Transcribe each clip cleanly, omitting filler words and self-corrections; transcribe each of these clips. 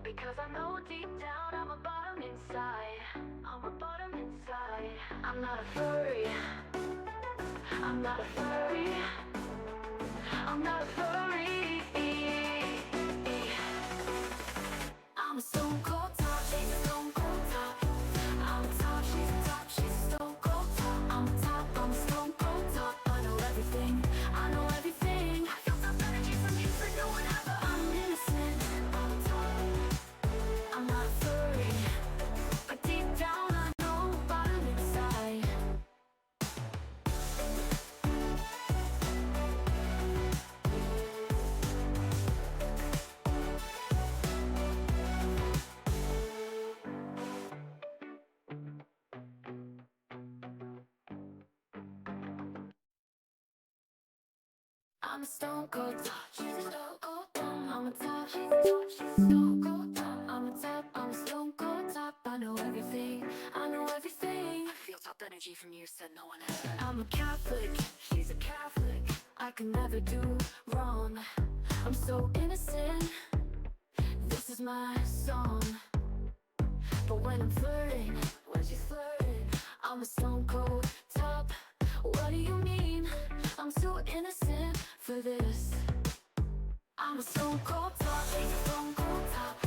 Because I know deep down I'm a bottom inside. I'm a bottom inside. I'm not a furry. I'm not a furry. I'm not a furry. I'm a stone cold top, she's a stone cold top. I'm a top, she's a top, she's a stone cold top. I'm a top, I'm a stone cold top. I know everything, I know everything. I feel some energy from you, but no one ever. I'm innocent, I'm a top. I'm not a furry, but deep down I know bottom inside. I'm a stone cold top, she's a stone cold top. I'm a top, she's a top, she's a stone cold top. I'm a top, I'm a stone cold top. I know everything, I know everything. I feel top energy from you, said no one ever. I'm a Catholic, she's a Catholic. I can never do wrong. I'm so innocent, this is my song. But when I'm flirting, when she's flirting, I'm a stone cold top. What do you mean? I'm so innocent for this. I'm a stone cold top, she's a stone cold top.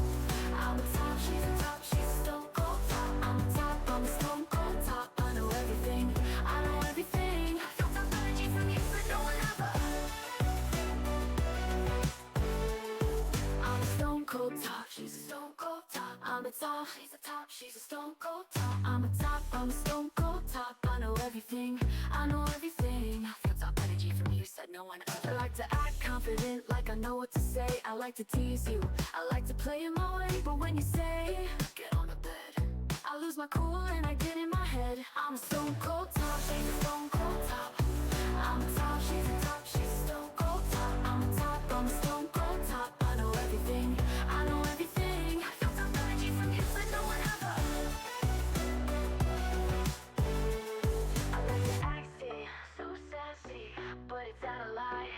I'm a top, she's a top, she's a stone cold top. I'm a top, I'm a stone cold top. I know everything, I know everything. I feel top energy from you, but no one ever. I'm a stone cold top, she's a stone cold top. I'm a top, she's a top, she's a stone cold top. I'm a top, I'm a stone cold top. I know everything, I know everything. I feel top energy from you, said no one ever. I like to act confident, like I know what to say. I like to tease you, I like to play in my way. But when you say, get on the bed, I lose my cool and I get in my head. I'm a stone cold top, she's a stone cold top. I'm a top, she's a top, she's a stone cold top. I'm a top, I'm a stone cold top. I know everything, I know everything. I feel top energy from you, but no one ever. I like to act it, so sassy, but it's out of lie.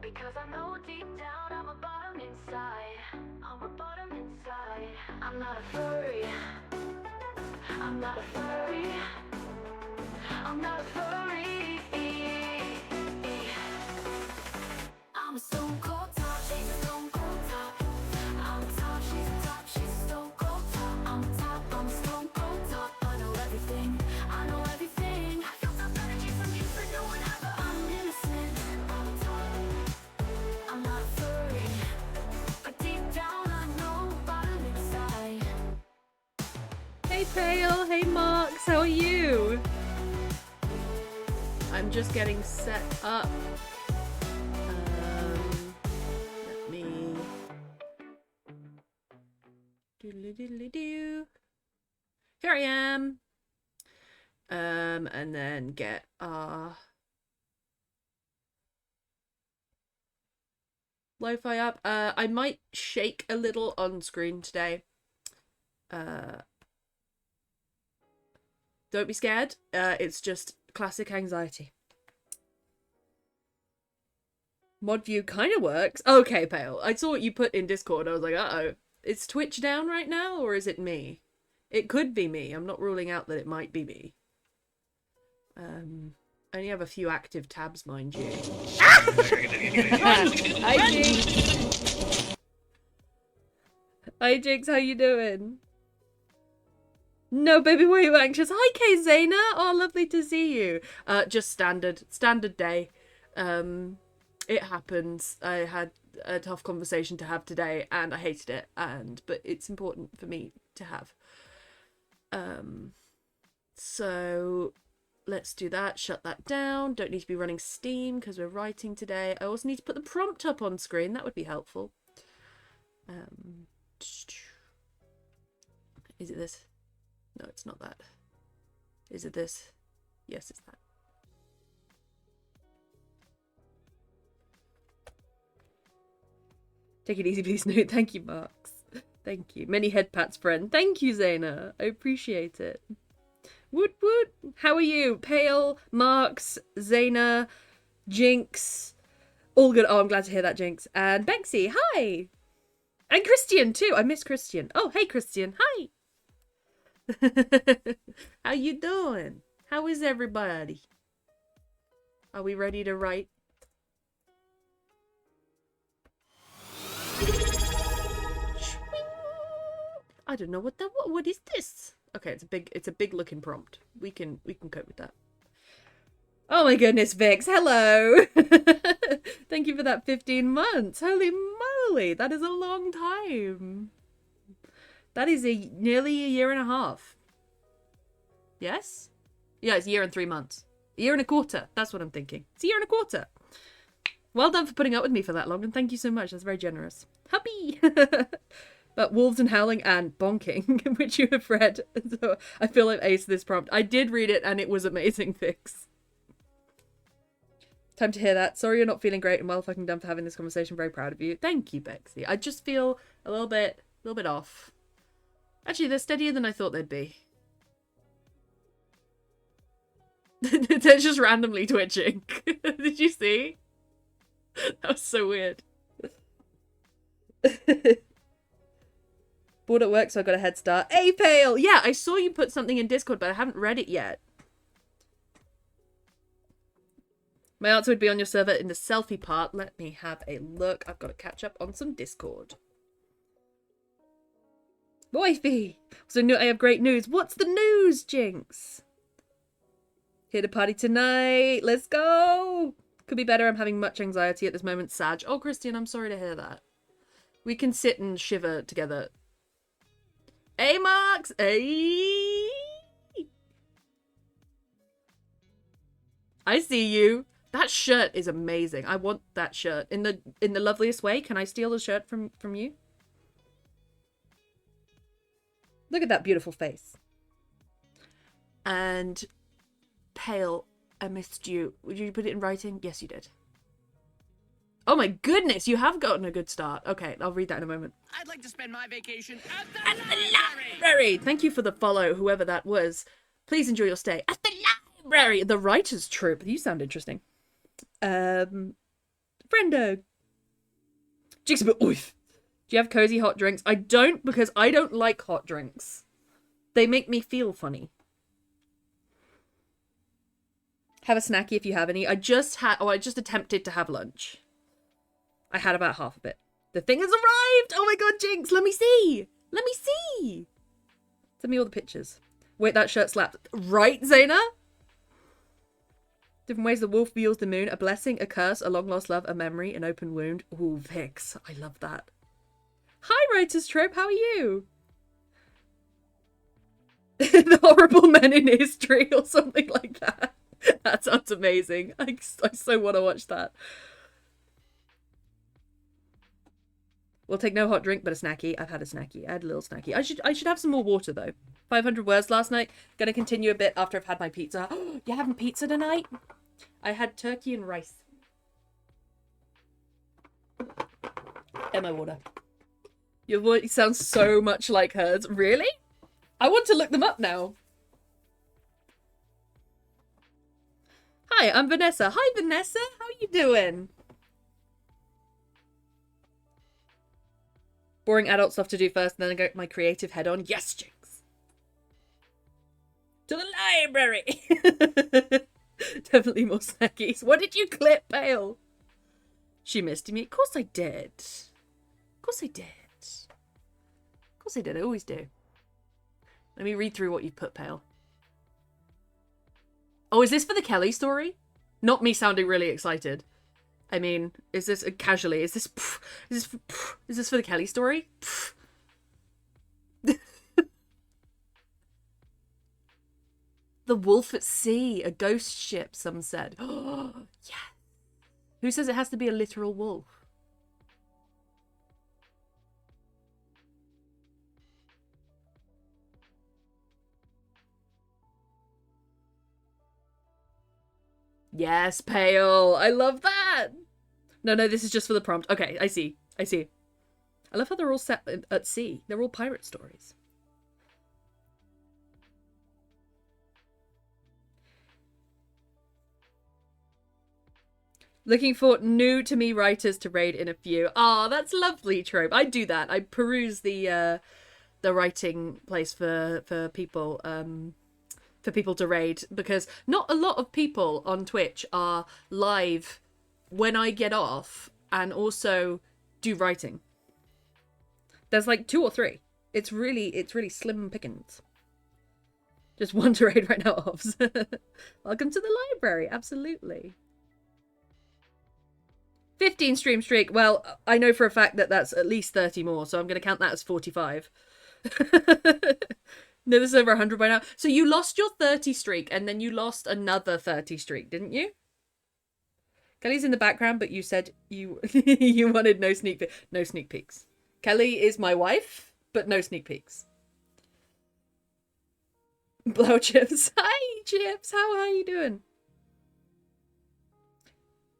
Because I know deep down I'm a bottom inside. I'm a bottom inside. I'm not a furry. I'm not a furry. I'm not a furry. I'm a stone cold top, she's a stone cold top. I'm a top, she's a top, she's a stone cold top. I'm a top, I'm a stone cold top. I know everything, I know everything. I feel top energy from you, but no one ever. I'm innocent, I'm a top. I'm not a furry, but deep down I know bottom inside. Hey Pale, hey Marks, how are you? I'm just getting set up. Let me doodly-doodly-doo. Here I am. And then get our lo-fi up. I might shake a little on screen today. Don't be scared. It's just classic anxiety. Mod view kind of works. Okay, Pale. I saw what you put in Discord. I was like, uh-oh. Is Twitch down right now, or is it me? It could be me. I'm not ruling out that it might be me. I only have a few active tabs, mind you. Hi, Jinx. Hi, Jinx. How you doing? No, baby, were you anxious? Hi, Kay Zayna. Oh, lovely to see you. Just standard day. It happens. I had a tough conversation to have today, and I hated it. But it's important for me to have. So let's do that. Shut that down. Don't need to be running Steam because we're writing today. I also need to put the prompt up on screen. That would be helpful. Is it this? No, it's not that. Is it this? Yes, it's that. Take it easy, please, Newt. Thank you, Marks. Thank you. Many head pats, friend. Thank you, Zaina. I appreciate it. Woot woot. How are you? Pale, Marks, Zaina, Jinx. All good. Oh, I'm glad to hear that, Jinx. And Bexy, hi. And Christian too. I miss Christian. Oh, hey Christian. Hi. How you doing? How is everybody? Are we ready to write? I don't know what that. What is this? Okay, it's a big looking prompt. We can cope with that. Oh my goodness, Vix, hello. Thank you for that 15 months. Holy moly, that is a long time. That is nearly a year and a half. Yes? Yeah, it's a year and 3 months. A year and a quarter. That's what I'm thinking. It's a year and a quarter. Well done for putting up with me for that long, and thank you so much. That's very generous. Happy! But wolves and howling and bonking, which you have read. So I feel I've aced this prompt. I did read it, and it was amazing, Vix. Time to hear that. Sorry you're not feeling great and well fucking done for having this conversation. Very proud of you. Thank you, Bexy. I just feel a little bit off. Actually, they're steadier than I thought they'd be. They're just randomly twitching. Did you see? That was so weird. Bored at work, so I got a head start. Hey, Pale! Yeah, I saw you put something in Discord, but I haven't read it yet. My answer would be on your server in the selfie part. Let me have a look. I've got to catch up on some Discord. Wifey! So I have great news. What's the news, Jinx? Here to party tonight. Let's go! Could be better. I'm having much anxiety at this moment. Sag. Oh, Christian, I'm sorry to hear that. We can sit and shiver together. Hey, Marks! Hey! I see you. That shirt is amazing. I want that shirt in the loveliest way. Can I steal the shirt from you? Look at that beautiful face. And Pale, I missed you. Would you put it in writing? Yes, you did. Oh my goodness, you have gotten a good start. Okay, I'll read that in a moment. I'd like to spend my vacation at the library. Thank you for the follow, whoever that was. Please enjoy your stay at the library. The writers' troupe. You sound interesting. Friendo. Jinx, but oof. Do you have cozy hot drinks? I don't, because I don't like hot drinks. They make me feel funny. Have a snacky if you have any. I just attempted to have lunch. I had about half of it. The thing has arrived! Oh my god, Jinx, let me see! Let me see! Send me all the pictures. Wait, that shirt slapped. Right, Zaina? Different ways the wolf views the moon. A blessing, a curse, a long-lost love, a memory, an open wound. Ooh, Vix. I love that. Hi, Writers Trope. How are you? The horrible men in history or something like that. That sounds amazing. I so want to watch that. We'll take no hot drink, but a snacky. I've had a snacky. I had a little snacky. I should have some more water, though. 500 words last night. Gonna continue a bit after I've had my pizza. You having pizza tonight? I had turkey and rice. And my water. Your voice sounds so much like hers. Really? I want to look them up now. Hi, I'm Vanessa. Hi, Vanessa. How are you doing? Boring adult stuff to do first, and then I get my creative head on. Yes, Jinx. To the library. Definitely more snackies. What did you clip, Pale? She missed me. Of course I did. Of course I did. Of course I did. I always do. Let me read through what you put, Pale. Oh, is this for the Kelly story? Not me sounding really excited. I mean, is this casually? Is this for the Kelly story? The wolf at sea, a ghost ship. Some said. Oh, yeah. Who says it has to be a literal wolf? Yes, Pale. I love that. No, this is just for the prompt. Okay, I see. I love how they're all set at sea. They're all pirate stories. Looking for new to me writers to raid in a few. Ah, that's lovely, Trope. I do that. I peruse the writing place for people to raid, because not a lot of people on Twitch are live when I get off and also do writing. There's like 2 or 3. It's really slim pickings. Just one to raid right now, Ovs. Welcome to the library, absolutely. 15 stream streak. Well, I know for a fact that that's at least 30 more, so I'm going to count that as 45. No, this is over 100 by now. So you lost your 30 streak, and then you lost another 30 streak, didn't you? Kelly's in the background, but you said you you wanted no sneak peeks. Kelly is my wife, but no sneak peeks. Blow Chips. Hi, Chips. How are you doing?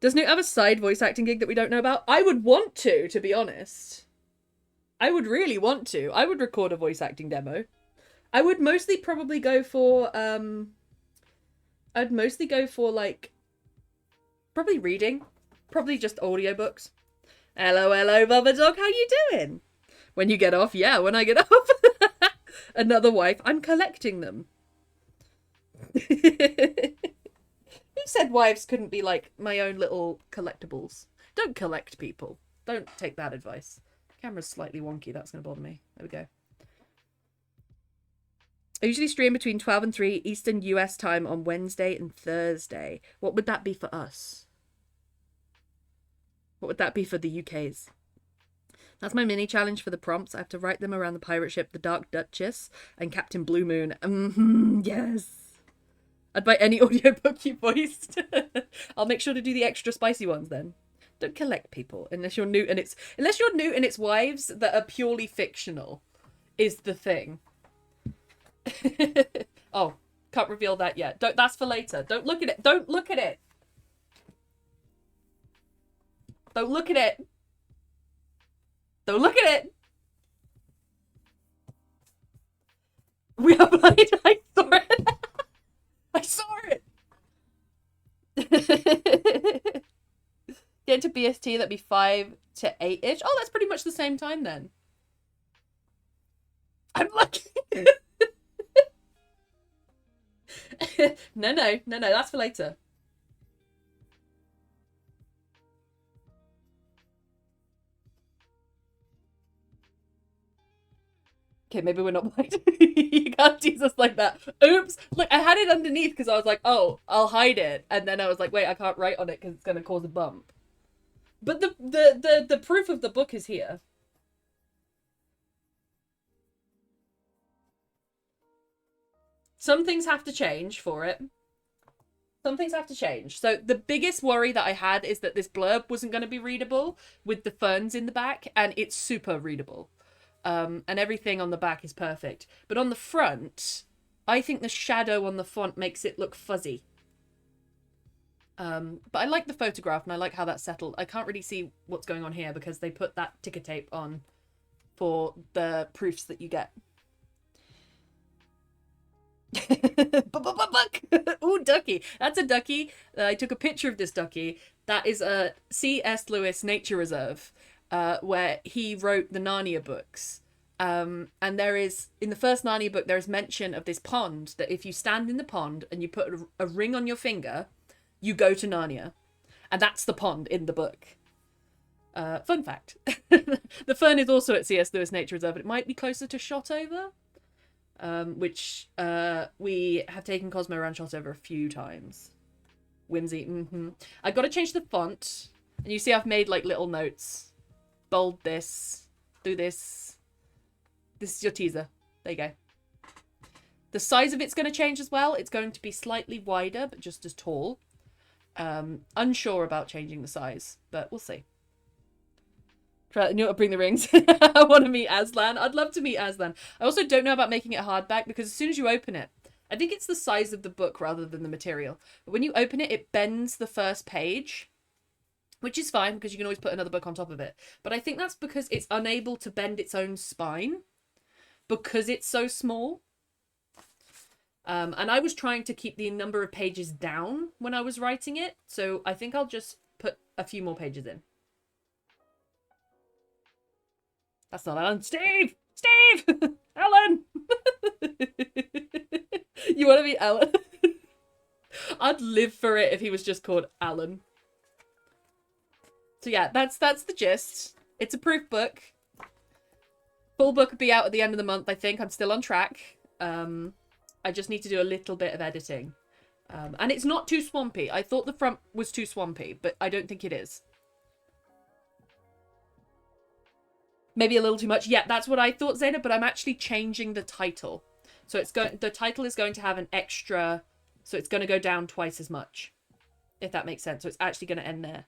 Does Newt have a side voice acting gig that we don't know about? I would want to be honest. I would really want to. I would record a voice acting demo. I would mostly probably go for, I'd mostly go for, like, probably reading. Probably just audiobooks. Hello, Bubba Dog, how you doing? When you get off? Yeah, when I get off. Another wife. I'm collecting them. Who said wives couldn't be like my own little collectibles? Don't collect people. Don't take that advice. Camera's slightly wonky. That's going to bother me. There we go. I usually stream between 12 and 3 Eastern US time on Wednesday and Thursday. What would that be for us? What would that be for the UK's? That's my mini challenge for the prompts. I have to write them around the pirate ship, the Dark Duchess, and Captain Blue Moon. Yes. I'd buy any audiobook you voiced. I'll make sure to do the extra spicy ones then. Don't collect people unless you're Newt and it's wives that are purely fictional is the thing. Oh, can't reveal that yet. That's for later. Don't look at it. Don't look at it. Don't look at it. Don't look at it. We are blind. I saw it. I saw it. Get to BST, that'd be 5 to 8-ish. Oh, that's pretty much the same time then. I'm lucky. No, that's for later. Okay, maybe we're not blind. You can't tease us like that. Oops. Look, I had it underneath because I was like, oh, I'll hide it. And then I was like, wait, I can't write on it because it's going to cause a bump. But the proof of the book is here. Some things have to change for it. Some things have to change. So the biggest worry that I had is that this blurb wasn't going to be readable with the ferns in the back, and it's super readable. And everything on the back is perfect. But on the front, I think the shadow on the font makes it look fuzzy. But I like the photograph and I like how that's settled. I can't really see what's going on here because they put that ticker tape on for the proofs that you get. Ooh, ducky. That's a ducky. I took a picture of this ducky. That is a C.S. Lewis Nature Reserve. Where he wrote the Narnia books. And there is, in the first Narnia book, there is mention of this pond, that if you stand in the pond and you put a ring on your finger, you go to Narnia. And that's the pond in the book. Fun fact. The fern is also at C.S. Lewis Nature Reserve, but it might be closer to Shotover, which we have taken Cosmo around Shotover a few times. Whimsy. I've got to change the font. And you see I've made like little notes. Bold this, do this. This is your teaser. There you go. The size of it's going to change as well. It's going to be slightly wider, but just as tall. Unsure about changing the size, but we'll see. I knew I'd bring the rings. I want to meet Aslan. I'd love to meet Aslan. I also don't know about making it hardback because as soon as you open it, I think it's the size of the book rather than the material. But when you open it, it bends the first page. Which is fine, because you can always put another book on top of it. But I think that's because it's unable to bend its own spine. Because it's so small. And I was trying to keep the number of pages down when I was writing it. So I think I'll just put a few more pages in. That's not Alan. Steve! Steve! Alan! You want to be Alan? I'd live for it if he was just called Alan. So yeah, that's the gist. It's a proof book. Full book will be out at the end of the month, I think. I'm still on track. I just need to do a little bit of editing. And it's not too swampy. I thought the front was too swampy, but I don't think it is. Maybe a little too much. Yeah, that's what I thought, Zeta, but I'm actually changing the title. So the title is going to have an extra, so it's going to go down twice as much, if that makes sense. So it's actually going to end there.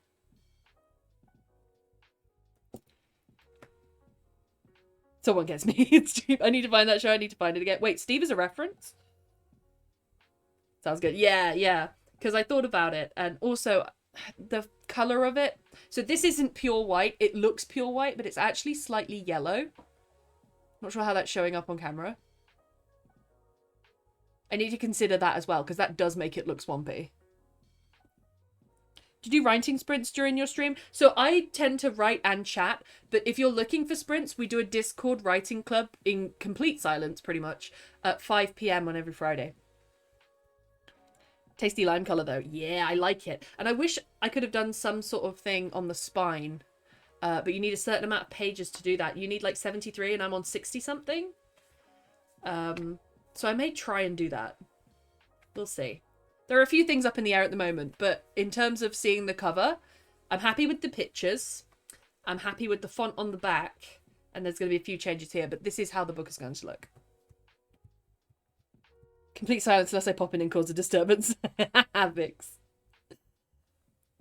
Someone gets me. It's Steve. I need to find that show. I need to find it again. Wait, Steve is a reference? Sounds good. Yeah, yeah. Because I thought about it. And also, the colour of it. So this isn't pure white. It looks pure white, but it's actually slightly yellow. Not sure how that's showing up on camera. I need to consider that as well, because that does make it look swampy. Do you do writing sprints during your stream? So I tend to write and chat, but if you're looking for sprints, we do a Discord writing club in complete silence, pretty much, at 5 PM on every Friday. Tasty lime colour, though. Yeah, I like it. And I wish I could have done some sort of thing on the spine, but you need a certain amount of pages to do that. You need like 73 and I'm on 60-something. So I may try and do that. We'll see. There are a few things up in the air at the moment, but in terms of seeing the cover, I'm happy with the pictures. I'm happy with the font on the back, and there's going to be a few changes here, but this is how the book is going to look. Complete silence unless I pop in and cause a disturbance. Vix.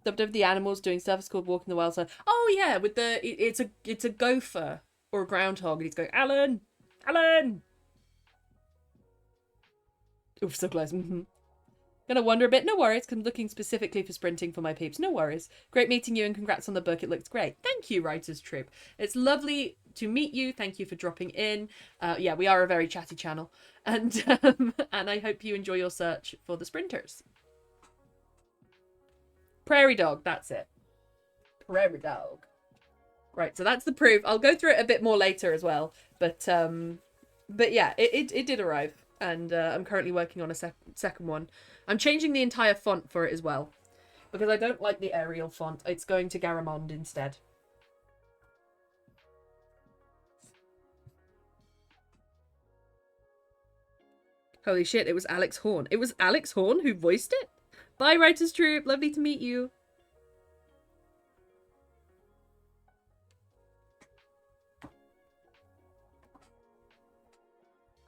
Dubbed over the animals doing stuff. It's called Walking the Wild Side. Oh yeah, with the it's a gopher or a groundhog, and he's going, Alan, Alan. Oof, so close. Gonna wonder a bit. No worries, because I'm looking specifically for sprinting for my peeps. No worries. Great meeting you and congrats on the book. It looks great. Thank you, Writers Troop. It's lovely to meet you. Thank you for dropping in. Yeah, we are a very chatty channel. And I hope you enjoy your search for the sprinters. Prairie dog, that's it. Prairie dog. Right, so that's the proof. I'll go through it a bit more later as well. But yeah, it did arrive. And I'm currently working on a second one. I'm changing the entire font for it as well, because I don't like the Arial font. It's going to Garamond instead. Holy shit, it was Alex Horn. It was Alex Horn who voiced it? Bye, Writers Troop. Lovely to meet you.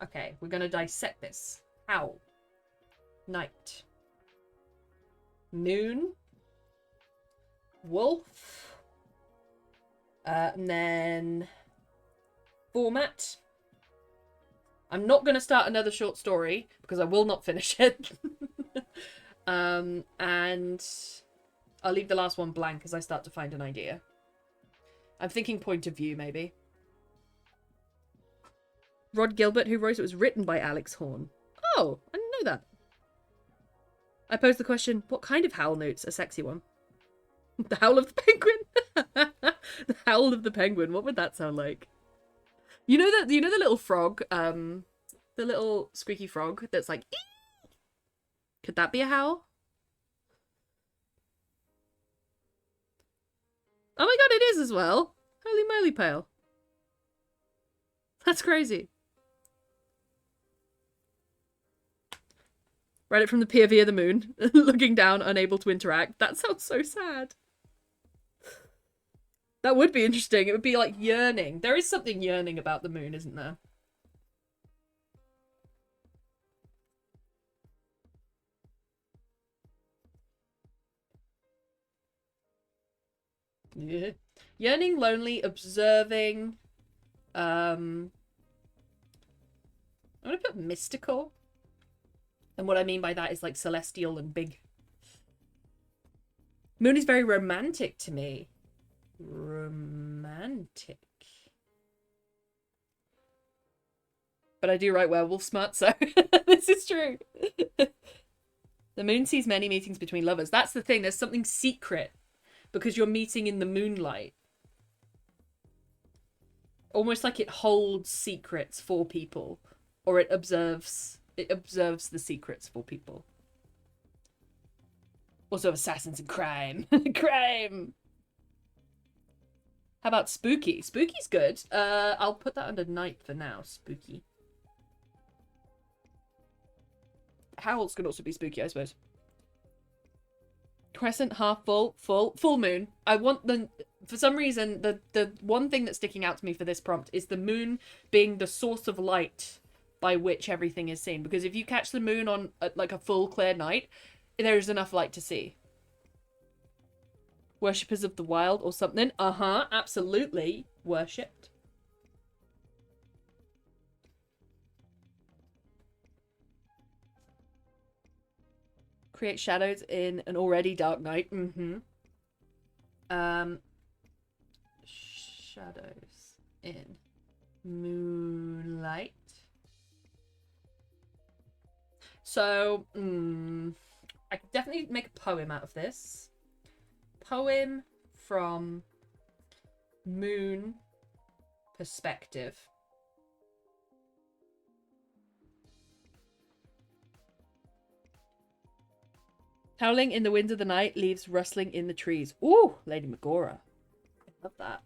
Okay, we're going to dissect this. Howl. Night. Moon. Wolf. And then format. I'm not going to start another short story because I will not finish it. And I'll leave the last one blank as I start to find an idea. I'm thinking point of view, maybe. Rod Gilbert, who wrote it, was written by Alex Horn. Oh, I didn't know that. I posed the question, what kind of howl notes? A sexy one. The howl of the penguin? The howl of the penguin. What would that sound like? You know the little frog, the little squeaky frog that's like, ee! Could that be a howl? Oh my god, it is as well. Holy moly pale. That's crazy. Write it from the POV of the moon, looking down, unable to interact. That sounds so sad. That would be interesting. It would be like yearning. There is something yearning about the moon, isn't there? Yeah. Yearning, lonely, observing. I'm gonna put mystical. And what I mean by that is like celestial and big. Moon is very romantic to me. Romantic. But I do write werewolf smut, so this is true. The moon sees many meetings between lovers. That's the thing. There's something secret because you're meeting in the moonlight. Almost like it holds secrets for people, or it observes the secrets for people. Also assassins and crime. Crime! How about spooky? Spooky's good. I'll put that under night for now. Spooky. Howls can also be spooky, I suppose. Crescent, half full, full moon. I want the, for some reason, the one thing that's sticking out to me for this prompt is the moon being the source of light by which everything is seen. Because if you catch the moon on like a full clear night, there is enough light to see. Worshippers of the wild or something. Absolutely. Worshipped. Create shadows in an already dark night. Shadows in moonlight. So, I could definitely make a poem out of this. Poem from moon perspective. Howling in the winds of the night, leaves rustling in the trees. Ooh, Lady Megora. I love that.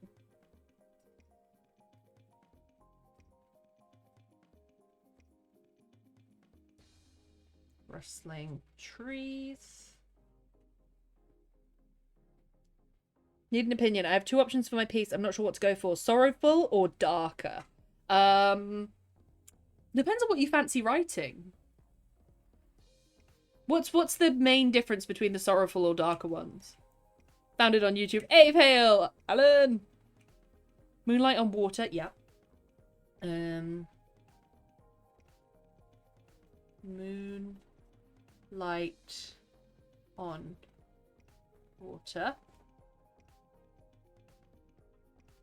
Rustling trees. Need an opinion. I have two options for my piece. I'm not sure what to go for. Sorrowful or darker? Depends on what you fancy writing. What's the main difference between the sorrowful or darker ones? Found it on YouTube. Hey, Pale! Alan! Moonlight on water. Yeah. Moonlight on water.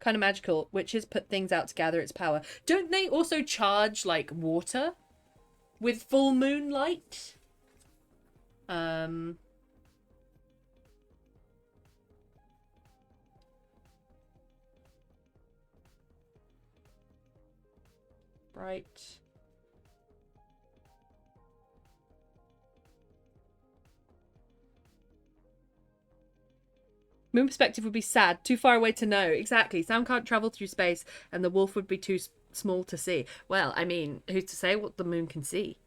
Kind of magical. Witches put things out to gather its power. Don't they also charge, like, water with full moonlight? Bright. Moon perspective would be sad. Too far away to know. Exactly. Sound can't travel through space, and the wolf would be too small to see. Well, I mean, who's to say what the moon can see?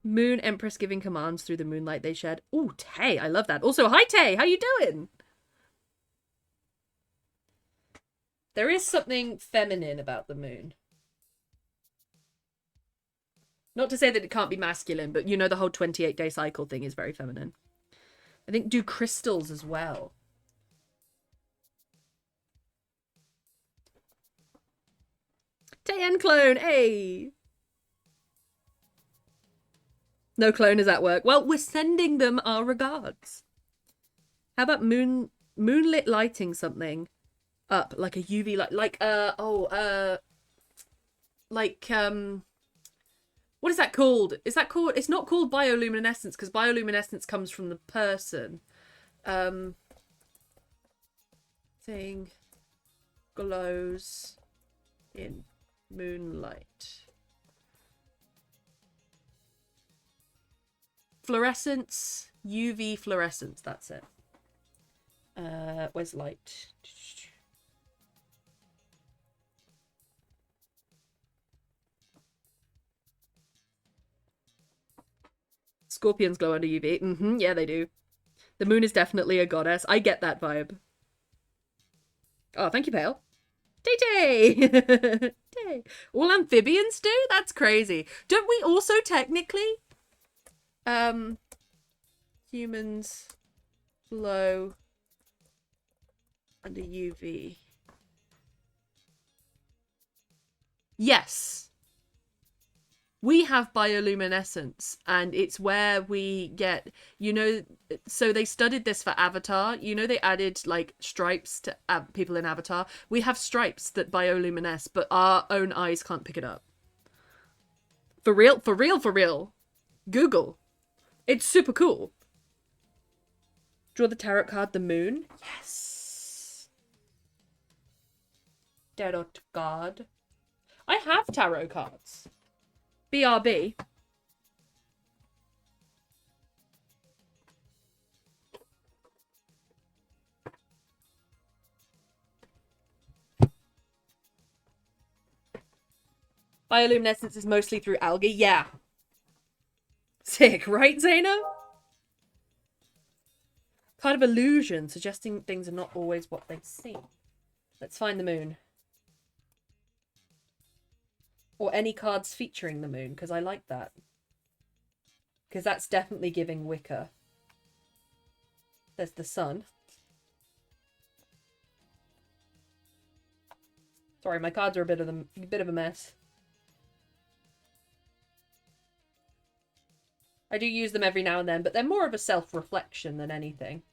Moon Empress giving commands through the moonlight they shed. Ooh, Tay. I love that. Also, hi, Tay. How you doing? There is something feminine about the moon. Not to say that it can't be masculine, but you know the whole 28-day cycle thing is very feminine. I think do crystals as well. Tayan clone, hey! No clone is at work. Well, we're sending them our regards. How about moonlit lighting something up, like a UV light, like what is that called? Is that called? It's not called bioluminescence because bioluminescence comes from the person. Thing glows in moonlight. Fluorescence, UV fluorescence. That's it. Where's light? Scorpions glow under UV. Yeah, they do. The moon is definitely a goddess. I get that vibe. Oh, thank you, Pale. Tay-tay! All amphibians do? That's crazy. Don't we also technically... humans glow under UV. Yes. We have bioluminescence, and it's where we get, you know, so they studied this for Avatar. You know, they added, like, stripes to people in Avatar. We have stripes that bioluminesce, but our own eyes can't pick it up. For real, for real, for real. Google. It's super cool. Draw the tarot card, the moon. Yes. Tarot card. I have tarot cards. BRB. Bioluminescence is mostly through algae. Yeah. Sick, right, Zaino? Card of illusion, suggesting things are not always what they seem. Let's find the moon. Or any cards featuring the moon, because I like that. Because that's definitely giving Wicca. There's the sun. Sorry, my cards are a bit of a mess. I do use them every now and then, but they're more of a self-reflection than anything.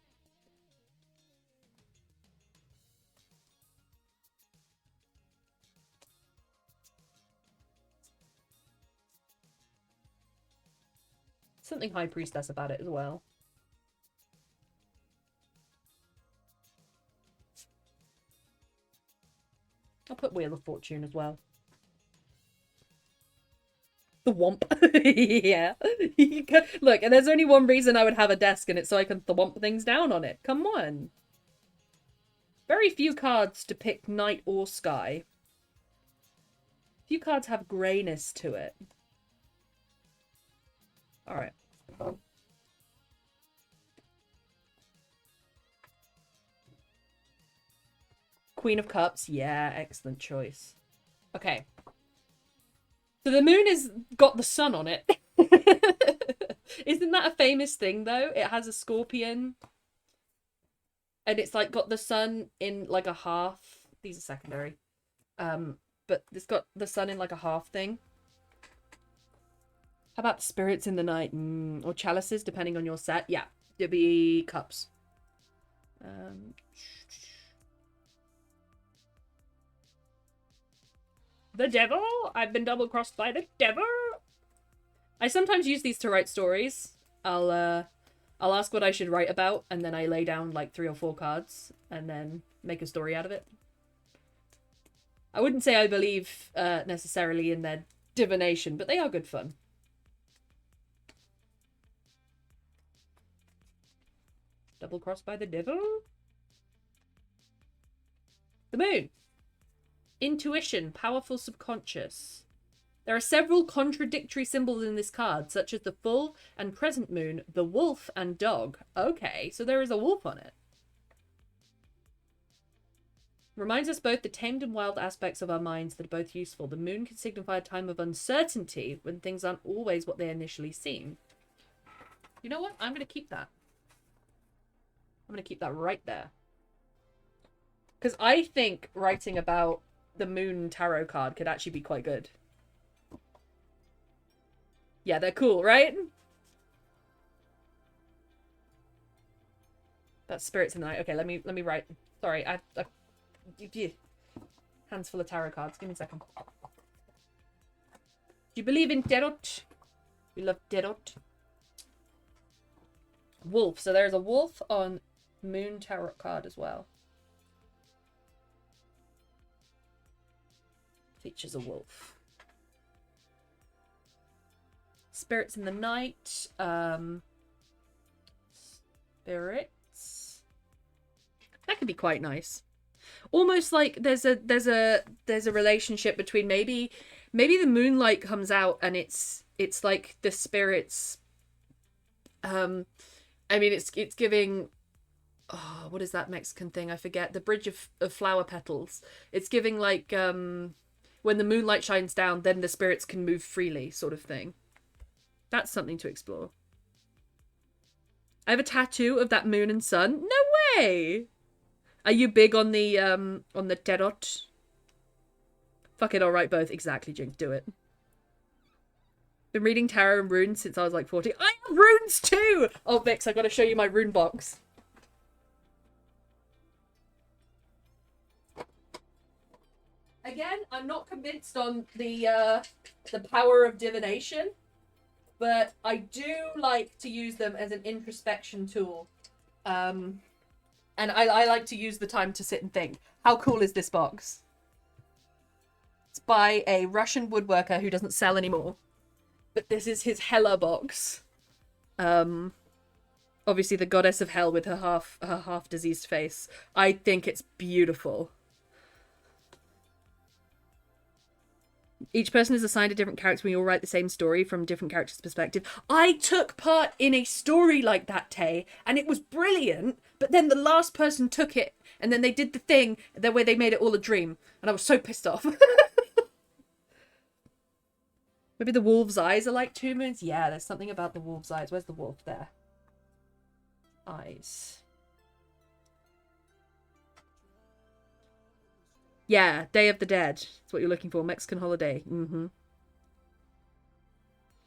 Something High Priestess about it as well. I'll put Wheel of Fortune as well. The Womp. Yeah. Look, and there's only one reason I would have a desk, and it's so I can thwomp things down on it. Come on. Very few cards depict night or sky. Few cards have greyness to it. Alright. Queen of Cups. Yeah, excellent choice. Okay. So the moon has got the sun on it. Isn't that a famous thing, though? It has a scorpion. And it's like got the sun in like a half. These are secondary. But it's got the sun in like a half thing. How about spirits in the night? Or chalices, depending on your set. Yeah, it'll be cups. The devil? I've been double-crossed by the devil? I sometimes use these to write stories. I'll ask what I should write about, and then I lay down like 3 or 4 cards, and then make a story out of it. I wouldn't say I believe necessarily in their divination, but they are good fun. Double-crossed by the devil? The moon. Intuition, powerful subconscious. There are several contradictory symbols in this card, such as the full and crescent moon, the wolf, and dog. Okay, so there is a wolf on it. Reminds us both the tamed and wild aspects of our minds that are both useful. The moon can signify a time of uncertainty when things aren't always what they initially seem. You know what? I'm going to keep that. I'm going to keep that right there. Because I think writing about the moon tarot card could actually be quite good. Yeah, they're cool, right? That's spirits in the night. Okay, let me write. Sorry, I hands full of tarot cards. Give me a second. Do you believe in tarot? We love tarot. Wolf. So there's a wolf on moon tarot card as well. Features a wolf. Spirits in the night. Spirits. That could be quite nice. Almost like there's a relationship between maybe the moonlight comes out and it's like the spirits. I mean it's giving. Oh, what is that Mexican thing? I forget. The bridge of flower petals. It's giving like when the moonlight shines down, then the spirits can move freely, sort of thing. That's something to explore. I have a tattoo of that moon and sun. No way! Are you big on the tarot? Fuck it, I'll write both. Exactly, Jinx, do it. Been reading tarot and runes since I was like 14. I have runes too! Oh, Vix, I gotta show you my rune box. Again, I'm not convinced on the power of divination, but I do like to use them as an introspection tool. And I like to use the time to sit and think, how cool is this box? It's by a Russian woodworker who doesn't sell anymore. But this is his Hela box. Obviously the goddess of hell with her half diseased face. I think it's beautiful. Each person is assigned a different character. We all write the same story from different characters' perspective. I took part in a story like that, Tay, and it was brilliant. But then the last person took it, and then they did the thing where they made it all a dream, and I was so pissed off. Maybe the wolf's eyes are like 2 moons. Yeah, there's something about the wolf's eyes. Where's the wolf? There. Eyes. Yeah, Day of the Dead. That's what you're looking for. Mexican holiday. Mm-hmm.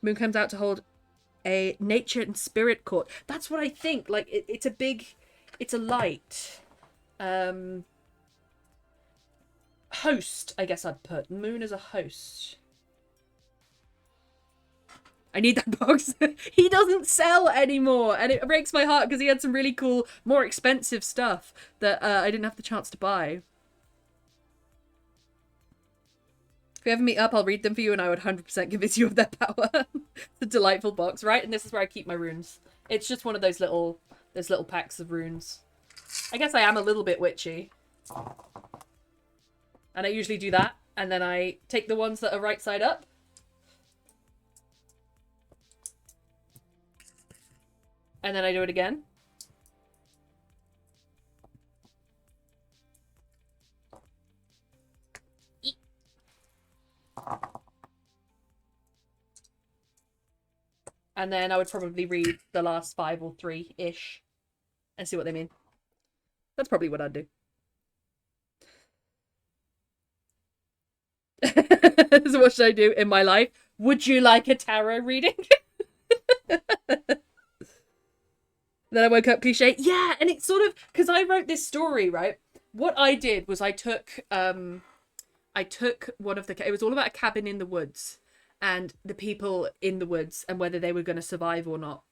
Moon comes out to hold a nature and spirit court. That's what I think. Like, it's a big... It's a light. Host, I guess I'd put. Moon as a host. I need that box. He doesn't sell anymore, and it breaks my heart because he had some really cool, more expensive stuff that I didn't have the chance to buy. If we ever meet up, I'll read them for you, and I would 100% convince you of their power. It's a delightful box, right? And this is where I keep my runes. It's just one of those little packs of runes. I guess I am a little bit witchy. And I usually do that, and then I take the ones that are right side up. And then I do it again. And then I would probably read the last 5 or 3-ish and see what they mean. That's probably what I'd do. So what should I do in my life? Would you like a tarot reading? Then I woke up cliche. Yeah, and it's sort of... Because I wrote this story, right? What I did was I took one of the... It was all about a cabin in the woods. And the people in the woods and whether they were going to survive or not.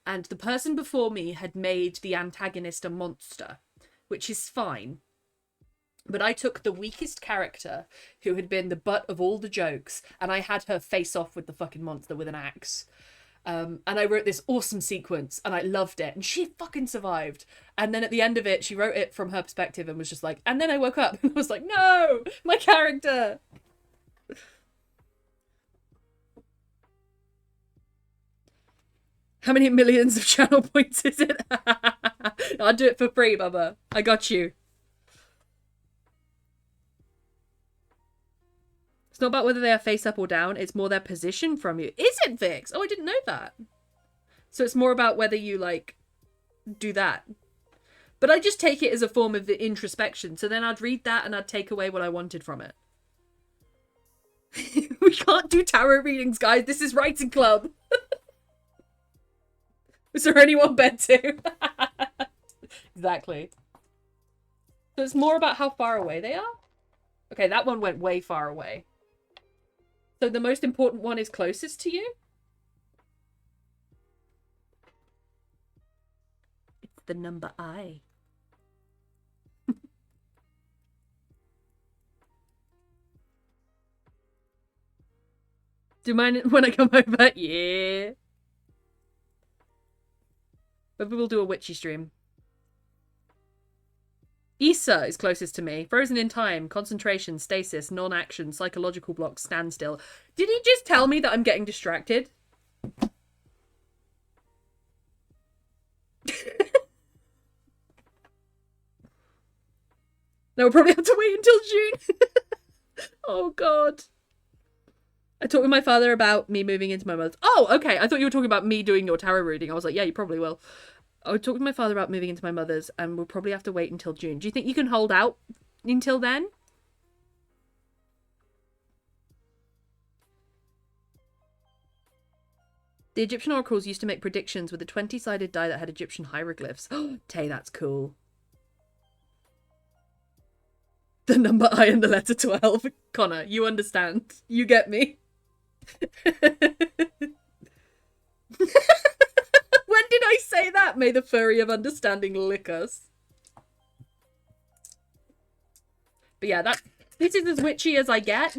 And the person before me had made the antagonist a monster, which is fine. But I took the weakest character who had been the butt of all the jokes, and I had her face off with the fucking monster with an axe. And I wrote this awesome sequence, and I loved it, and she fucking survived. And then at the end of it, she wrote it from her perspective and was just like, and then I woke up and I was like, no, my character. How many millions of channel points is it? I'll do it for free, Bubba. I got you. It's not about whether they are face up or down. It's more their position from you. Is it, Vix? Oh, I didn't know that. So it's more about whether you, like, do that. But I just take it as a form of the introspection. So then I'd read that and I'd take away what I wanted from it. We can't do tarot readings, guys. This is writing club. Is there anyone bet to? Exactly. So it's more about how far away they are? Okay, that one went way far away. So the most important one is closest to you? It's the number I. Do you mind when I come over? Yeah. But we will do a witchy stream. Issa is closest to me. Frozen in time, concentration, stasis, non-action, psychological block, standstill. Did he just tell me that I'm getting distracted? No, we'll probably have to wait until June. Oh, God. I talked with my father about me moving into my mother's... Oh, okay. I thought you were talking about me doing your tarot reading. I was like, yeah, you probably will. I would talk with my father about moving into my mother's, and we'll probably have to wait until June. Do you think you can hold out until then? The Egyptian oracles used to make predictions with a 20-sided die that had Egyptian hieroglyphs. Oh, Tay, that's cool. The number I and the letter 12. Connor, you understand. You get me. When did I say that? May the furry of understanding lick us. But yeah, this is as witchy as I get.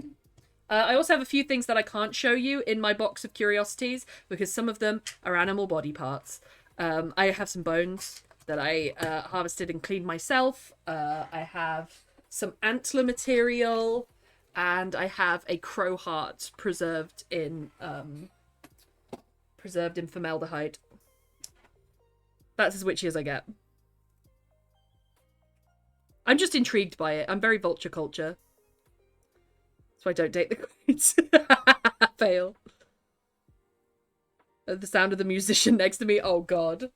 I also have a few things that I can't show you in my box of curiosities because some of them are animal body parts. I have some bones that I harvested and cleaned myself. I have some antler material, and I have a crow heart preserved in formaldehyde. That's as witchy as I get. I'm just intrigued by it. I'm very vulture culture. So I don't date the queens. Fail. The sound of the musician next to me. Oh, God.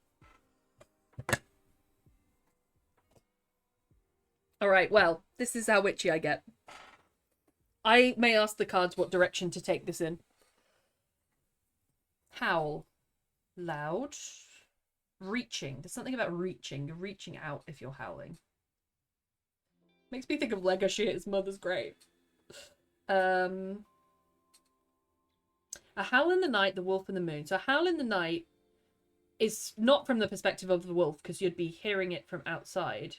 Alright, well, this is how witchy I get. I may ask the cards what direction to take this in. Howl. Loud. Reaching. There's something about reaching. You're reaching out if you're howling. Makes me think of Legacy at his mother's grave. A howl in the night, the wolf and the moon. So a howl in the night is not from the perspective of the wolf because you'd be hearing it from outside.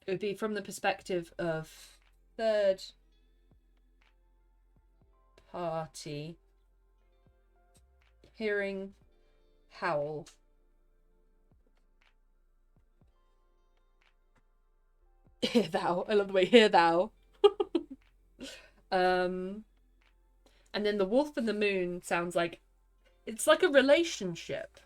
It would be from the perspective of third party hearing howl. Hear thou. I love the way hear thou. And then the wolf and the moon sounds like it's like a relationship.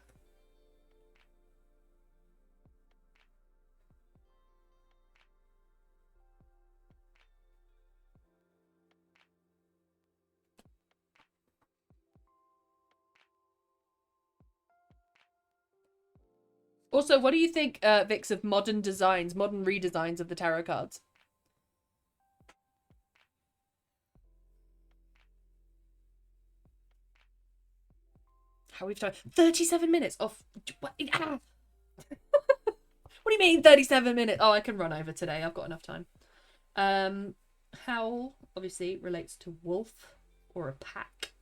Also, what do you think, Vix, of modern designs, modern redesigns of the tarot cards? How we've done 37 minutes off. What? Ah. What do you mean 37 minutes? Oh, I can run over today. I've got enough time. Howl obviously relates to wolf or a pack.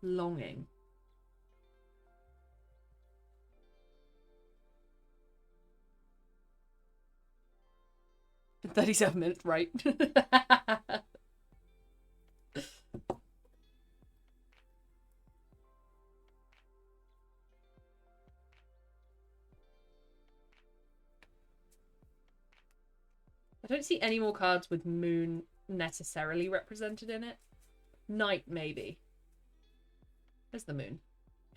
Longing. 37 minutes, right? I don't see any more cards with moon necessarily represented in it. Night, maybe. There's the moon.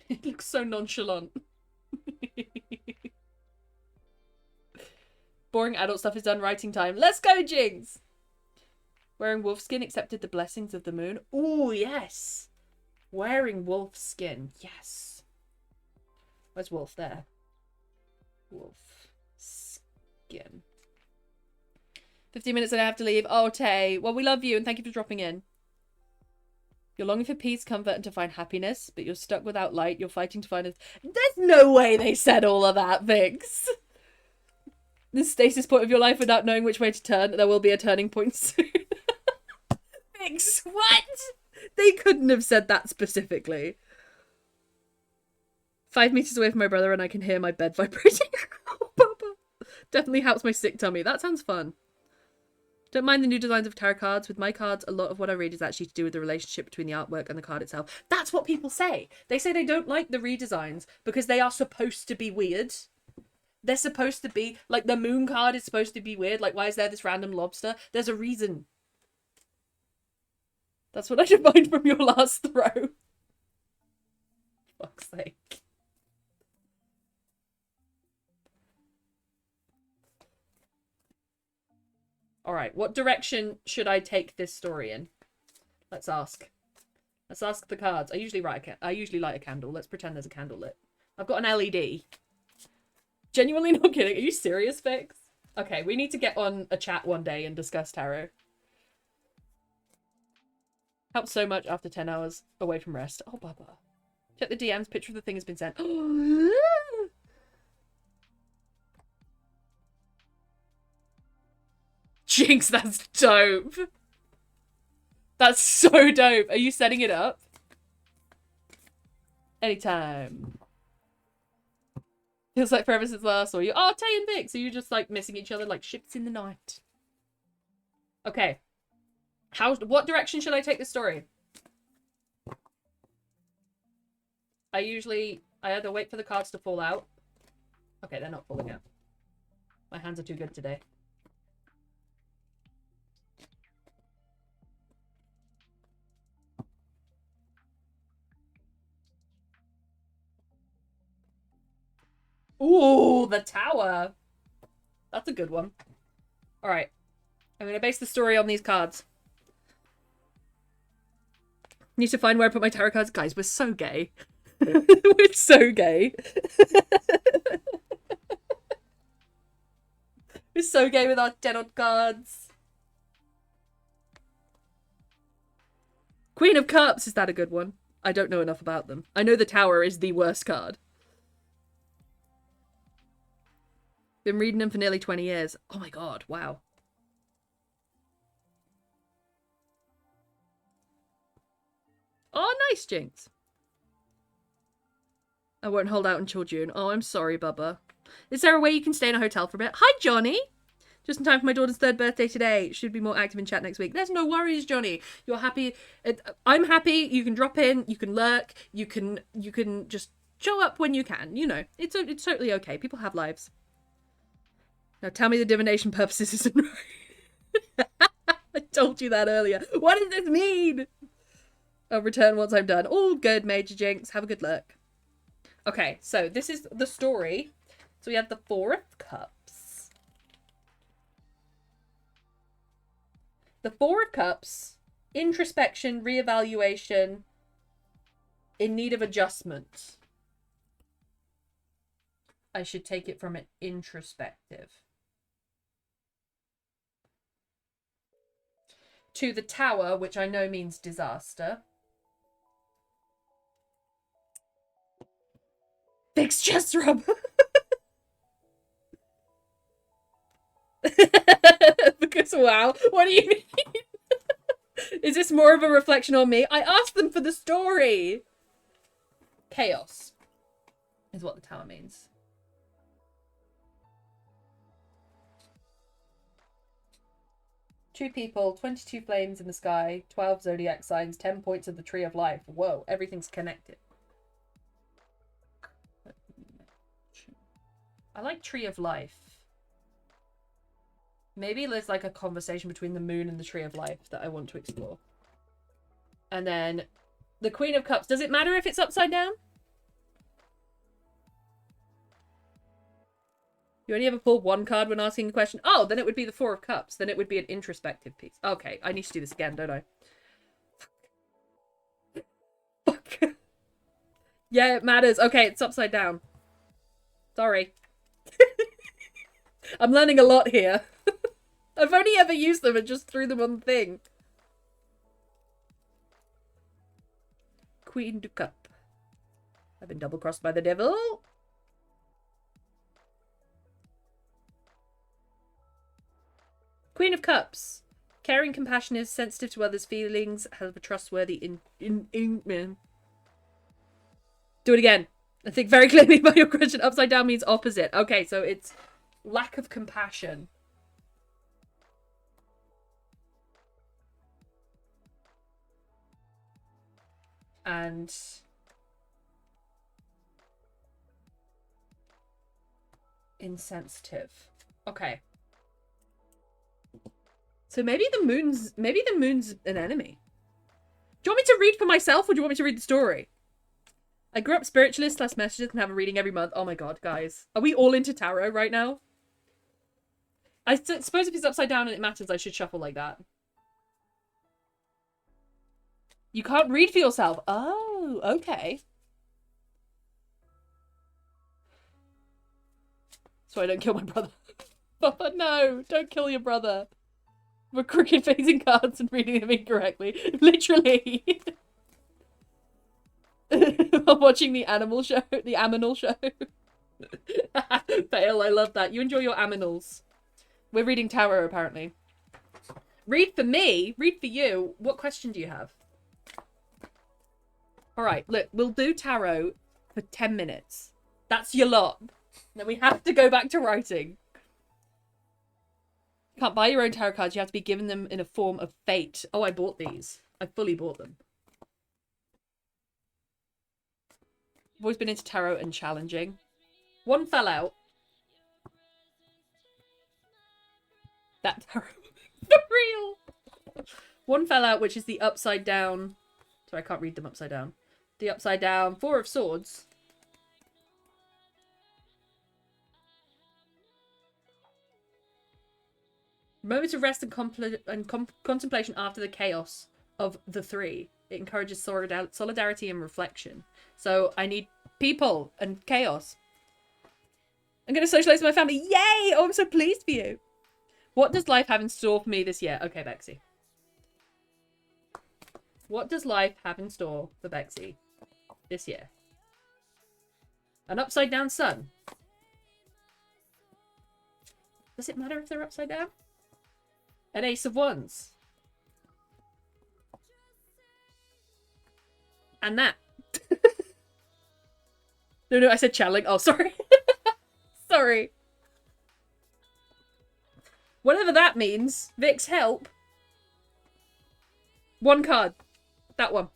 It looks so nonchalant. Boring adult stuff is done. Writing time. Let's go, Jinx! Wearing wolf skin accepted the blessings of the moon. Ooh, yes! Wearing wolf skin. Yes. Where's wolf? There. Wolf skin. 15 minutes and I have to leave. Oh, Tay. Well, we love you and thank you for dropping in. You're longing for peace, comfort, and to find happiness, but you're stuck without light. You're fighting to find it. There's no way they said all of that, Vix. The stasis point of your life without knowing which way to turn. There will be a turning point soon. Vix, what? They couldn't have said that specifically. 5 meters away from my brother and I can hear my bed vibrating. Oh, Papa. Definitely helps my sick tummy. That sounds fun. Don't mind the new designs of tarot cards. With my cards, a lot of what I read is actually to do with the relationship between the artwork and the card itself. That's what people say. They say they don't like the redesigns because they are supposed to be weird. They're supposed to be, like, the moon card is supposed to be weird. Like, why is there this random lobster? There's a reason. That's what I divined from your last throw. Fuck's sake. Alright, what direction should I take this story in? Let's ask. Let's ask the cards. I usually light a candle. Let's pretend there's a candle lit. I've got an LED. Genuinely not kidding. Are you serious, Vix? Okay, we need to get on a chat one day and discuss tarot. Helps so much after 10 hours away from rest. Oh, Baba. Check the DMs. Picture of the thing has been sent. Jinx, that's dope. That's so dope. Are you setting it up? Anytime. Feels like forever since last saw you. Oh, Tay and Vic. So you're just like missing each other like ships in the night. Okay. What direction should I take this story? I either wait for the cards to fall out. Okay, they're not falling out. My hands are too good today. Ooh, the tower. That's a good one. Alright. I'm going to base the story on these cards. Need to find where I put my tarot cards. Guys, we're so gay. We're so gay. We're so gay with our tarot cards. Queen of Cups. Is that a good one? I don't know enough about them. I know the tower is the worst card. Been reading them for nearly 20 years. Oh my god, wow. Oh, nice, Jinx. I won't hold out until June. Oh, I'm sorry, Bubba. Is there a way you can stay in a hotel for a bit? Hi, Johnny! Just in time for my daughter's 3rd birthday today. Should be more active in chat next week. There's no worries, Johnny. You're happy. I'm happy. You can drop in. You can lurk. You can just show up when you can. You know, it's totally okay. People have lives. Now tell me the divination purposes isn't right. I told you that earlier. What does this mean? I'll return once I'm done. All good, Major Jinx. Have a good look. Okay, so this is the story. So we have the 4 of Cups. The 4 of Cups, introspection, reevaluation, in need of adjustment. I should take it from an introspective. To the Tower, which I know means disaster. Fix chest rub. Because wow, what do you mean? Is this more of a reflection on me? I asked them for the story. Chaos is what the tower means. Two people, 22 flames in the sky, 12 zodiac signs, 10 points of the tree of life. Whoa, everything's connected. I like tree of life. Maybe there's like a conversation between the moon and the tree of life that I want to explore. And then the Queen of Cups. Does it matter if it's upside down? You only ever pull one card when asking a question? Oh, then it would be the 4 of Cups. Then it would be an introspective piece. Okay, I need to do this again, don't I? Fuck. Yeah, it matters. Okay, it's upside down. Sorry. I'm learning a lot here. I've only ever used them and just threw them on the thing. Queen de Cup. I've been double-crossed by the devil. Queen of Cups. Caring, compassionate, sensitive to others' feelings, have a trustworthy Do it again. I think very clearly about your question. Upside down means opposite. Okay, so it's lack of compassion. And insensitive. Okay. So maybe the moon's an enemy. Do you want me to read for myself or do you want me to read the story? I grew up spiritualist / messages and have a reading every month. Oh my god, guys. Are we all into tarot right now? I suppose if it's upside down and it matters, I should shuffle like that. You can't read for yourself. Oh, okay. So I don't kill my brother. Oh no, don't kill your brother. We're crooked facing cards and reading them incorrectly. Literally. I'm watching the animal show. The Aminal show. Fail, I love that. You enjoy your Aminals. We're reading tarot, apparently. Read for me? Read for you? What question do you have? Alright, look, we'll do tarot for 10 minutes. That's your lot. Then we have to go back to writing. You can't buy your own tarot cards. You have to be given them in a form of fate. Oh, I bought these. I fully bought them. I've always been into tarot and challenging. One fell out. That tarot. For real. One fell out, which is the upside down. Sorry, I can't read them upside down. The upside down Four of Swords. Moments of rest and contemplation after the chaos of the three. It encourages solidarity and reflection. So I need people and chaos. I'm going to socialize with my family. Yay! Oh, I'm so pleased for you. What does life have in store for me this year? Okay, Bexy. What does life have in store for Bexy this year? An upside down sun. Does it matter if they're upside down? An ace of wands. And that. No, I said channeling. Oh, sorry. Sorry. Whatever that means. Vix, help. One card. That one.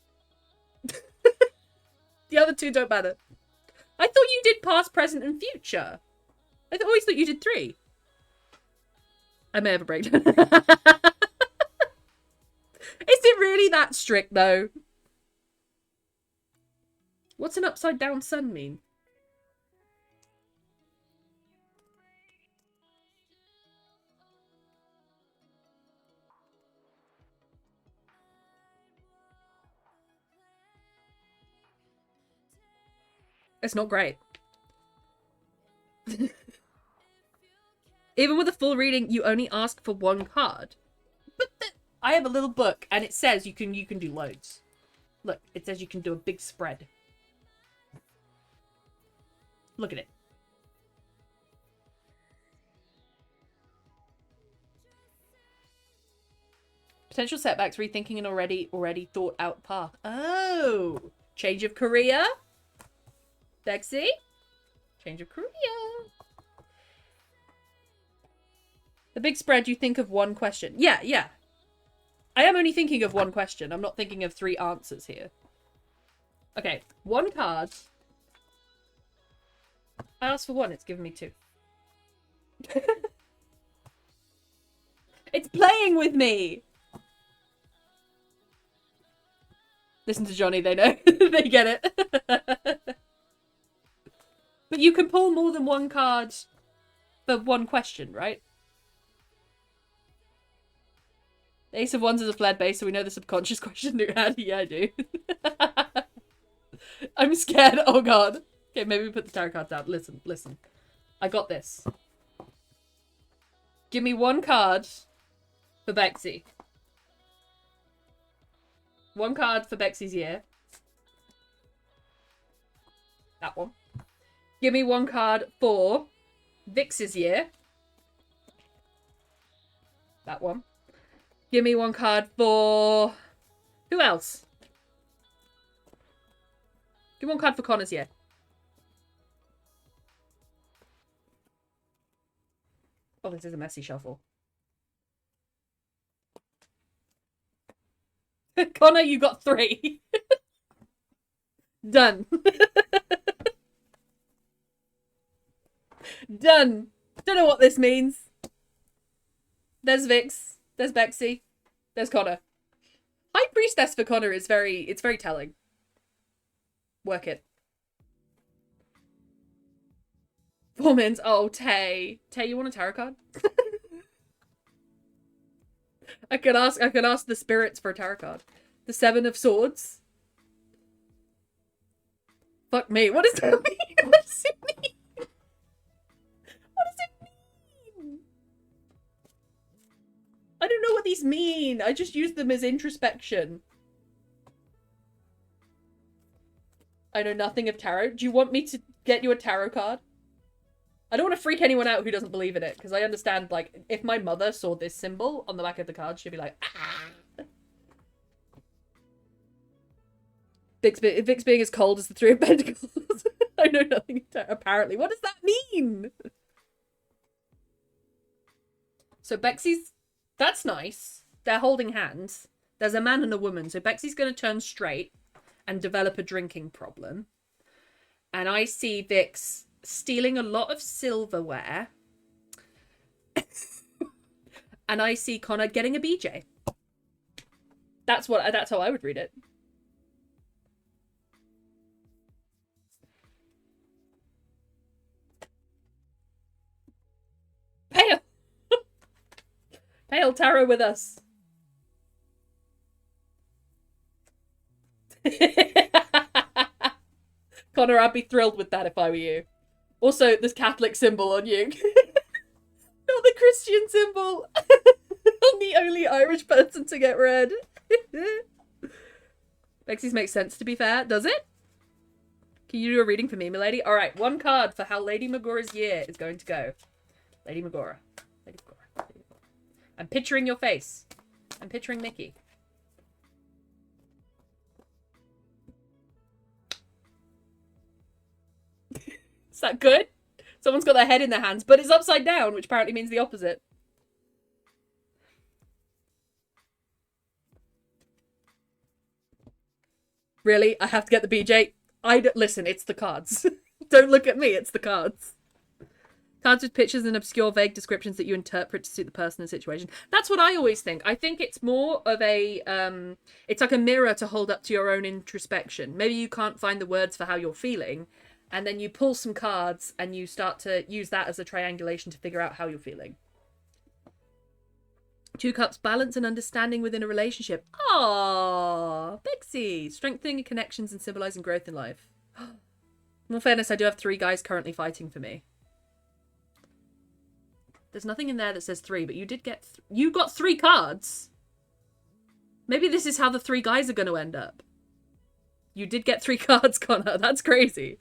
The other two don't matter. I thought you did past, present, and future. I always thought you did 3. I may have a breakdown. Is it really that strict, though? What's an upside down sun mean? It's not great. Even with a full reading, you only ask for one card. But I have a little book, and it says you can do loads. Look, it says you can do a big spread. Look at it. Potential setbacks, rethinking an already thought out path. Oh, change of career. Bexy, change of career. The big spread, you think of one question. Yeah. I am only thinking of one question. I'm not thinking of 3 answers here. Okay, 1 card. I asked for 1, it's given me 2. It's playing with me! Listen to Johnny, they know. They get it. But you can pull more than 1 card for 1 question, right? The Ace of Wands is a flared base, so we know the subconscious question you had. Yeah, I do. I'm scared. Oh, God. Okay, maybe we put the tarot card down. Listen. I got this. Give me 1 card for Bexy. 1 card for Bexy's year. That one. Give me 1 card for Vix's year. That one. Give me 1 card for... Who else? Give me 1 card for Connor's year. Oh, this is a messy shuffle. Connor, you got 3. Done. Done. Don't know what this means. There's Vix. There's Bexy. There's Connor. High Priestess for Connor is very telling. Work it. 4 minutes. Oh, Tay. Tay, you want a tarot card? I could ask the spirits for a tarot card. The 7 of Swords. Fuck me. What does that mean? What does it mean? What does it mean? I don't know what these mean. I just use them as introspection. I know nothing of tarot. Do you want me to get you a tarot card? I don't want to freak anyone out who doesn't believe in it, because I understand, like, if my mother saw this symbol on the back of the card, she'd be like, ah. Vix being as cold as the Three of Pentacles. I know nothing, apparently. What does that mean? So Bexy's... That's nice. They're holding hands. There's a man and a woman. So Bexy's going to turn straight and develop a drinking problem. And I see Vix stealing a lot of silverware. And I see Connor getting a BJ. That's how I would read it. Pale! Pale Tarot with us. Connor, I'd be thrilled with that if I were you. Also, this Catholic symbol on you. Not the Christian symbol. I'm the only Irish person to get red. Bexy's makes sense, to be fair. Does it? Can you do a reading for me, milady? Alright, one card for how Lady Magora's year is going to go. Lady Magora. Lady Magora. I'm picturing your face. I'm picturing Mickey. Is that good? Someone's got their head in their hands, but it's upside down, which apparently means the opposite. Really? I have to get the BJ? Listen, it's the cards. Don't look at me, it's the cards. Cards with pictures and obscure, vague descriptions that you interpret to suit the person and situation. That's what I always think. I think it's more of a... it's like a mirror to hold up to your own introspection. Maybe you can't find the words for how you're feeling, and then you pull some cards and you start to use that as a triangulation to figure out how you're feeling. Two Cups, balance and understanding within a relationship. Aww, Bixie. Strengthening connections and symbolizing growth in life. In all fairness, I do have 3 guys currently fighting for me. There's nothing in there that says 3, but you did get... you got 3 cards! Maybe this is how the 3 guys are going to end up. You did get 3 cards, Connor. That's crazy.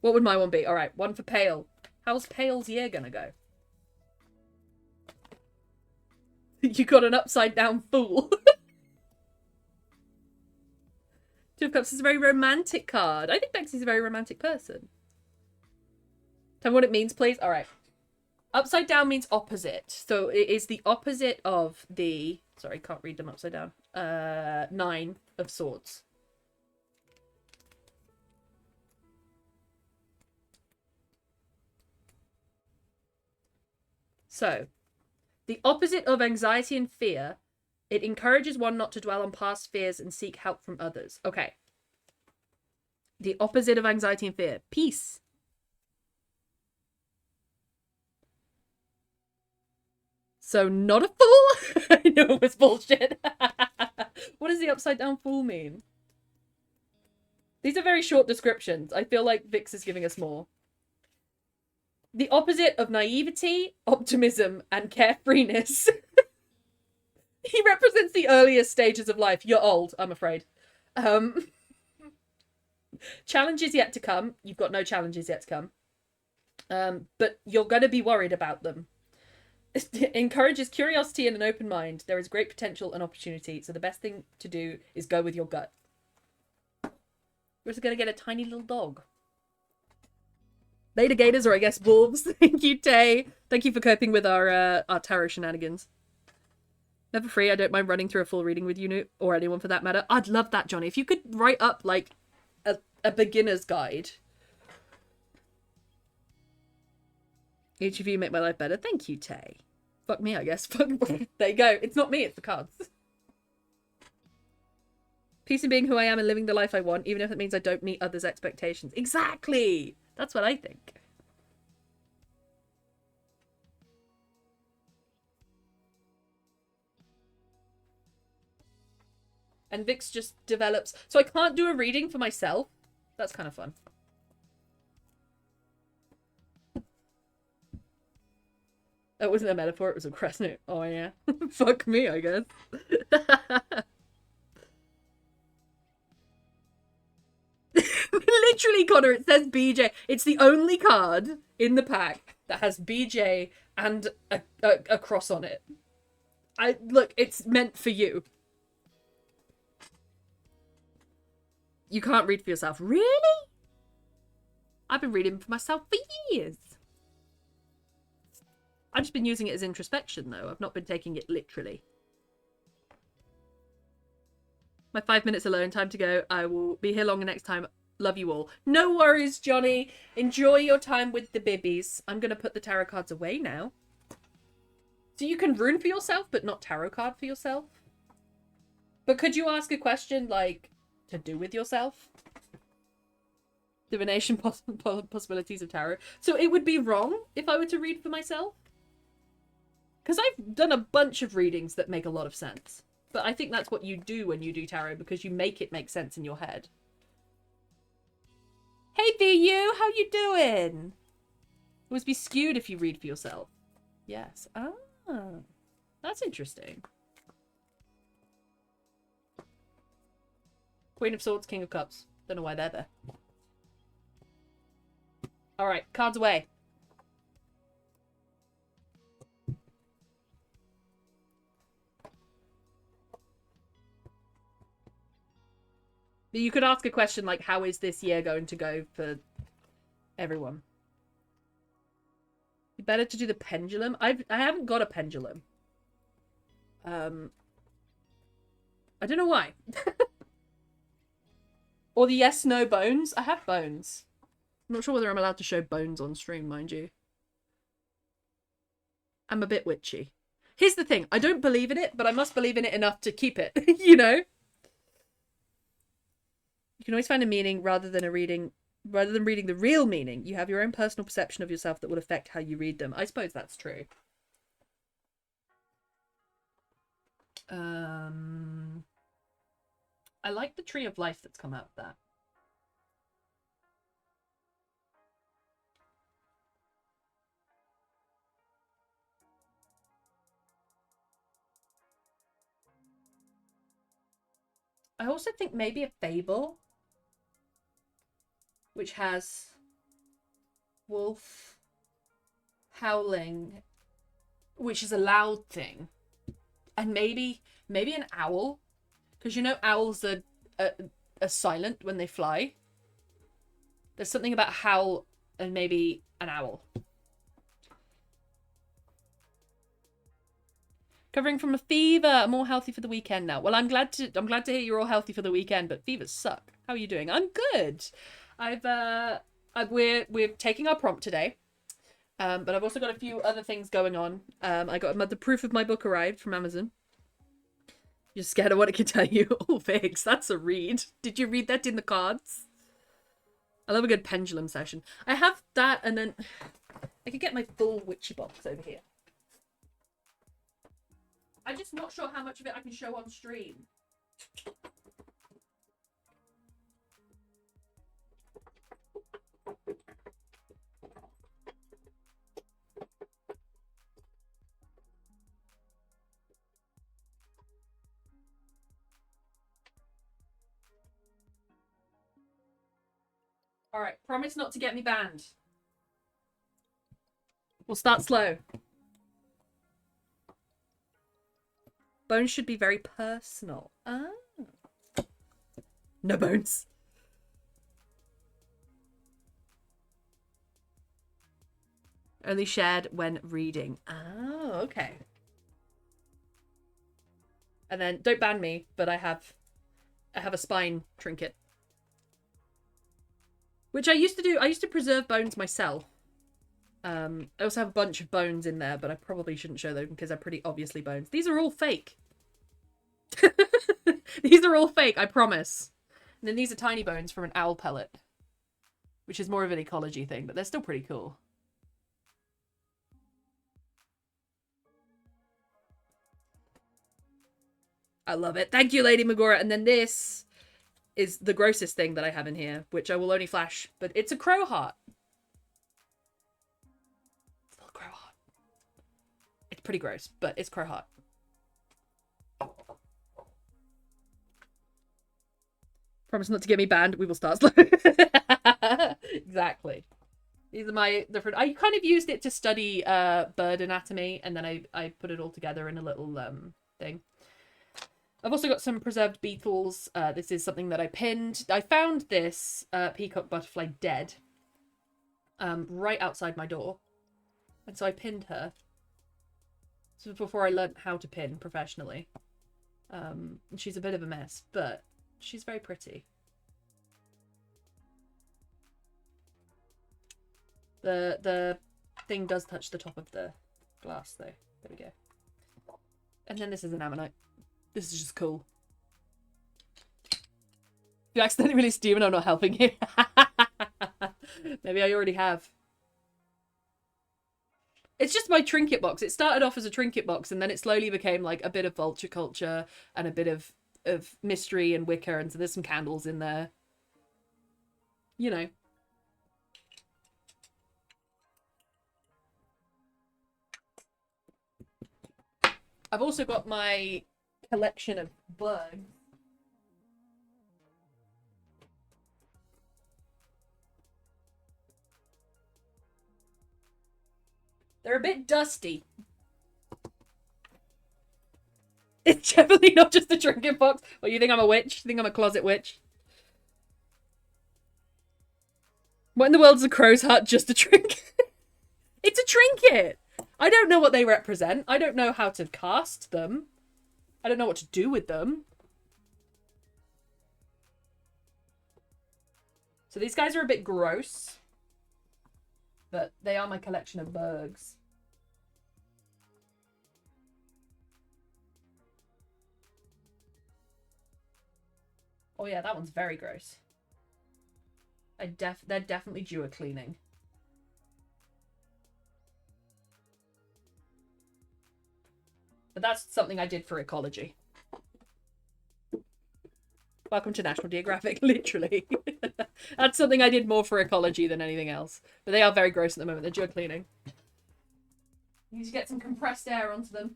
What would my one be? Alright, one for Pale. How's Pale's year gonna go? You got an upside down fool. 2 of Cups is a very romantic card. I think Bexy's a very romantic person. Tell me what it means, please. Alright. Upside down means opposite. So it is the opposite of the... sorry, can't read them upside down. 9 of Swords. So, the opposite of anxiety and fear, it encourages one not to dwell on past fears and seek help from others. Okay. The opposite of anxiety and fear, peace. So, not a fool? I know it was bullshit. What does the upside down fool mean? These are very short descriptions. I feel like Vix is giving us more. The opposite of naivety, optimism, and carefreeness. He represents the earliest stages of life. You're old, I'm afraid. Challenges yet to come. You've got no challenges yet to come. But you're going to be worried about them. It encourages curiosity and an open mind. There is great potential and opportunity. So the best thing to do is go with your gut. We're also going to get a tiny little dog. Later gators, or I guess wolves. Thank you, Tay. Thank you for coping with our tarot shenanigans. Never free. I don't mind running through a full reading with you, or anyone for that matter. I'd love that, Johnny. If you could write up, like, a beginner's guide. Each of you make my life better. Thank you, Tay. Fuck me, I guess. Fuck. There you go. It's not me, it's the cards. Peace in being who I am and living the life I want, even if it means I don't meet others' expectations. Exactly! That's what I think. And Vix just develops... so I can't do a reading for myself. That's kind of fun. That wasn't a metaphor, it was a crescent. Oh yeah. Fuck me, I guess. Literally, Connor, it says BJ. It's the only card in the pack that has BJ and a cross on it. Look, it's meant for you. You can't read for yourself. Really? I've been reading for myself for years. I've just been using it as introspection, though. I've not been taking it literally. My 5 minutes alone. Time to go. I will be here longer next time. Love you all. No worries, Johnny. Enjoy your time with the bibbies. I'm going to put the tarot cards away now. So you can rune for yourself, but not tarot card for yourself? But could you ask a question, like, to do with yourself? Divination possibilities of tarot. So it would be wrong if I were to read for myself? Because I've done a bunch of readings that make a lot of sense. But I think that's what you do when you do tarot, because you make it make sense in your head. Hey VU, how you doing? It would be skewed if you read for yourself. Yes. Ah, that's interesting. Queen of Swords, King of Cups. Don't know why they're there. Alright, cards away. You could ask a question like, how is this year going to go for everyone? Better to do the pendulum. I haven't got a pendulum. I don't know why. Or the yes, no bones. I have bones. I'm not sure whether I'm allowed to show bones on stream, mind you. I'm a bit witchy. Here's the thing. I don't believe in it, but I must believe in it enough to keep it. You know? You can always find a meaning rather than reading the real meaning. You have your own personal perception of yourself that will affect how you read them. I suppose that's true. I like the Tree of Life that's come out of that. I also think maybe a fable, which has wolf howling, which is a loud thing, and maybe an owl, because you know owls are silent when they fly. There's something about howl and maybe an owl. Covering from a fever. I'm more healthy for the weekend now. Well, I'm glad to hear you're all healthy for the weekend, but fevers suck. How are you doing? I'm good. We're taking our prompt today. But I've also got a few other things going on. I got the proof of my book arrived from Amazon. You're scared of what it can tell you. Oh, Vix, that's a read. Did you read that in the cards? I love a good pendulum session. I have that, and then I could get my full witchy box over here. I'm just not sure how much of it I can show on stream. Alright, promise not to get me banned. We'll start slow. Bones should be very personal. Ah. No bones. Only shared when reading. Oh, okay. And then, don't ban me, but I have a spine trinket. Which I used to do. I used to preserve bones myself. I also have a bunch of bones in there, but I probably shouldn't show them because they're pretty obviously bones. These are all fake. These are all fake, I promise. And then these are tiny bones from an owl pellet, which is more of an ecology thing, but they're still pretty cool. I love it. Thank you, Lady Magora. And then this is the grossest thing that I have in here, which I will only flash, but it's a crow heart. It's a little crow heart. It's pretty gross, but it's crow heart. Promise not to get me banned. We will start slow. Exactly. These are my different. I kind of used it to study bird anatomy, and then I put it all together in a little thing. I've also got some preserved beetles. This is something that I pinned. I found this peacock butterfly dead right outside my door. And so I pinned her. This was before I learnt how to pin professionally. She's a bit of a mess, but she's very pretty. The thing does touch the top of the glass, though. There we go. And then this is an ammonite. This is just cool. You accidentally released Demon, I'm not helping you. Maybe I already have. It's just my trinket box. It started off as a trinket box, and then it slowly became like a bit of vulture culture and a bit of mystery and wicker, and so there's some candles in there. You know. I've also got my collection of bugs. They're a bit dusty. It's definitely not just a trinket box. What, you think I'm a witch? You think I'm a closet witch? What in the world is a crow's hut? Just a trinket? It's a trinket! I don't know what they represent. I don't know how to cast them. I don't know what to do with them. So these guys are a bit gross. But they are my collection of bugs. Oh yeah, that one's very gross. They're definitely due a cleaning. But that's something I did for ecology. Welcome to National Geographic, literally. That's something I did more for ecology than anything else. But they are very gross at the moment. They're due a cleaning. You need to get some compressed air onto them.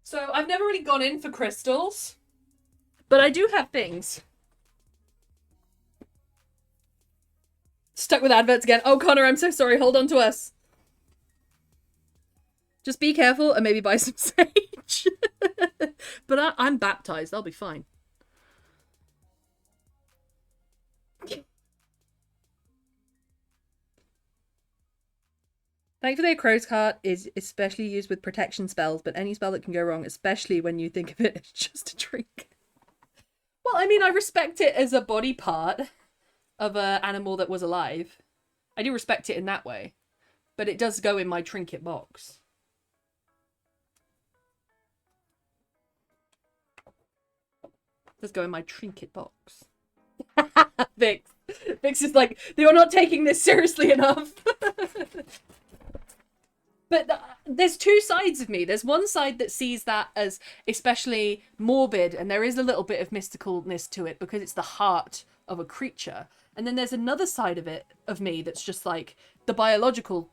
So I've never really gone in for crystals, but I do have things. Stuck with adverts again. Oh, Connor, I'm so sorry. Hold on to us. Just be careful and maybe buy some sage. But I'm baptized. I'll be fine. Thankfully, a crow's heart is especially used with protection spells, but any spell that can go wrong, especially when you think of it as just a drink. Well, I mean, I respect it as a body part of an animal that was alive. I do respect it in that way. But it does go in my trinket box. It does go in my trinket box. Vix. Vix is like, you're not taking this seriously enough. But there's two sides of me. There's one side that sees that as especially morbid, and there is a little bit of mysticalness to it because it's the heart of a creature. And then there's another side of me that's just like the biological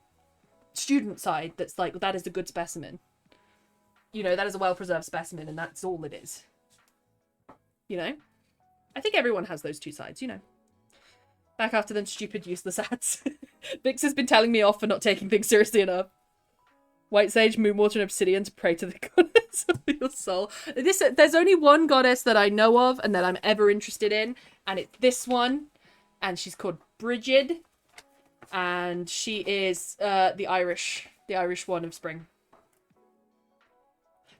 student side that's like, that is a good specimen. You know, that is a well-preserved specimen, and that's all it is. You know? I think everyone has those two sides, you know. Back after them stupid, useless ads. Vix has been telling me off for not taking things seriously enough. White sage, moonwater, and obsidian to pray to the goddess of your soul. There's only one goddess that I know of and that I'm ever interested in, and it's this one. And she's called Brigid, and she is the Irish one of spring.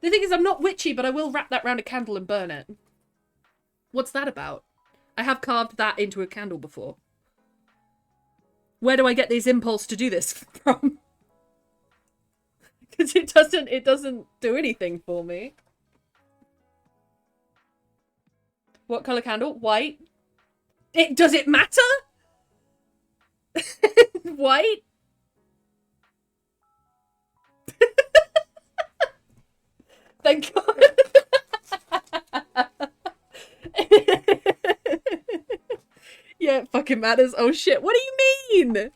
The thing is, I'm not witchy, but I will wrap that round a candle and burn it. What's that about? I have carved that into a candle before. Where do I get this impulse to do this from? Because it doesn't do anything for me. What colour candle? White. Does it matter? White? Thank God. Yeah, it fucking matters. Oh shit, what do you mean?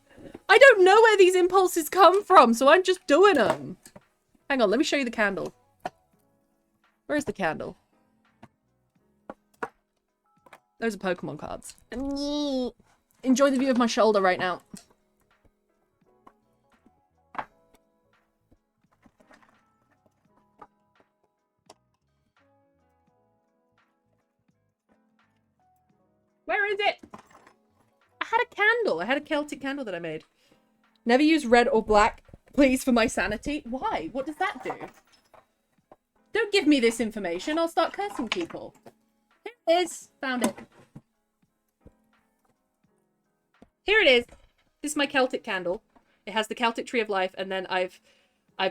I don't know where these impulses come from, so I'm just doing them. Hang on, let me show you the candle. Where's the candle? Those are Pokemon cards. Enjoy the view of my shoulder right now. Where is it? I had a candle. I had a Celtic candle that I made. Never use red or black, please, for my sanity. Why? What does that do? Don't give me this information. I'll start cursing people. Here it is. Found it. Here it is. This is my Celtic candle. It has the Celtic Tree of Life, and then I've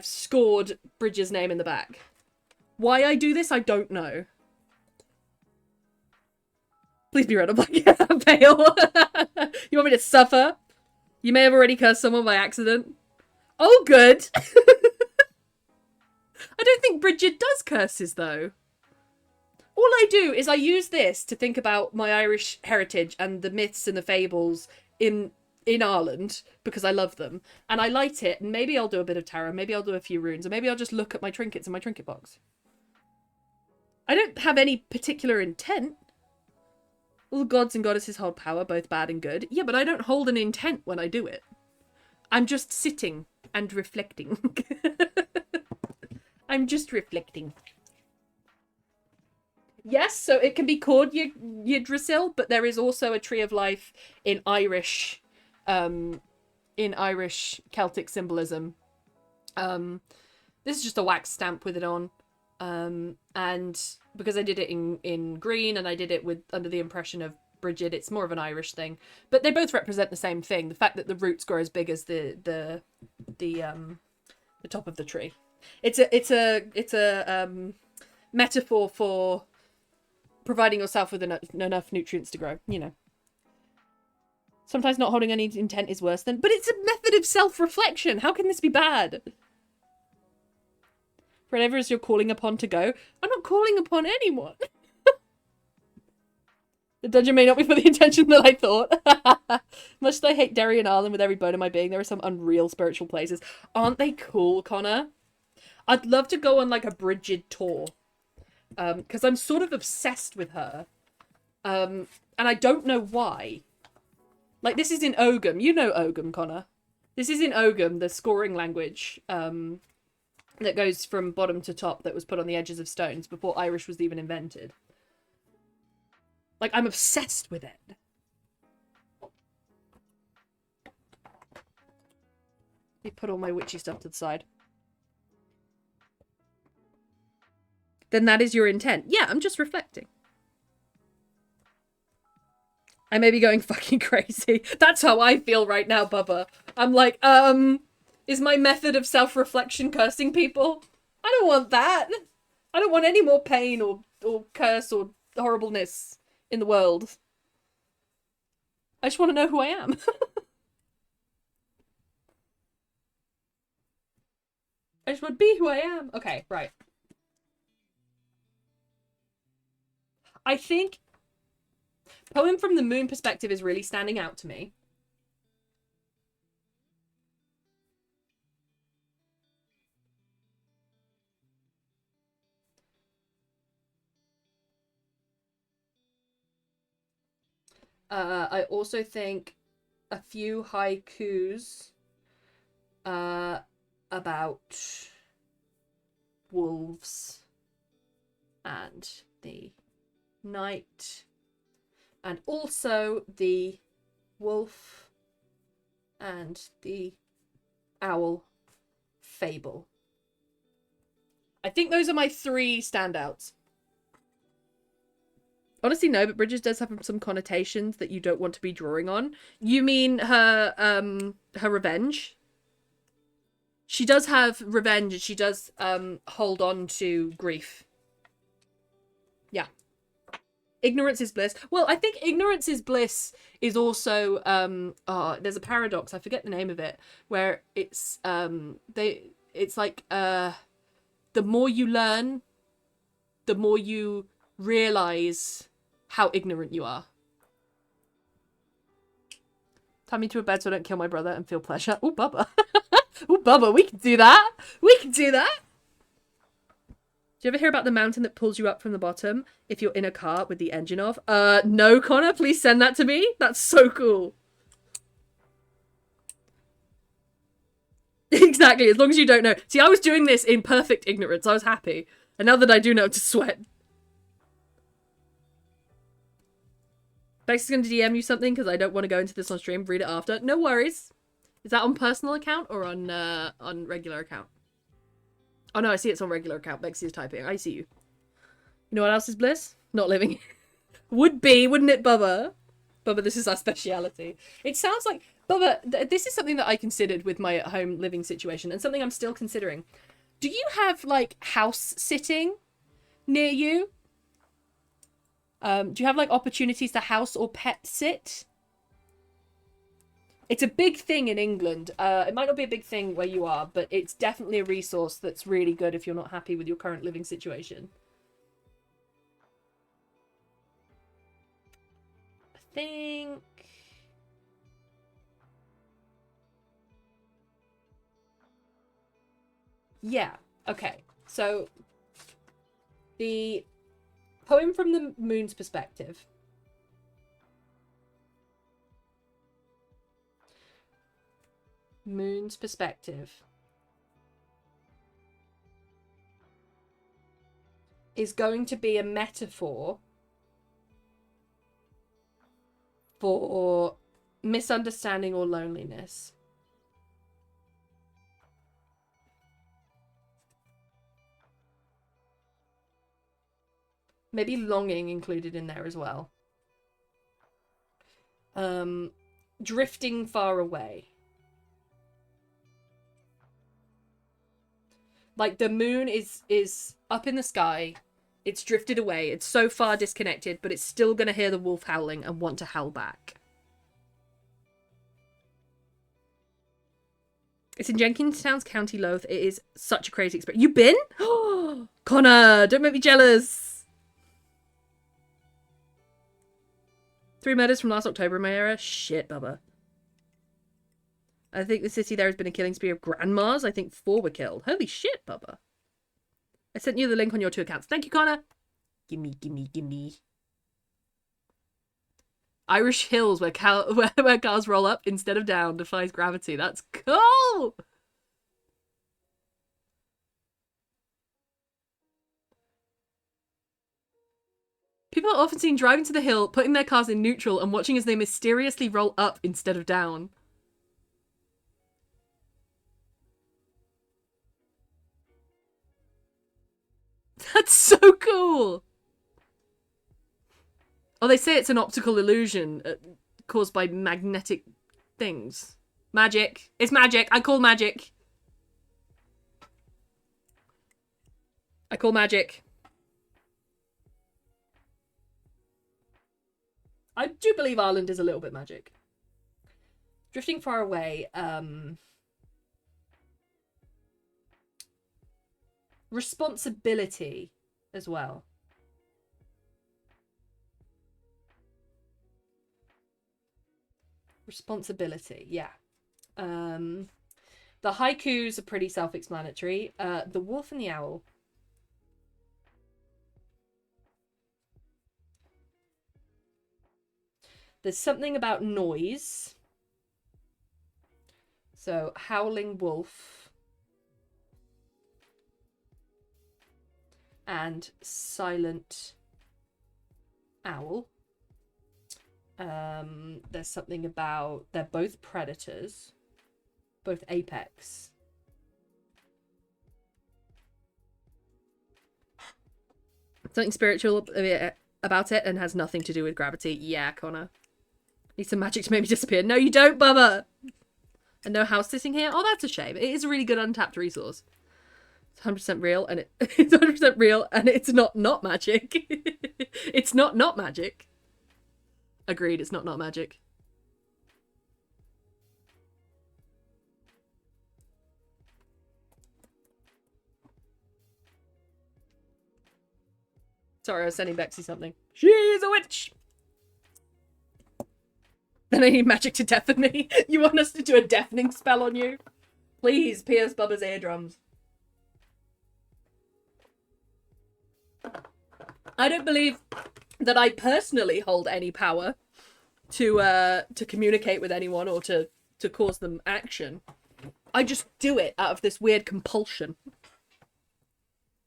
scored Bridget's name in the back. Why I do this, I don't know. Please be red or black. Pale. You want me to suffer? You may have already cursed someone by accident. Oh, good. I don't think Bridget does curses, though. All I do is I use this to think about my Irish heritage and the myths and the fables in Ireland, because I love them. And I light it, and maybe I'll do a bit of tarot, maybe I'll do a few runes, or maybe I'll just look at my trinkets in my trinket box. I don't have any particular intent. All the gods and goddesses hold power, both bad and good. Yeah, but I don't hold an intent when I do it. I'm just sitting and reflecting. I'm just reflecting. Yes, so it can be called Yggdrasil, but there is also a Tree of Life in Irish Celtic symbolism. This is just a wax stamp with it on. And because I did it in green and I did it under the impression of Bridget, it's more of an Irish thing. But they both represent the same thing. The fact that the roots grow as big as the top of the tree. It's a metaphor for providing yourself with enough nutrients to grow, you know. Sometimes not holding any intent is worse than... But it's a method of self-reflection. How can this be bad? Whenever is you're calling upon to go. I'm not calling upon anyone. The dungeon may not be for the intention that I thought. Much as I hate Derry and Ireland with every bone in my being, there are some unreal spiritual places. Aren't they cool, Connor? I'd love to go on like a Bridget tour. Because I'm sort of obsessed with her. And I don't know why. Like, this is in Ogham. You know Ogham, Connor. This is in Ogham, the scoring language that goes from bottom to top that was put on the edges of stones before Irish was even invented. Like, I'm obsessed with it. Let me put all my witchy stuff to the side. Then that is your intent. Yeah, I'm just reflecting. I may be going fucking crazy. That's how I feel right now, Bubba. I'm like, is my method of self-reflection cursing people? I don't want that. I don't want any more pain or curse or horribleness in the world. I just want to know who I am. I just want to be who I am. Okay, right. I think Poem from the Moon perspective is really standing out to me. I also think a few haikus about wolves and the night, and also the wolf and the owl fable. I think those are my three standouts. Honestly, no, but Bridges does have some connotations that you don't want to be drawing on. You mean her revenge? She does have revenge, and she does hold on to grief. Yeah. Ignorance is bliss. Well, I think ignorance is bliss is also there's a paradox, I forget the name of it, where it's it's like the more you learn, the more you realize how ignorant you are. Tie me to a bed so I don't kill my brother and feel pleasure. Ooh, Bubba. Ooh, Bubba, we can do that. We can do that. Do you ever hear about the mountain that pulls you up from the bottom if you're in a car with the engine off? No, Connor, please send that to me. That's so cool. Exactly, as long as you don't know. See, I was doing this in perfect ignorance. I was happy. And now that I do know to sweat. Bex is going to DM you something because I don't want to go into this on stream. Read it after. No worries. Is that on personal account or on regular account? Oh no, I see it's on regular account. Bexy is typing. I see you. You know what else is bliss? Not living. Would be, wouldn't it, Bubba? Bubba, this is our speciality. It sounds like... Bubba, this is something that I considered with my at-home living situation and something I'm still considering. Do you have, like, house sitting near you? Do you have, like, opportunities to house or pet sit? It's a big thing in England. It might not be a big thing where you are, but it's definitely a resource that's really good if you're not happy with your current living situation. I think... Yeah, okay. So, the poem from the moon's perspective. Moon's perspective is going to be a metaphor for misunderstanding or loneliness. Maybe longing included in there as well. Drifting far away. Like the moon is up in the sky. It's drifted away. It's so far disconnected, but it's still going to hear the wolf howling and want to howl back. It's in Jenkinstown's County Louth. It is such a crazy experience. You been? Connor, don't make me jealous. 3 murders from last October in my area. Shit, Bubba. I think the city there has been a killing spree of grandmas. I think 4 were killed. Holy shit, Bubba. I sent you the link on your 2 accounts. Thank you, Connor. Gimme, gimme, gimme. Irish hills where cars roll up instead of down defies gravity. That's cool! People are often seen driving to the hill, putting their cars in neutral, and watching as they mysteriously roll up instead of down. That's so cool! Oh, they say it's an optical illusion caused by magnetic things. Magic. It's magic. I call magic. I call magic. I do believe Ireland is a little bit magic. Drifting far away. Responsibility as well. Responsibility, yeah. The haikus are pretty self-explanatory. The wolf and the owl. There's something about noise. So, howling wolf. And silent owl. There's something about they're both predators, both apex. Something spiritual about it and has nothing to do with gravity. Yeah, Connor. Need some magic to make me disappear. No, you don't, Bubba. And no house sitting here. Oh, that's a shame. It is a really good untapped resource. It's 100% real, and it's 100% real, and it's not magic. It's not magic. Agreed, it's not magic. Sorry, I was sending Bexy something. She's a witch! Then I need magic to deafen me. You want us to do a deafening spell on you? Please, pierce Bubba's eardrums. I don't believe that I personally hold any power to communicate with anyone or to cause them action. I just do it out of this weird compulsion.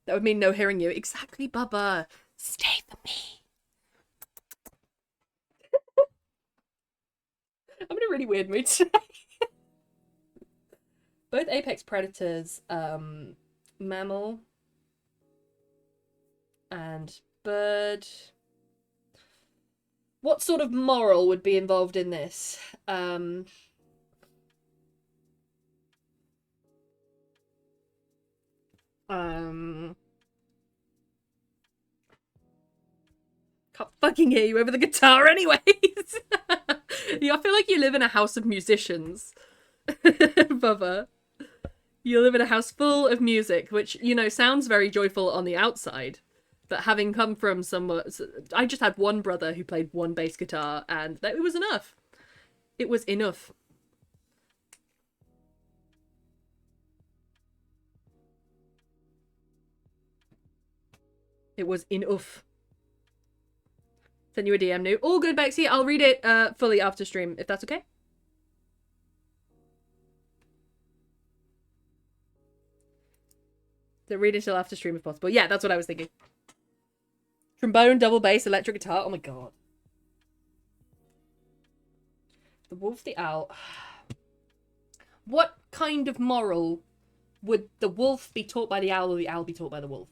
That would mean no hearing you. Exactly, Bubba. Stay for me. I'm in a really weird mood today. Both apex predators, mammal and bird. What sort of moral would be involved in this? Can't fucking hear you over the guitar anyways. Yeah, I feel like you live in a house of musicians. Bubba. You live in a house full of music, which, you know, sounds very joyful on the outside. But having come from somewhere... I just had one brother who played one bass guitar, and it was enough. It was enough. It was enough. Send you a DM new. All good, Bexy. I'll read it fully after stream, if that's okay. So read it till after stream if possible. Yeah, that's what I was thinking. Trombone, double bass, electric guitar. Oh my god. The wolf, the owl. What kind of moral would the wolf be taught by the owl or the owl be taught by the wolf?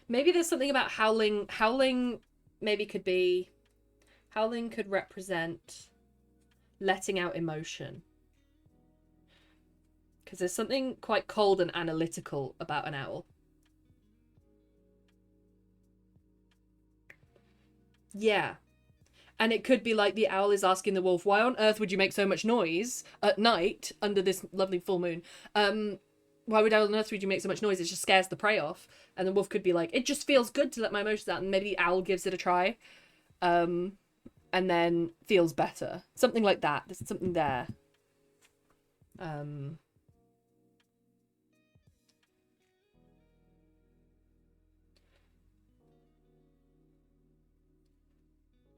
Maybe there's something about howling. Howling maybe could be... Howling could represent letting out emotion. Because there's something quite cold and analytical about an owl. Yeah. And it could be like the owl is asking the wolf, why on earth would you make so much noise at night under this lovely full moon? Why would on earth would you make so much noise? It just scares the prey off. And the wolf could be like, it just feels good to let my emotions out. And maybe the owl gives it a try. And then feels better. Something like that. There's something there.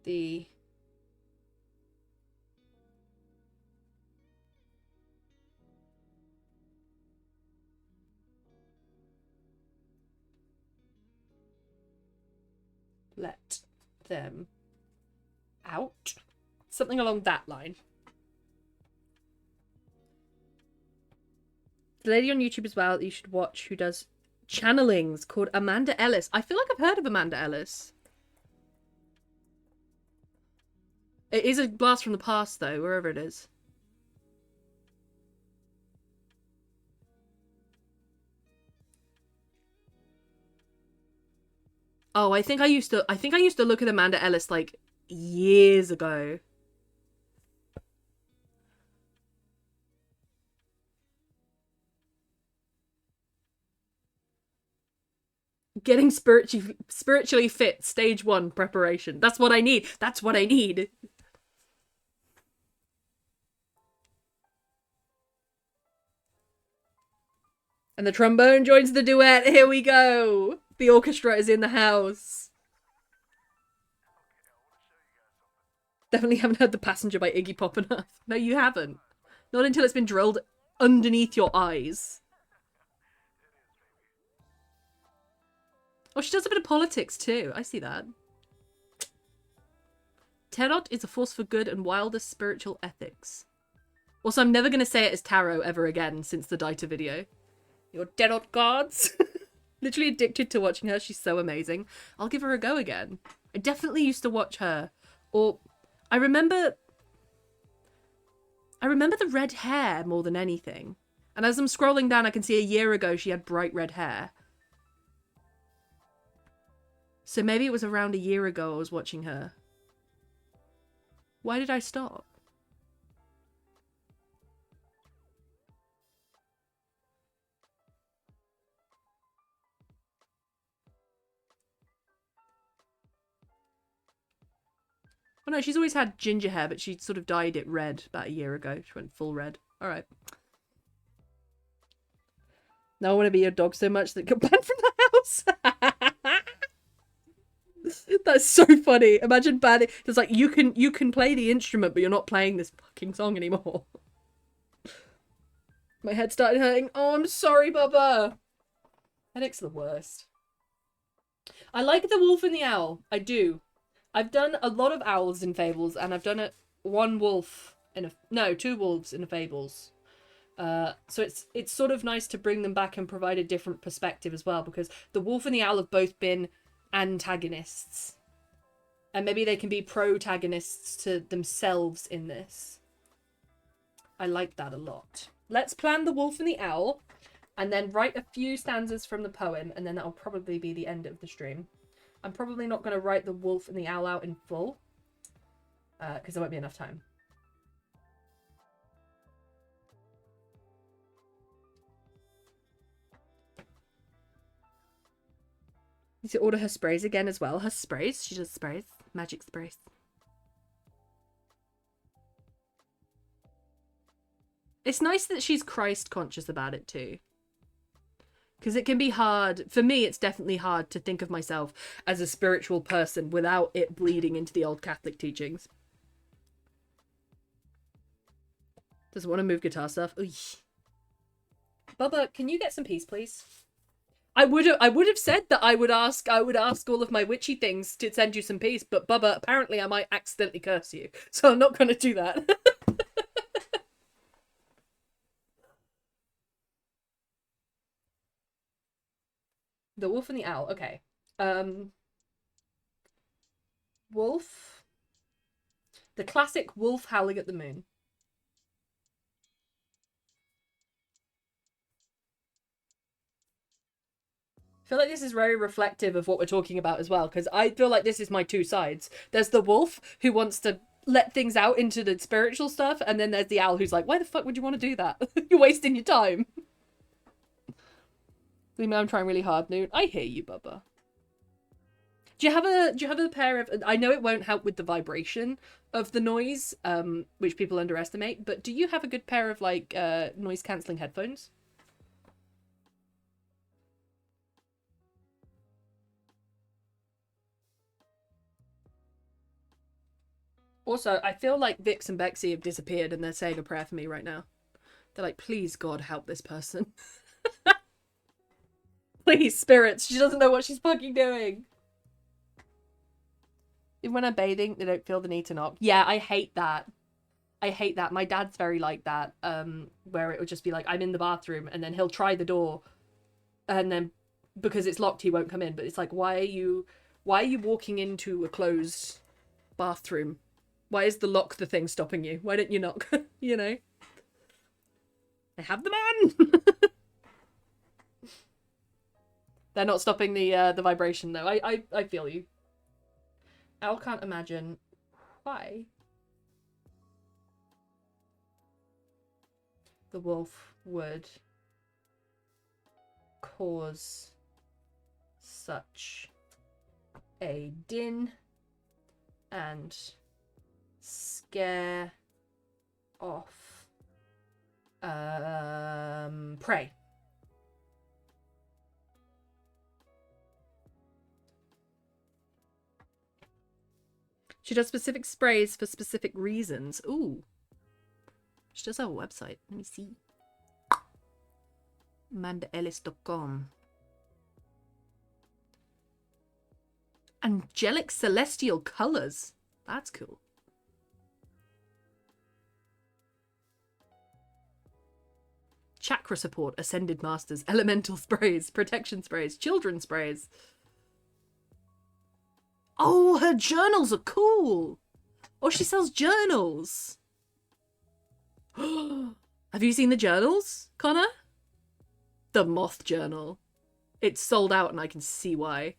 The... Let them out. Something along that line. The lady on YouTube as well that you should watch who does channelings called Amanda Ellis. I feel like I've heard of Amanda Ellis. It is a blast from the past though, wherever it is. Oh, I think I used to look at Amanda Ellis like years ago. Getting spiritually fit, stage 1 preparation. That's what I need. That's what I need. And the trombone joins the duet. Here we go. The orchestra is in the house. Definitely haven't heard The Passenger by Iggy Pop enough. No, you haven't. Not until it's been drilled underneath your eyes. Oh, she does a bit of politics too. I see that. Tarot is a force for good and wildest spiritual ethics. Also, I'm never going to say it as tarot ever again since the Daita video. Your tarot gods. Literally addicted to watching her. She's so amazing. I'll give her a go again. I definitely used to watch her. Or I remember the red hair more than anything. And as I'm scrolling down, I can see a year ago she had bright red hair. So maybe it was around a year ago I was watching her. Why did I stop? Oh no, she's always had ginger hair, but she sort of dyed it red about a year ago. She went full red. Alright. Now I want to be your dog so much that got banned from the house. That's so funny. Imagine banning. It's like you can play the instrument, but you're not playing this fucking song anymore. My head started hurting. Oh, I'm sorry, Bubba. Headache's the worst. I like the wolf and the owl. I do. I've done a lot of owls in Fables, and I've done one wolf in a... No, 2 wolves in a Fables. So it's sort of nice to bring them back and provide a different perspective as well, because the wolf and the owl have both been antagonists. And maybe they can be protagonists to themselves in this. I like that a lot. Let's plan the wolf and the owl, and then write a few stanzas from the poem, and then that'll probably be the end of the stream. I'm probably not going to write the wolf and the owl out in full, because there won't be enough time. Need to order her sprays again as well. Her sprays? She does sprays. Magic sprays. It's nice that she's Christ conscious about it too. Because it can be hard. For me, it's definitely hard to think of myself as a spiritual person without it bleeding into the old Catholic teachings. Doesn't want to move guitar stuff. Oy. Bubba, can you get some peace, please? I would have said that I would ask all of my witchy things to send you some peace, but Bubba, apparently I might accidentally curse you, so I'm not going to do that. The wolf and the owl. Okay. Wolf. The classic wolf howling at the moon. I feel like this is very reflective of what we're talking about as well, because I feel like this is my 2 sides. There's the wolf who wants to let things out into the spiritual stuff, and then there's the owl who's like, why the fuck would you want to do that? You're wasting your time. I'm trying really hard, Newt. I hear you, Bubba. Do you have a pair of... I know it won't help with the vibration of the noise, which people underestimate, but do you have a good pair of, like, noise-cancelling headphones? Also, I feel like Vix and Bexy have disappeared and they're saying a prayer for me right now. They're like, please, God, help this person. Please, spirits. She doesn't know what she's fucking doing. Even when I'm bathing, they don't feel the need to knock. Yeah, I hate that. I hate that. My dad's very like that. Where it would just be like, I'm in the bathroom, and then he'll try the door, and then because it's locked, he won't come in. But it's like, why are you walking into a closed bathroom? Why is the lock the thing stopping you? Why don't you knock? You know? I have the man! They're not stopping the vibration, though. I feel you. Owl can't imagine why the wolf would cause such a din and scare off prey. She does specific sprays for specific reasons. Ooh. She does have a website. Let me see. amandaellis.com. Angelic celestial colors. That's cool. Chakra support, ascended masters, elemental sprays, protection sprays, children sprays. Oh, her journals are cool. Oh, she sells journals. Have you seen the journals, Connor? The Moth Journal. It's sold out and I can see why.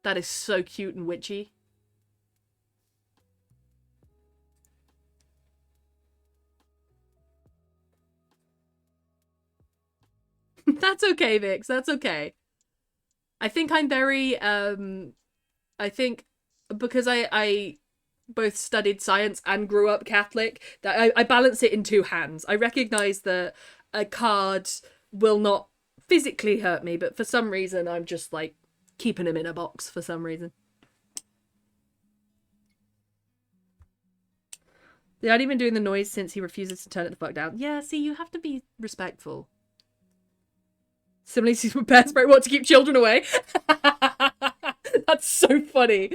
That is so cute and witchy. That's okay, Vix. That's okay. I think I'm very, I think because I both studied science and grew up Catholic, that I balance it in 2 hands. I recognize that a card will not physically hurt me, but for some reason I'm just like keeping him in a box for some reason. They aren't even doing the noise since he refuses to turn it the fuck down. Yeah, see, you have to be respectful. Similarly, sees bear spray want to keep children away. That's so funny.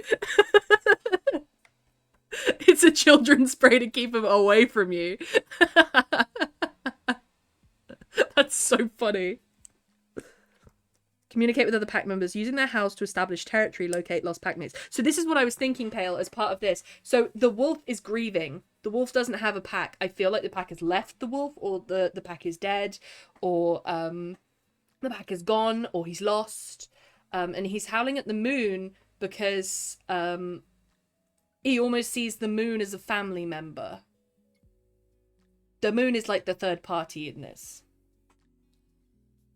It's a children's spray to keep them away from you. That's so funny. Communicate with other pack members using their house to establish territory, locate lost packmates. So this is what I was thinking, Pale, as part of this. So the wolf is grieving. The wolf doesn't have a pack. I feel like the pack has left the wolf, or the pack is dead, or the pack is gone, or he's lost. And he's howling at the moon because he almost sees the moon as a family member. The moon is like the third party in this.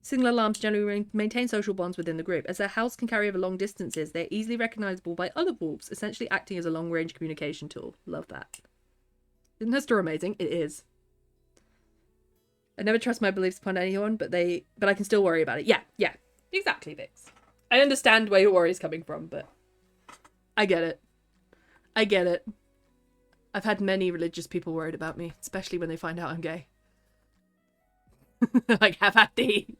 Single alarms generally maintain social bonds within the group. As their howls can carry over long distances, they're easily recognizable by other wolves, essentially acting as a long-range communication tool. Love that. Isn't that story amazing? It is. I never trust my beliefs upon anyone, but I can still worry about it. Yeah. Exactly, Vix. I understand where your worry is coming from, but I get it. I've had many religious people worried about me, especially when they find out I'm gay. Like, have at thee.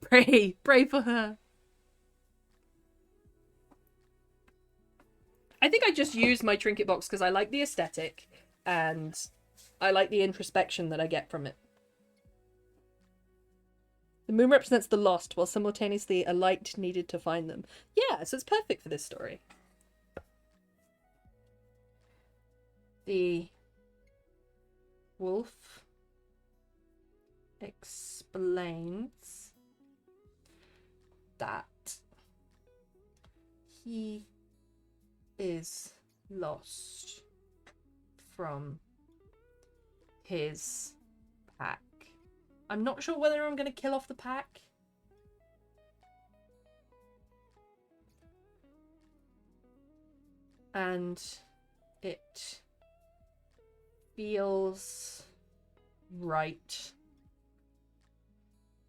Pray for her. I think I just used my trinket box because I like the aesthetic and I like the introspection that I get from it. The moon represents the lost, while simultaneously a light needed to find them. Yeah, so it's perfect for this story. The wolf explains that he is lost from his pack. I'm not sure whether I'm going to kill off the pack. And it feels right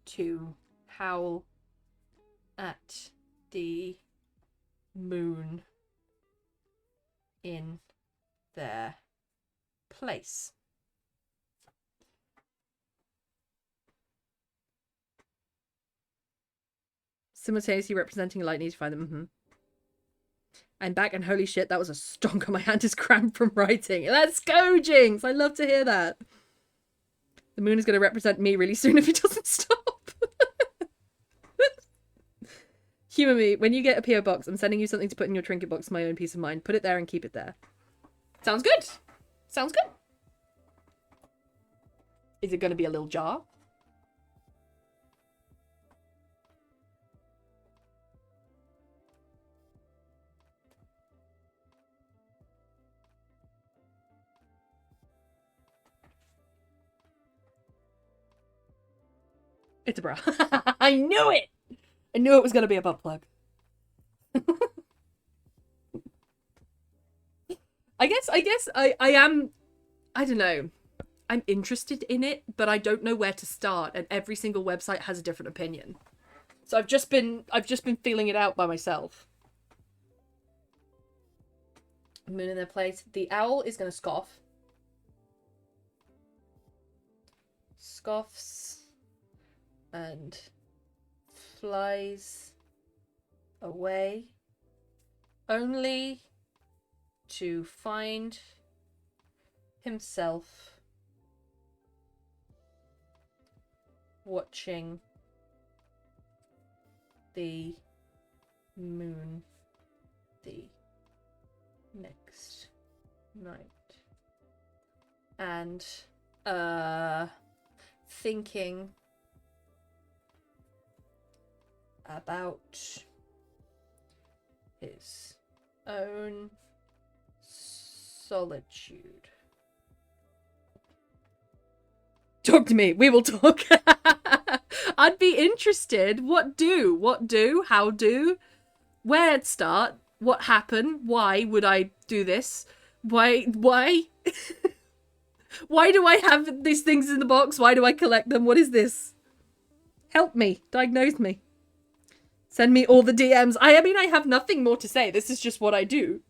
to howl at the moon in their place. Simultaneously representing a light needs to find them. I'm back and holy shit, that was a stonker. My hand is cramped from writing. Let's go, Jinx! I love to hear that. The moon is going to represent me really soon if he doesn't stop. Humour me. When you get a PO box, I'm sending you something to put in your trinket box for my own peace of mind. Put it there and keep it there. Sounds good. Sounds good. Is it going to be a little jar? It's a bra. I knew it! I knew it was going to be a butt plug. I guess I am, I don't know. I'm interested in it, but I don't know where to start, and every single website has a different opinion. So I've just been feeling it out by myself. Moon in their place. The owl is going to scoff. Scoffs and flies away, only to find himself watching the moon the next night and thinking about his own solitude. Talk to me. We will talk. I'd be interested. What do? How do? Where'd start? What happened? Why would I do this? Why? Why do I have these things in the box? Why do I collect them? What is this? Help me. Diagnose me. Send me all the DMs. I mean, I have nothing more to say. This is just what I do.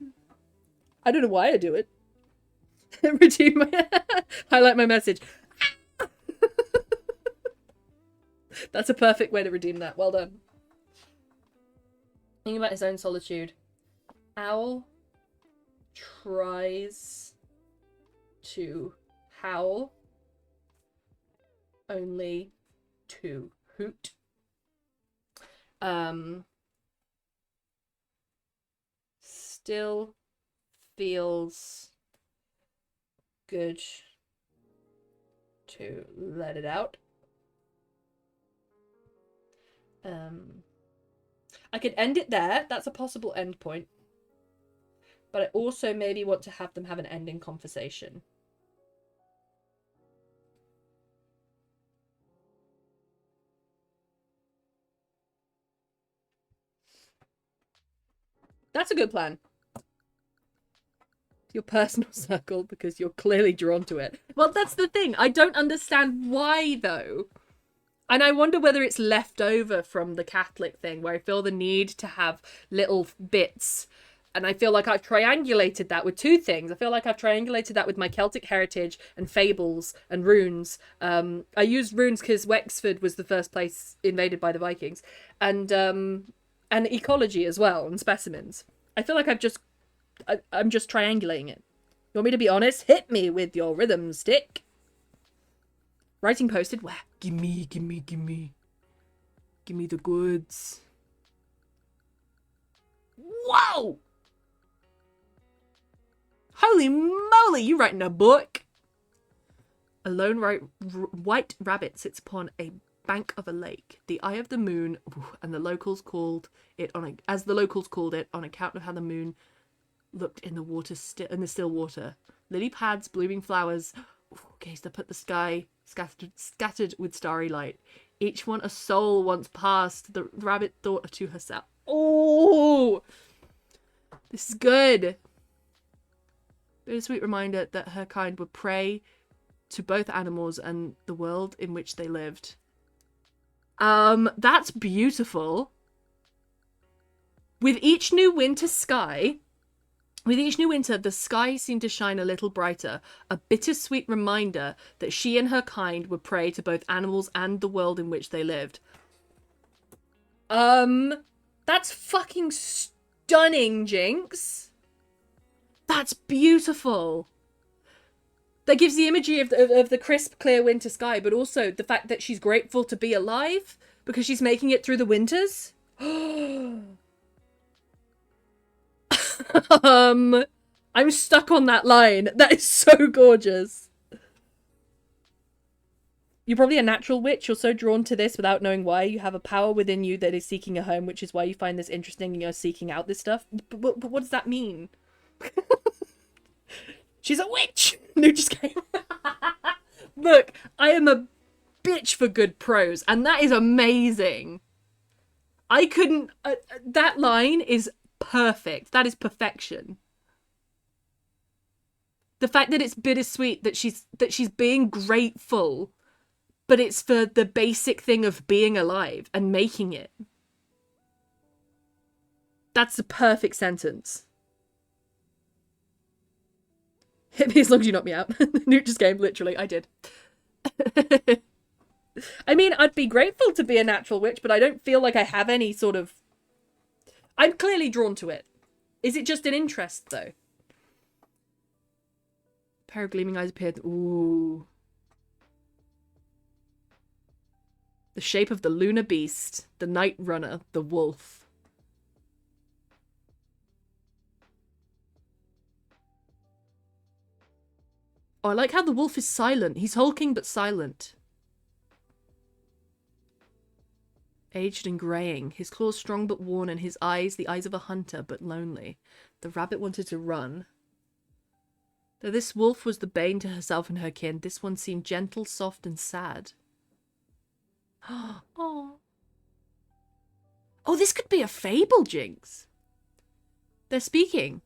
I don't know why I do it. Redeem my highlight my message. That's a perfect way to redeem that. Well done. Thinking about his own solitude. Owl tries to howl only to hoot. Still feels good to let it out. I could end it there. That's a possible end point. But I also maybe want to have them have an ending conversation. That's a good plan. Your personal circle, because you're clearly drawn to it. Well, that's the thing. I don't understand why, though. And I wonder whether it's left over from the Catholic thing, where I feel the need to have little bits. And I feel like I've triangulated that with two things. I feel like I've triangulated that with my Celtic heritage and fables and runes. I used runes because Wexford was the first place invaded by the Vikings. And ecology as well, and specimens. I feel like I'm just triangulating it. You want me to be honest? Hit me with your rhythm stick. Writing posted. Where? Gimme. Give me the goods. Whoa! Holy moly, you writing a book? A lone white rabbit sits upon a bank of a lake, the eye of the moon, and the locals called it as the locals called it on account of how the moon looked in the water, in the still water. Lily pads, blooming flowers, gazed up at the sky, scattered with starry light. Each one a soul once passed. The rabbit thought to herself, "Oh, this is good." Bittersweet reminder that her kind would pray to both animals and the world in which they lived. That's beautiful. With each new winter, the sky seemed to shine a little brighter, a bittersweet reminder that she and her kind would pray to both animals and the world in which they lived. That's fucking stunning, Jinx. That's beautiful. That gives the imagery of the crisp, clear winter sky, but also the fact that she's grateful to be alive because she's making it through the winters. I'm stuck on that line. That is so gorgeous. You're probably a natural witch. You're so drawn to this without knowing why. You have a power within you that is seeking a home, which is why you find this interesting and you're seeking out this stuff. But what does that mean? She's a witch! New just came. Look, I am a bitch for good prose, and that is amazing. I couldn't... that line is perfect. That is perfection. The fact that it's bittersweet, that she's being grateful, but it's for the basic thing of being alive and making it. That's the perfect sentence. Hit me as long as you knock me out. Newt just came, literally. I did. I mean, I'd be grateful to be a natural witch, but I don't feel like I have any sort of... I'm clearly drawn to it. Is it just an interest, though? A pair of gleaming eyes appeared. Ooh. The shape of the lunar beast, the night runner, the wolf. Oh, I like how the wolf is silent. He's hulking but silent. Aged and greying, his claws strong but worn, and his eyes the eyes of a hunter but lonely. The rabbit wanted to run. Though this wolf was the bane to herself and her kin, this one seemed gentle, soft, and sad. Oh. Oh, this could be a fable, Jinx. They're speaking.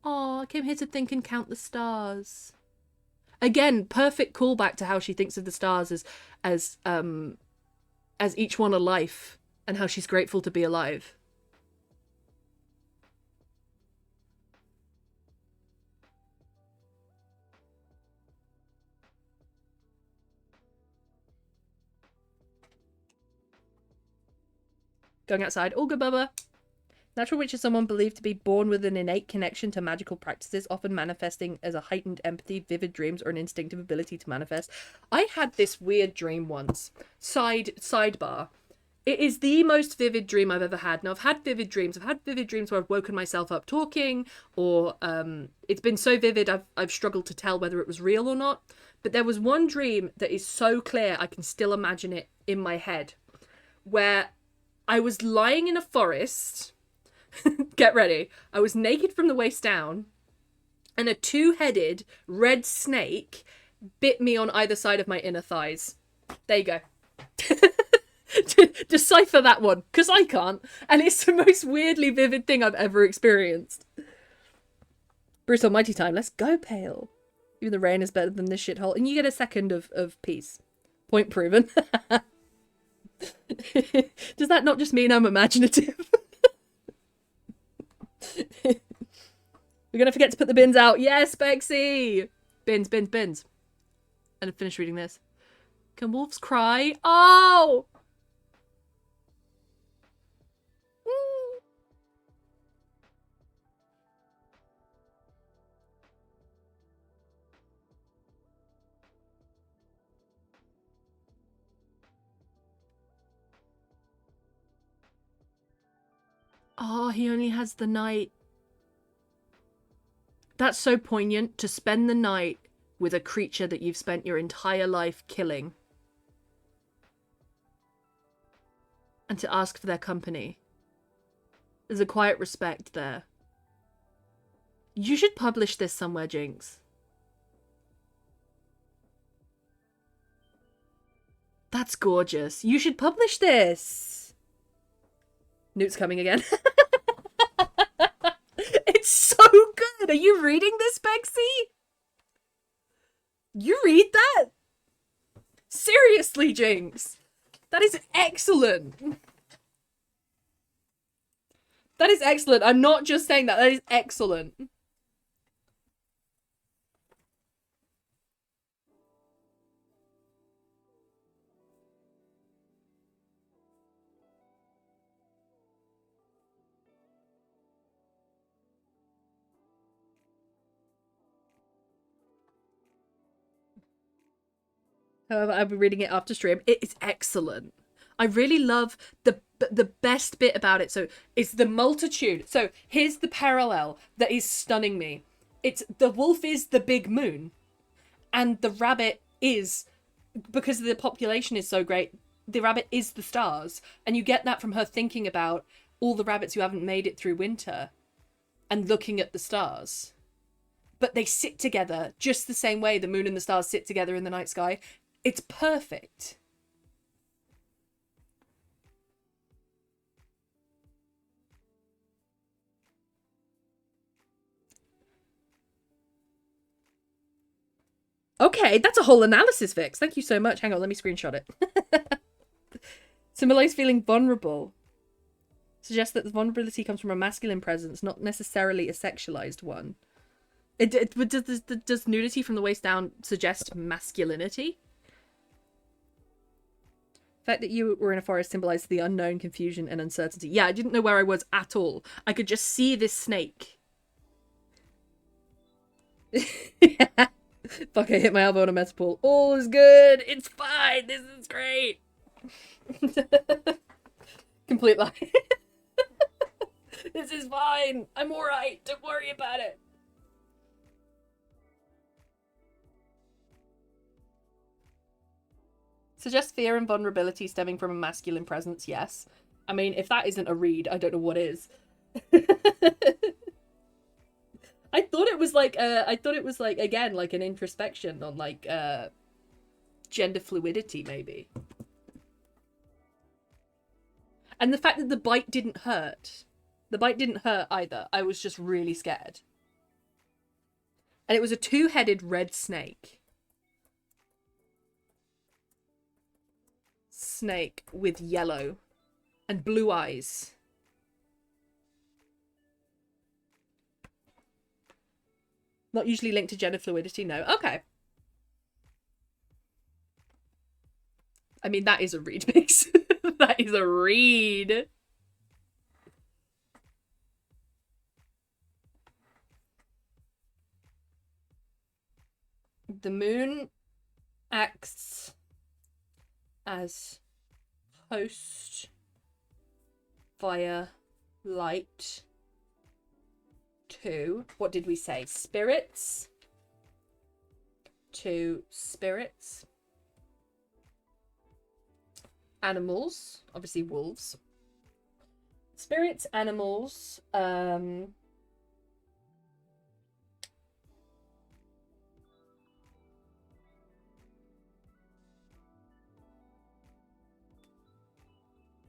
Oh, I came here to think and count the stars. Again, perfect callback to how she thinks of the stars as each one a life, and how she's grateful to be alive. Going outside. All good, Bubba. Natural witch is someone believed to be born with an innate connection to magical practices, often manifesting as a heightened empathy, vivid dreams, or an instinctive ability to manifest. I had this weird dream once. Sidebar. It is the most vivid dream I've ever had. Now, I've had vivid dreams. I've had vivid dreams where I've woken myself up talking, or it's been so vivid I've struggled to tell whether it was real or not. But there was one dream that is so clear I can still imagine it in my head, where I was lying in a forest. Get ready. I was naked from the waist down, and a two-headed red snake bit me on either side of my inner thighs. There you go. Decipher that one, because I can't, and it's the most weirdly vivid thing I've ever experienced. Bruce Almighty time. Let's go, Pale. Even the rain is better than this shithole, and you get a second of peace. Point proven. Does that not just mean I'm imaginative? We're gonna forget to put the bins out. Yes, Bexy! Bins. And I finished reading this. Can wolves cry? Oh! Oh, he only has the night. That's so poignant, to spend the night with a creature that you've spent your entire life killing. And to ask for their company. There's a quiet respect there. You should publish this somewhere, Jinx. That's gorgeous. You should publish this. Newt's coming again. It's so good. Are you reading this, Bexy? You read that? Seriously, Jinx. That is excellent. That is excellent. I'm not just saying that. That is excellent. However, I'll be reading it after stream. It is excellent. I really love the best bit about it. So it's the multitude. So here's the parallel that is stunning me. It's the wolf is the big moon, and the rabbit is, because the population is so great, the rabbit is the stars. And you get that from her thinking about all the rabbits who haven't made it through winter and looking at the stars. But they sit together just the same way the moon and the stars sit together in the night sky. It's perfect. Okay, that's a whole analysis, Vix. Thank you so much. Hang on, let me screenshot it. Symbolize feeling vulnerable. Suggests that the vulnerability comes from a masculine presence, not necessarily a sexualized one. Does nudity from the waist down suggest masculinity? The fact that you were in a forest symbolized the unknown, confusion, and uncertainty. Yeah, I didn't know where I was at all. I could just see this snake. Yeah. Fuck, I hit my elbow on a metapool. All is good. It's fine. This is great. Complete lie. This is fine. I'm alright. Don't worry about it. Suggests fear and vulnerability stemming from a masculine presence, yes. I mean, if that isn't a read, I don't know what is. I thought it was like, again, like an introspection on, like, gender fluidity, maybe. And the fact that the bite didn't hurt. The bite didn't hurt either. I was just really scared. And it was a two-headed red snake. Snake with yellow and blue eyes. Not usually linked to gender fluidity, no. Okay. I mean, that is a read, Mix. That is a read. The moon acts as host via light to, what did we say? Spirits. To spirits. Animals, obviously wolves. Spirits, animals,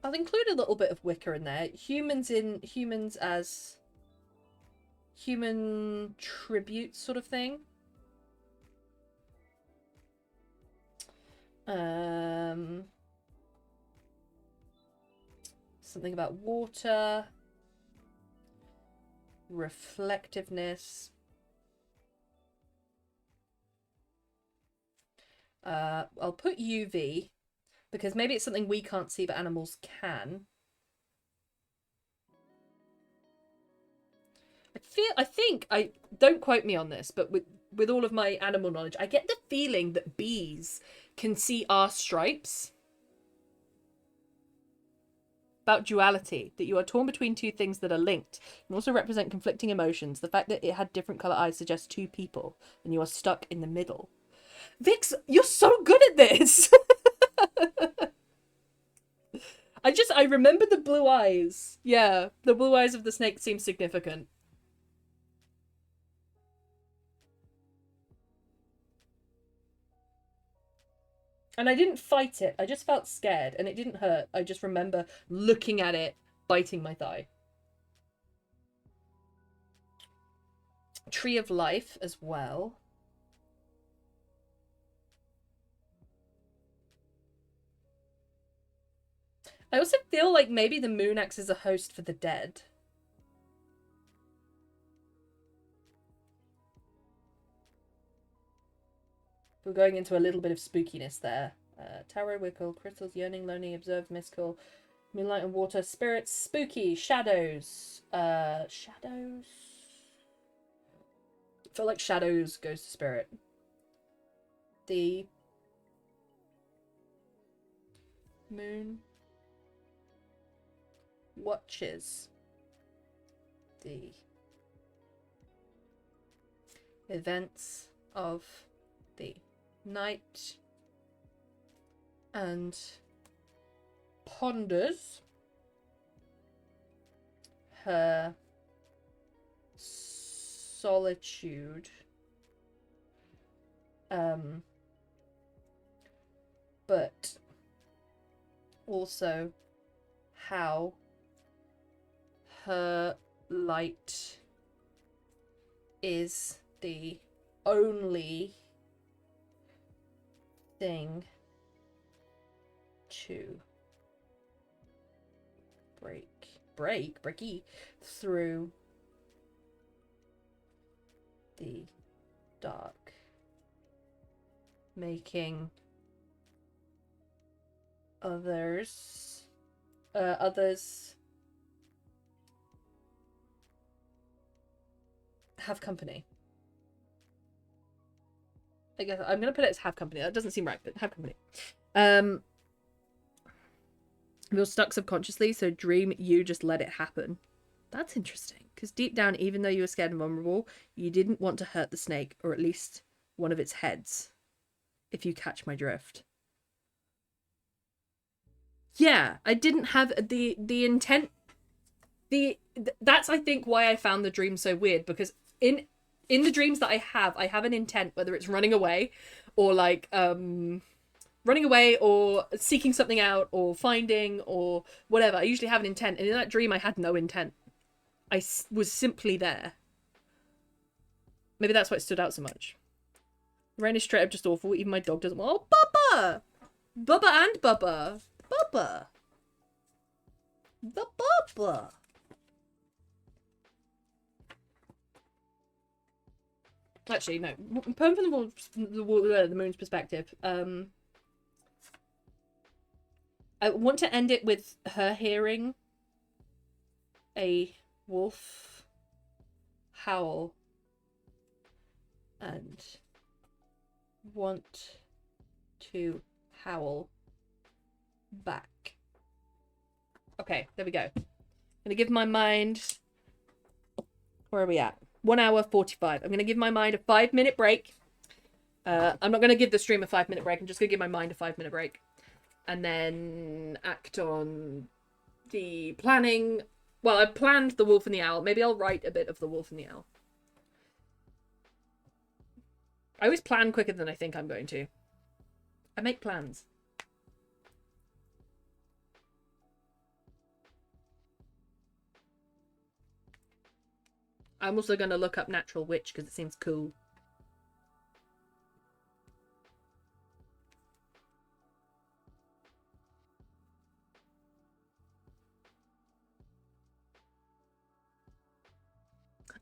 I'll include a little bit of Wicca in there. Humans as human tribute sort of thing. Something about water, reflectiveness. I'll put UV because maybe it's something we can't see but animals can. I think, don't quote me on this, but with all of my animal knowledge, I get the feeling that bees can see our stripes. About duality, that you are torn between two things that are linked and also represent conflicting emotions. The fact that it had different colour eyes suggests two people, and you are stuck in the middle. Vix, you're so good at this! I remember the blue eyes. Yeah, the blue eyes of the snake seem significant. And I didn't fight it. I just felt scared and it didn't hurt. I just remember looking at it, biting my thigh. Tree of Life as well. I also feel like maybe the moon acts as a host for the dead. We're going into a little bit of spookiness there. Tarot, Wickle, crystals, yearning, lonely, observed, mystical, moonlight and water, spirits, spooky, shadows. Shadows? I feel like shadows goes to spirit. The moon watches the events of the night and ponders her solitude, but also how her light is the only thing to breaky through the dark, making others have company. I guess I'm gonna put it as have company. That doesn't seem right, but have company. You're stuck subconsciously, so dream you just let it happen. That's interesting, because deep down, even though you were scared and vulnerable, you didn't want to hurt the snake, or at least one of its heads, if you catch my drift. Yeah, I didn't have the intent. That's, I think, why I found the dream so weird, because in the dreams that I have an intent, whether it's running away or like running away or seeking something out or finding or whatever. I usually have an intent, and in that dream I had no intent. I was simply there. Maybe that's why it stood out so much. The rain is straight up just awful. Even my dog doesn't want. Oh, Bubba! Bubba and Bubba. Bubba. The Bubba. Actually, no. Poem from the moon's perspective. I want to end it with her hearing a wolf howl and want to howl back. Okay, there we go. I'm gonna give my mind... Where are we at? 1 hour 45. I'm gonna give my mind a 5-minute break. I'm not gonna give the stream a 5-minute break. I'm just gonna give my mind a 5-minute break. And then act on the planning. Well, I've planned the Wolf and the Owl. Maybe I'll write a bit of the Wolf and the Owl. I always plan quicker than I think I'm going to. I make plans. I'm also going to look up Natural Witch because it seems cool.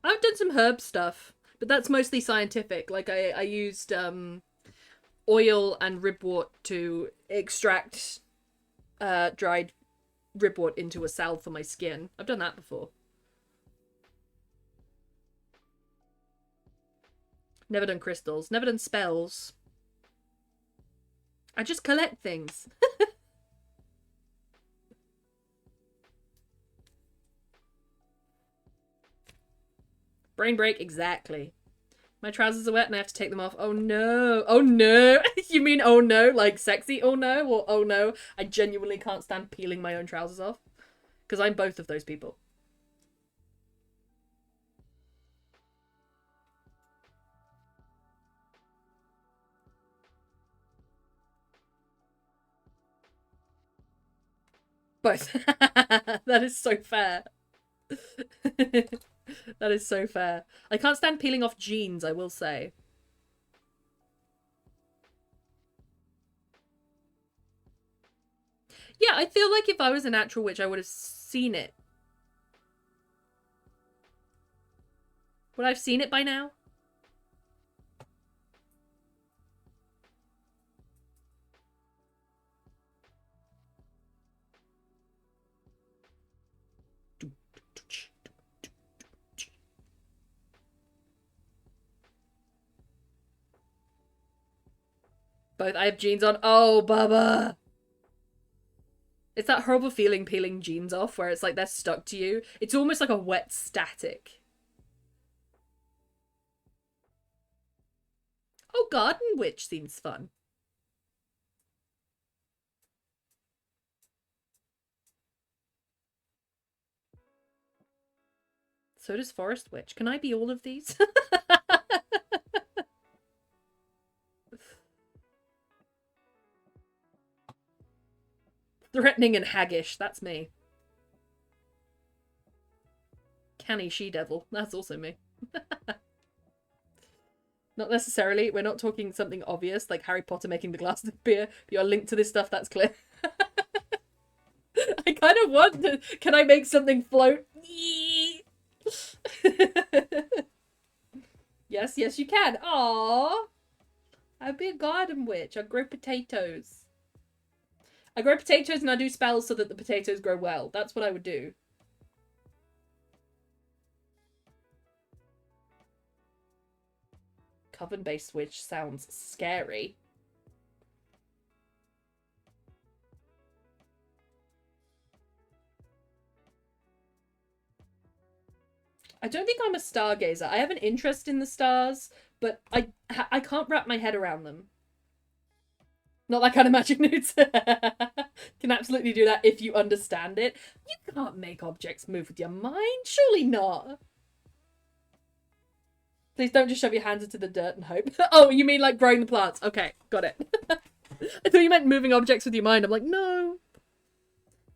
I've done some herb stuff, but that's mostly scientific. Like I used oil and ribwort to extract dried ribwort into a salve for my skin. I've done that before. Never done crystals. Never done spells. I just collect things. Brain break, exactly. My trousers are wet and I have to take them off. Oh no. Oh no. You mean oh no? Like sexy oh no? Or oh no, I genuinely can't stand peeling my own trousers off? Because I'm both of those people. Both. That is so fair. That is so fair. I can't stand peeling off jeans, I will say. Yeah, I feel like if I was a natural witch, I would have seen it. Would I have seen it by now? Both. I have jeans on. Oh, Bubba. It's that horrible feeling peeling jeans off where it's like they're stuck to you. It's almost like a wet static. Oh, Garden Witch seems fun. So does Forest Witch. Can I be all of these? Threatening and haggish. That's me. Canny she-devil. That's also me. Not necessarily. We're not talking something obvious like Harry Potter making the glasses of beer. If you're linked to this stuff, that's clear. I kind of want to... Can I make something float? Yes, yes you can. Aww. I'd be a garden witch. I grow potatoes. I grow potatoes and I do spells so that the potatoes grow well. That's what I would do. Coven-based witch sounds scary. I don't think I'm a stargazer. I have an interest in the stars, but I can't wrap my head around them. Not that kind of magic nudes. Can absolutely do that if you understand it. You can't make objects move with your mind. Surely not. Please don't just shove your hands into the dirt and hope. Oh, you mean like growing the plants? Okay, got it. I thought you meant moving objects with your mind. I'm like, no.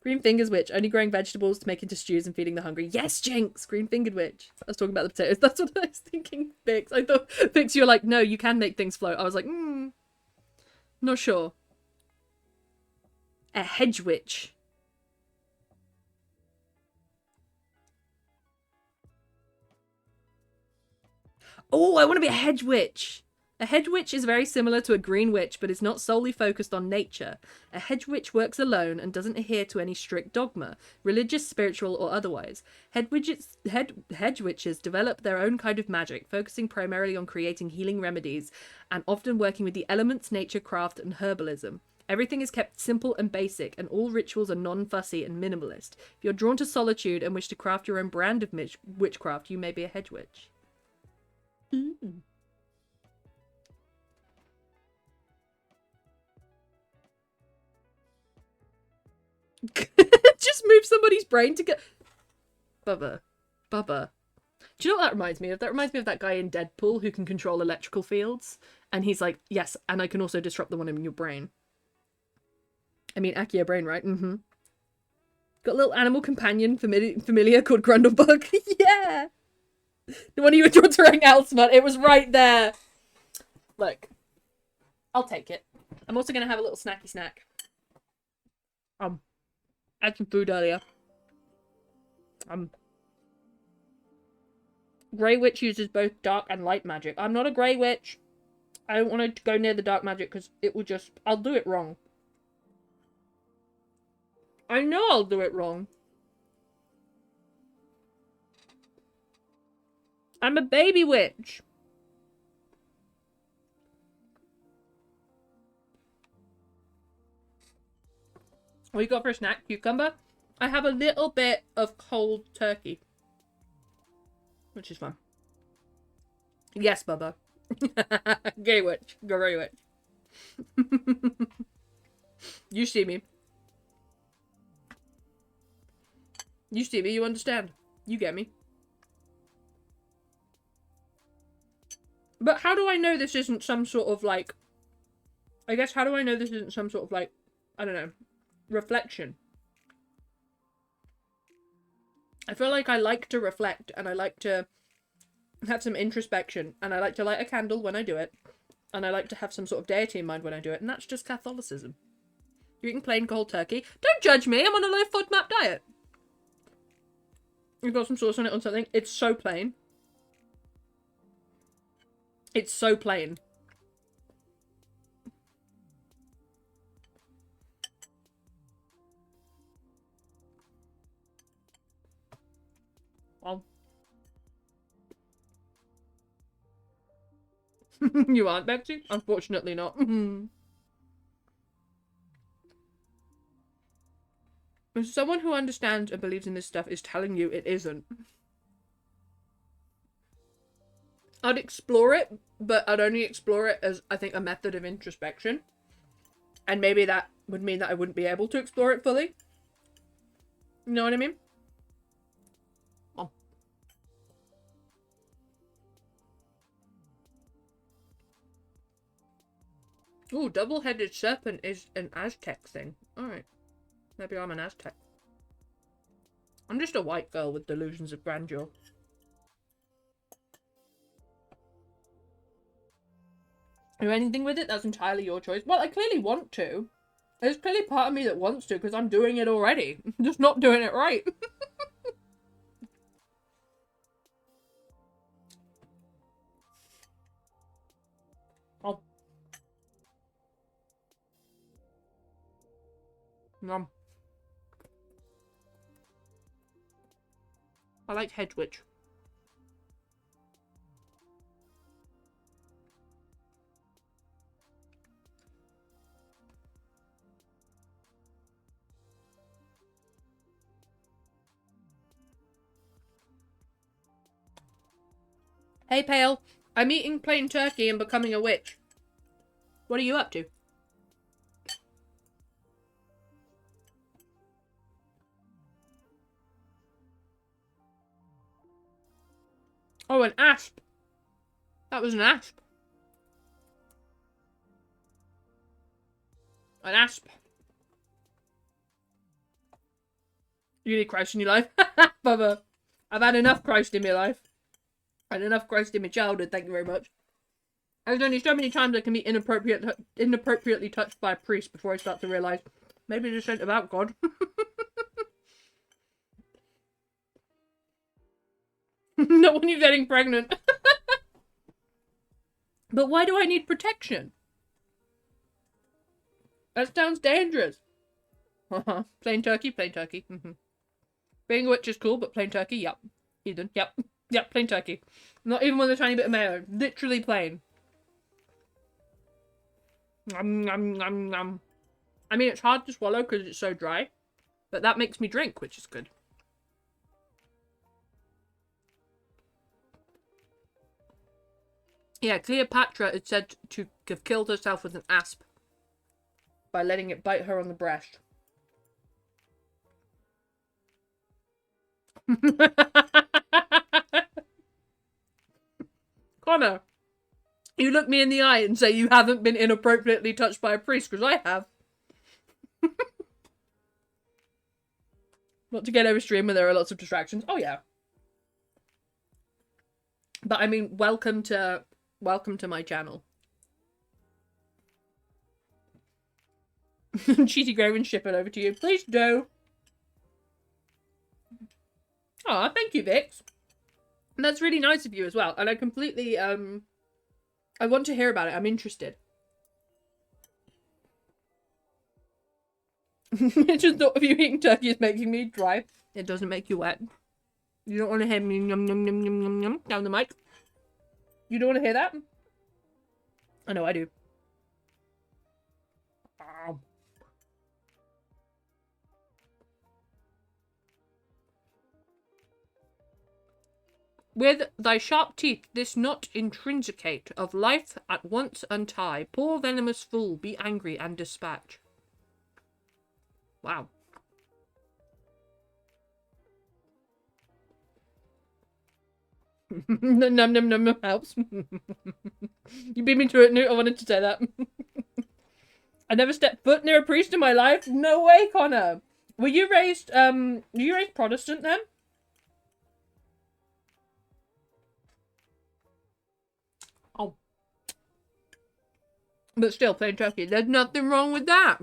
Green Fingers Witch, only growing vegetables to make into stews and feeding the hungry. Yes, Jinx! Green Fingered Witch. I was talking about the potatoes. That's what I was thinking, Vix. I thought, Vix, you're like, no, you can make things float. I was like, not sure. A hedge witch. Oh, I want to be a hedge witch. A hedge witch is very similar to a green witch, but is not solely focused on nature. A hedge witch works alone and doesn't adhere to any strict dogma, religious, spiritual, or otherwise. Hedge witches develop their own kind of magic, focusing primarily on creating healing remedies, and often working with the elements, nature, craft, and herbalism. Everything is kept simple and basic, and all rituals are non-fussy and minimalist. If you're drawn to solitude and wish to craft your own brand of witchcraft, you may be a hedge witch. Mm. Just move somebody's brain to get... Bubba. Do you know what that reminds me of? That reminds me of that guy in Deadpool who can control electrical fields. And he's like, yes, and I can also disrupt the one in your brain. I mean, Akio brain, right? Mm-hmm. Got a little animal companion familiar called Grundlebug. Yeah! The one you were drawn to wearing Elsmut. It was right there. Look. I'll take it. I'm also going to have a little snacky snack. Had some food earlier. Grey Witch uses both dark and light magic. I'm not a Grey Witch. I don't want to go near the dark magic because it will just... I'll do it wrong. I know I'll do it wrong. I'm a baby witch. What you got for a snack? Cucumber? I have a little bit of cold turkey. Which is fun. Yes, Bubba. Gay witch. Grey witch. You see me. You see me, you understand. You get me. But how do I know this isn't some sort of like... I guess how do I know this isn't some sort of like... I don't know. Reflection. I feel like I like to reflect and I like to have some introspection and I like to light a candle when I do it and I like to have some sort of deity in mind when I do it, and that's just Catholicism. You're eating plain cold turkey. Don't judge me, I'm on a low FODMAP diet. You've got some sauce on it or something. It's so plain. It's so plain. Well. You aren't, Betsy? Unfortunately not. Someone who understands and believes in this stuff is telling you it isn't. I'd explore it, but I'd only explore it as, I think, a method of introspection. And maybe that would mean that I wouldn't be able to explore it fully. You know what I mean? Oh. Ooh, double-headed serpent is an Aztec thing. Alright. Maybe I'm an Aztec. I'm just a white girl with delusions of grandeur. Do anything with it? That's entirely your choice. Well, I clearly want to. There's clearly part of me that wants to because I'm doing it already. I'm just not doing it right. Oh. Nom. I like hedge witch. Hey, Pale. I'm eating plain turkey and becoming a witch. What are you up to? Oh, an asp. That was an asp. An asp. You need Christ in your life? Bubba. I've had enough Christ in my life. I've had enough Christ in my childhood, thank you very much. There's only so many times I can be inappropriately touched by a priest before I start to realise maybe this ain't about God. Not when you're getting pregnant. But why do I need protection? That sounds dangerous. Plain turkey, plain turkey. Being a witch is cool, but plain turkey, yep. Heathen, yep. Yep, plain turkey. Not even with a tiny bit of mayo. Literally plain. Nom, nom, nom, nom. I mean, it's hard to swallow because it's so dry. But that makes me drink, which is good. Yeah, Cleopatra is said to have killed herself with an asp by letting it bite her on the breast. Connor, you look me in the eye and say you haven't been inappropriately touched by a priest, because I have. Not to get over stream where there are lots of distractions. Oh yeah. But I mean, welcome to my channel. Cheaty Graven, ship it over to you. Please do. Aw, thank you, Vix. And that's really nice of you as well. And I completely, I want to hear about it. I'm interested. It's just thought of you eating turkey is making me dry. It doesn't make you wet. You don't want to hear me yum yum yum yum yum yum down the mic. You don't want to hear that? I know I do. Ow. With thy sharp teeth this knot intrinsicate, of life at once untie. Poor venomous fool, be angry and dispatch. Wow. Num num num num helps. You beat me to it, Newt. I wanted to say that. I never stepped foot near a priest in my life. No way, Connor. Were you raised Protestant then? Oh. But still, plain turkey. There's nothing wrong with that.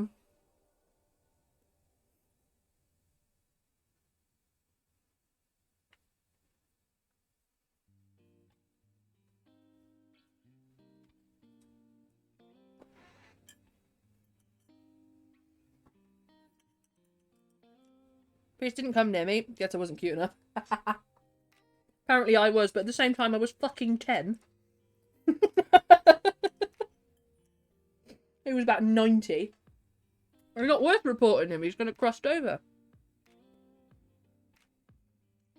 Priest didn't come near me. Guess I wasn't cute enough. Apparently I was, but at the same time I was fucking 10. He was about 90. It's not worth reporting him. He's going to crust over.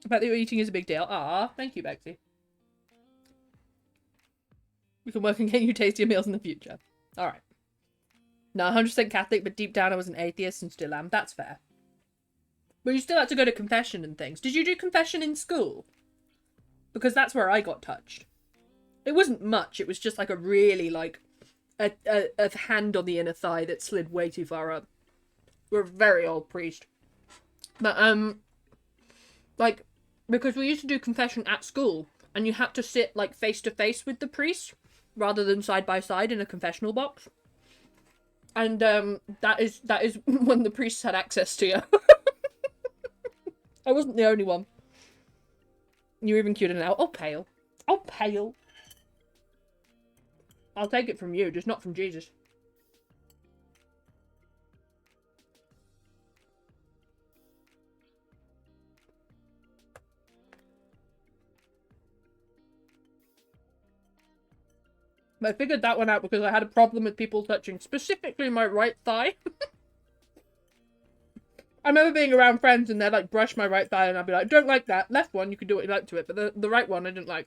The fact that you're eating is a big deal. Ah, thank you, Bexy. We can work on getting you tastier meals in the future. Alright. No, 100% Catholic, but deep down I was an atheist and still am. That's fair. But you still had to go to confession and things. Did you do confession in school? Because that's where I got touched. It wasn't much. It was just like a really, like, a hand on the inner thigh that slid way too far up. We're a very old priest. But, like, because we used to do confession at school, and you had to sit, like, face to face with the priest, rather than side by side in a confessional box. And, that is when the priests had access to you. I wasn't the only one. You're even cuter now. Oh, pale. Oh, pale. I'll take it from you, just not from Jesus. I figured that one out because I had a problem with people touching specifically my right thigh. I remember being around friends and they'd like brush my right thigh and I'd be like, don't like that. Left one, you can do what you like to it. But the right one, I didn't like.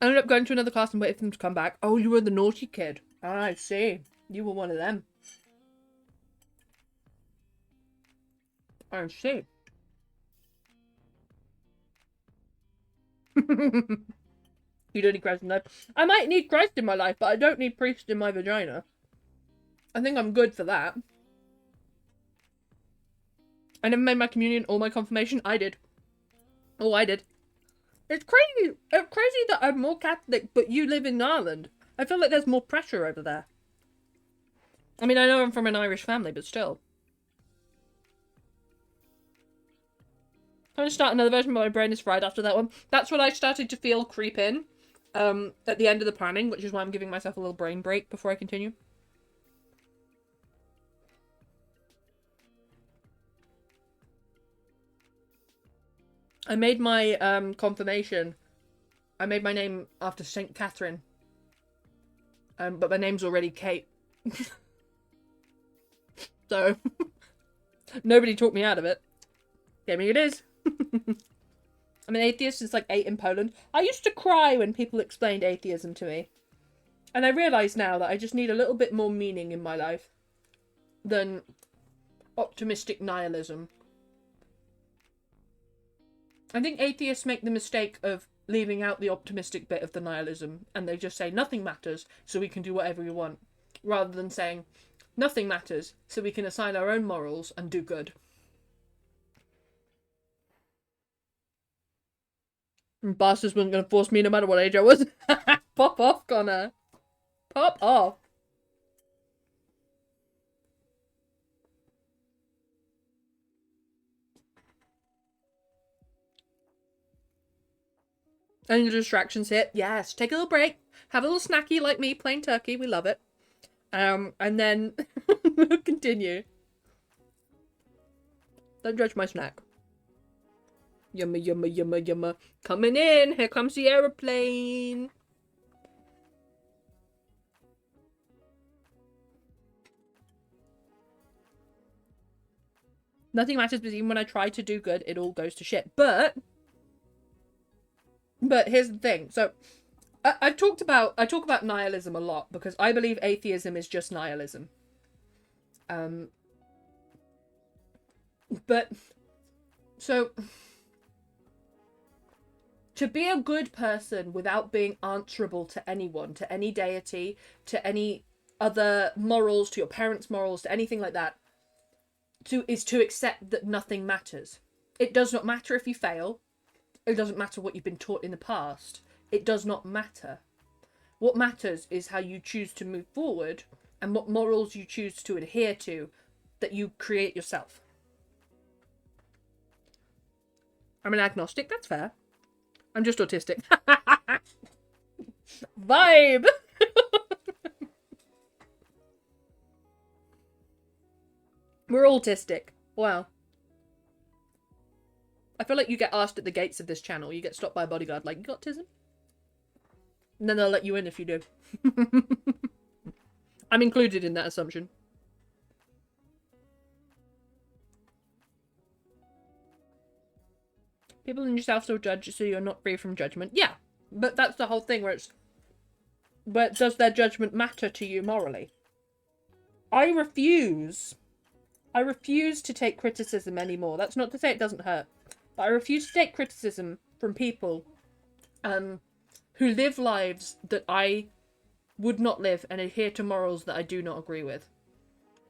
I ended up going to another class and waited for them to come back. Oh, you were the naughty kid. I see. You were one of them. I see. You don't need Christ in life. I might need Christ in my life, but I don't need priest in my vagina. I think I'm good for that. I never made my communion or my confirmation. I did. Oh, I did. It's crazy. It's crazy that I'm more Catholic, but you live in Ireland. I feel like there's more pressure over there. I mean, I know I'm from an Irish family, but still. I'm gonna start another version, but my brain is fried after that one. That's what I started to feel creep in at the end of the planning, which is why I'm giving myself a little brain break before I continue. I made my confirmation. I made my name after Saint Catherine. But my name's already Kate. So nobody talked me out of it. Gaming it is. I'm an atheist since like 8 in Poland. I used to cry when people explained atheism to me. And I realise now that I just need a little bit more meaning in my life than optimistic nihilism. I think atheists make the mistake of leaving out the optimistic bit of the nihilism, and they just say nothing matters, so we can do whatever we want, rather than saying nothing matters, so we can assign our own morals and do good. And bastards weren't going to force me no matter what age I was. Pop off, Connor. Pop off. And the distractions hit. Yes, take a little break. Have a little snacky like me, plain turkey. We love it. And then we'll continue. Don't judge my snack. Yumma, yumma, yumma, yumma. Coming in. Here comes the aeroplane. Nothing matters, but even when I try to do good, it all goes to shit. But here's the thing. So I talk about nihilism a lot because I believe atheism is just nihilism. But so to be a good person without being answerable to anyone, to any deity, to any other morals, to your parents' morals, to anything like that, is to accept that nothing matters. It does not matter if you fail. It doesn't matter what you've been taught in the past. It does not matter. What matters is how you choose to move forward and what morals you choose to adhere to that you create yourself. I'm an agnostic, that's fair. I'm just autistic. Vibe! We're autistic. Wow. I feel like you get asked at the gates of this channel. You get stopped by a bodyguard like, you got autism? And then they'll let you in if you do. I'm included in that assumption. People in yourself still judge, so you're not free from judgment. Yeah, but that's the whole thing where it's... But does their judgment matter to you morally? I refuse to take criticism anymore. That's not to say it doesn't hurt. But I refuse to take criticism from people who live lives that I would not live and adhere to morals that I do not agree with.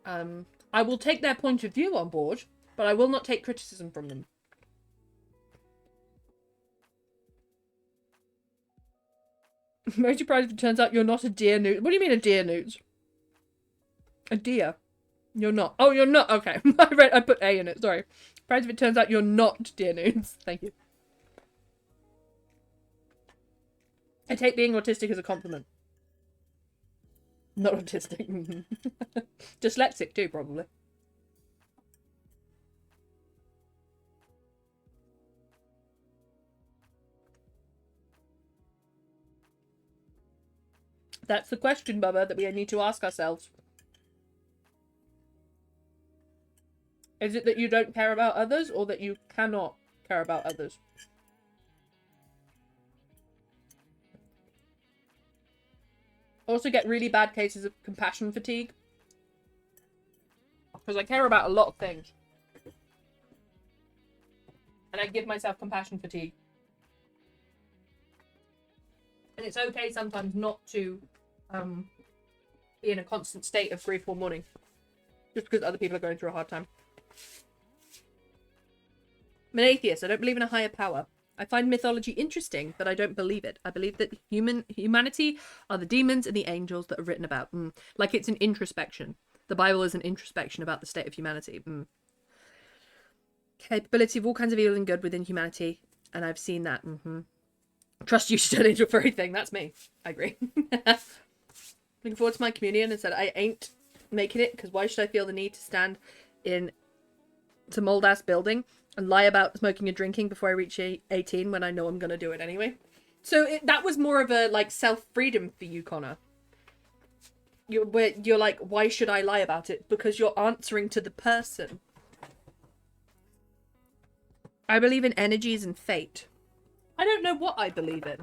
I will take their point of view on board, but I will not take criticism from them. I'm very surprised if it turns out you're not a deer newt. What do you mean a deer newt? A deer? You're not. Oh, you're not. Okay. I put A in it. Sorry. Surprised if it turns out you're not deer newts. Thank you. I take being autistic as a compliment. Not autistic. Dyslexic too, probably. That's the question, Bubba, that we need to ask ourselves. Is it that you don't care about others, or that you cannot care about others? Also get really bad cases of compassion fatigue. Because I care about a lot of things. And I give myself compassion fatigue. And it's okay sometimes not to be in a constant state of grief or mourning. Just because other people are going through a hard time. I'm an atheist. I don't believe in a higher power. I find mythology interesting, but I don't believe it. I believe that humanity are the demons and the angels that are written about. Like it's an introspection. The Bible is an introspection about the state of humanity. Capability of all kinds of evil and good within humanity. And I've seen that. Trust you to turn into a furry thing. That's me. I agree. Looking forward to my communion and said I ain't making it because why should I feel the need to stand in some old ass building and lie about smoking and drinking before I reach 18 when I know I'm gonna do it anyway. So that was more of a like self-freedom for you, Connor. You're like, why should I lie about it? Because you're answering to the person. I believe in energies and fate. I don't know what I believe in.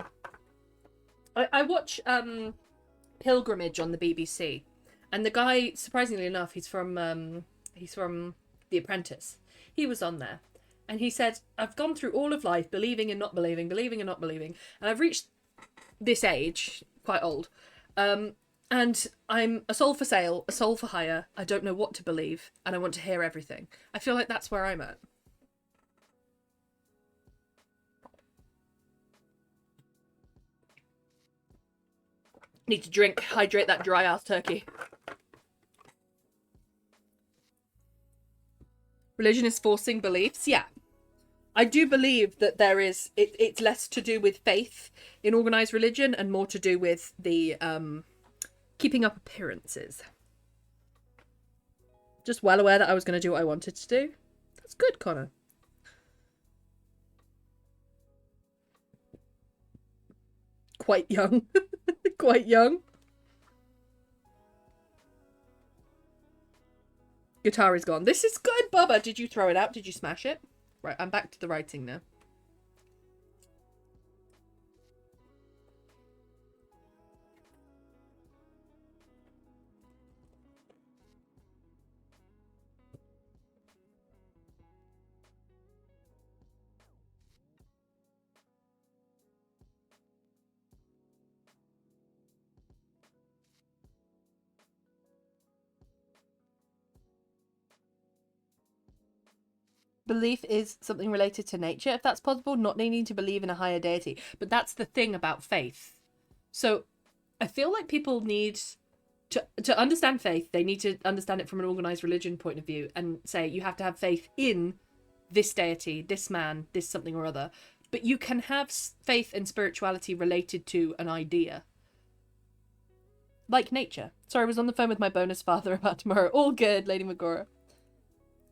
I watch Pilgrimage on the BBC, and the guy, surprisingly enough, he's from The Apprentice. He was on there, and he said, I've gone through all of life believing and not believing, believing and not believing, and I've reached this age, quite old, and I'm a soul for sale, a soul for hire. I don't know what to believe, and I want to hear everything. I feel like that's where I'm at. Need to drink, hydrate that dry ass turkey. Religion is forcing beliefs. Yeah. I do believe that there is, it's less to do with faith in organised religion and more to do with the keeping up appearances. Just well aware that I was going to do what I wanted to do. That's good, Connor. Quite young. Quite young. Guitar is gone. This is good, Bubba. Did you throw it out? Did you smash it? Right, I'm back to the writing now. Belief is something related to nature, if that's possible, not needing to believe in a higher deity. But that's the thing about faith. So I feel like people need to understand faith. They need to understand it from an organized religion point of view and say you have to have faith in this deity, this man, this something or other. But you can have faith and spirituality related to an idea. Like nature. Sorry, I was on the phone with my bonus father about tomorrow. All good, Lady Magora.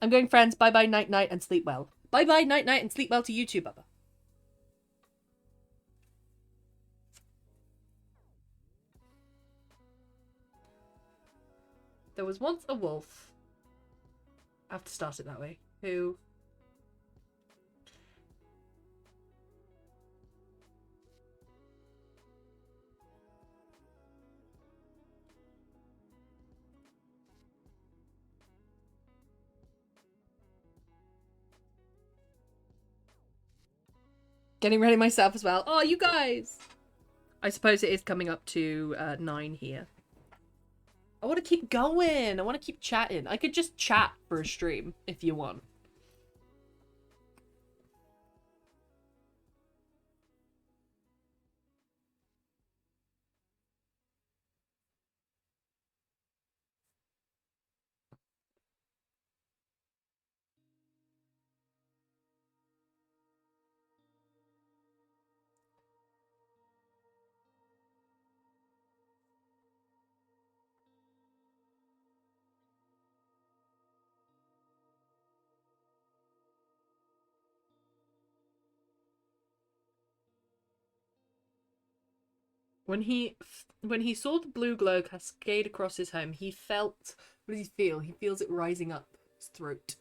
I'm going, friends. Bye-bye, night-night, and sleep well. Bye-bye, night-night, and sleep well to you too, Bubba. There was once a wolf. I have to start it that way. Who... Getting ready myself as well. Oh, you guys! I suppose it is coming up to 9 here. I want to keep going. I want to keep chatting. I could just chat for a stream if you want. When he saw the blue glow cascade across his home, he felt... What does he feel? He feels it rising up his throat.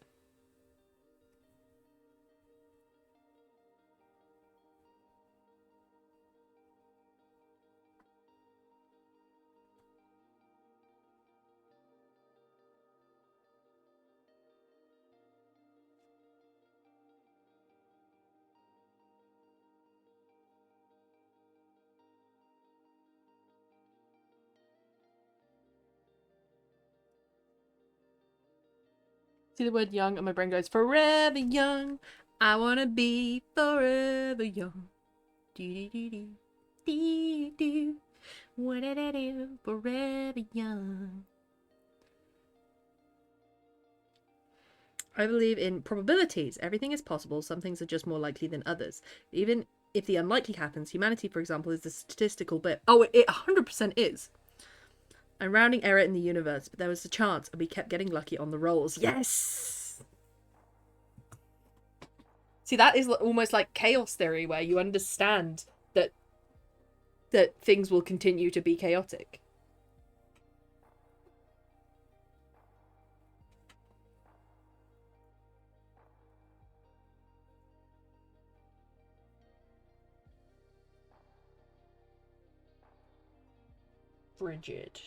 See the word young and my brain goes, forever young. I wanna be forever young. Do-do-do-do. Do-do. What did I do? Forever young. I believe in probabilities. Everything is possible. Some things are just more likely than others. Even if the unlikely happens, humanity, for example, is the statistical bit. Oh, it 100% is. I'm rounding error in the universe, but there was a chance, and we kept getting lucky on the rolls. Yes! See, that is almost like chaos theory, where you understand that things will continue to be chaotic. Frigid.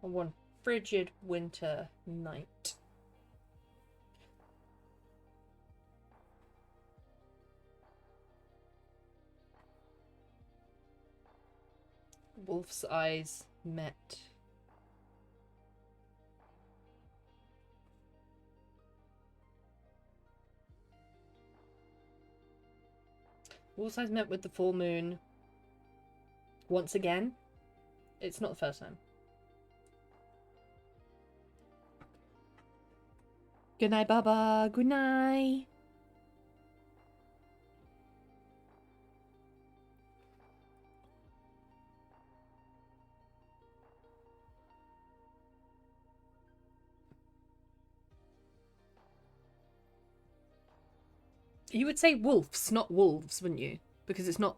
On one frigid winter night. Wolf's eyes met. Wolf's eyes met with the full moon once again. It's not the first time. Good night, Baba. Good night. You would say wolves, not wolves, wouldn't you? Because it's not...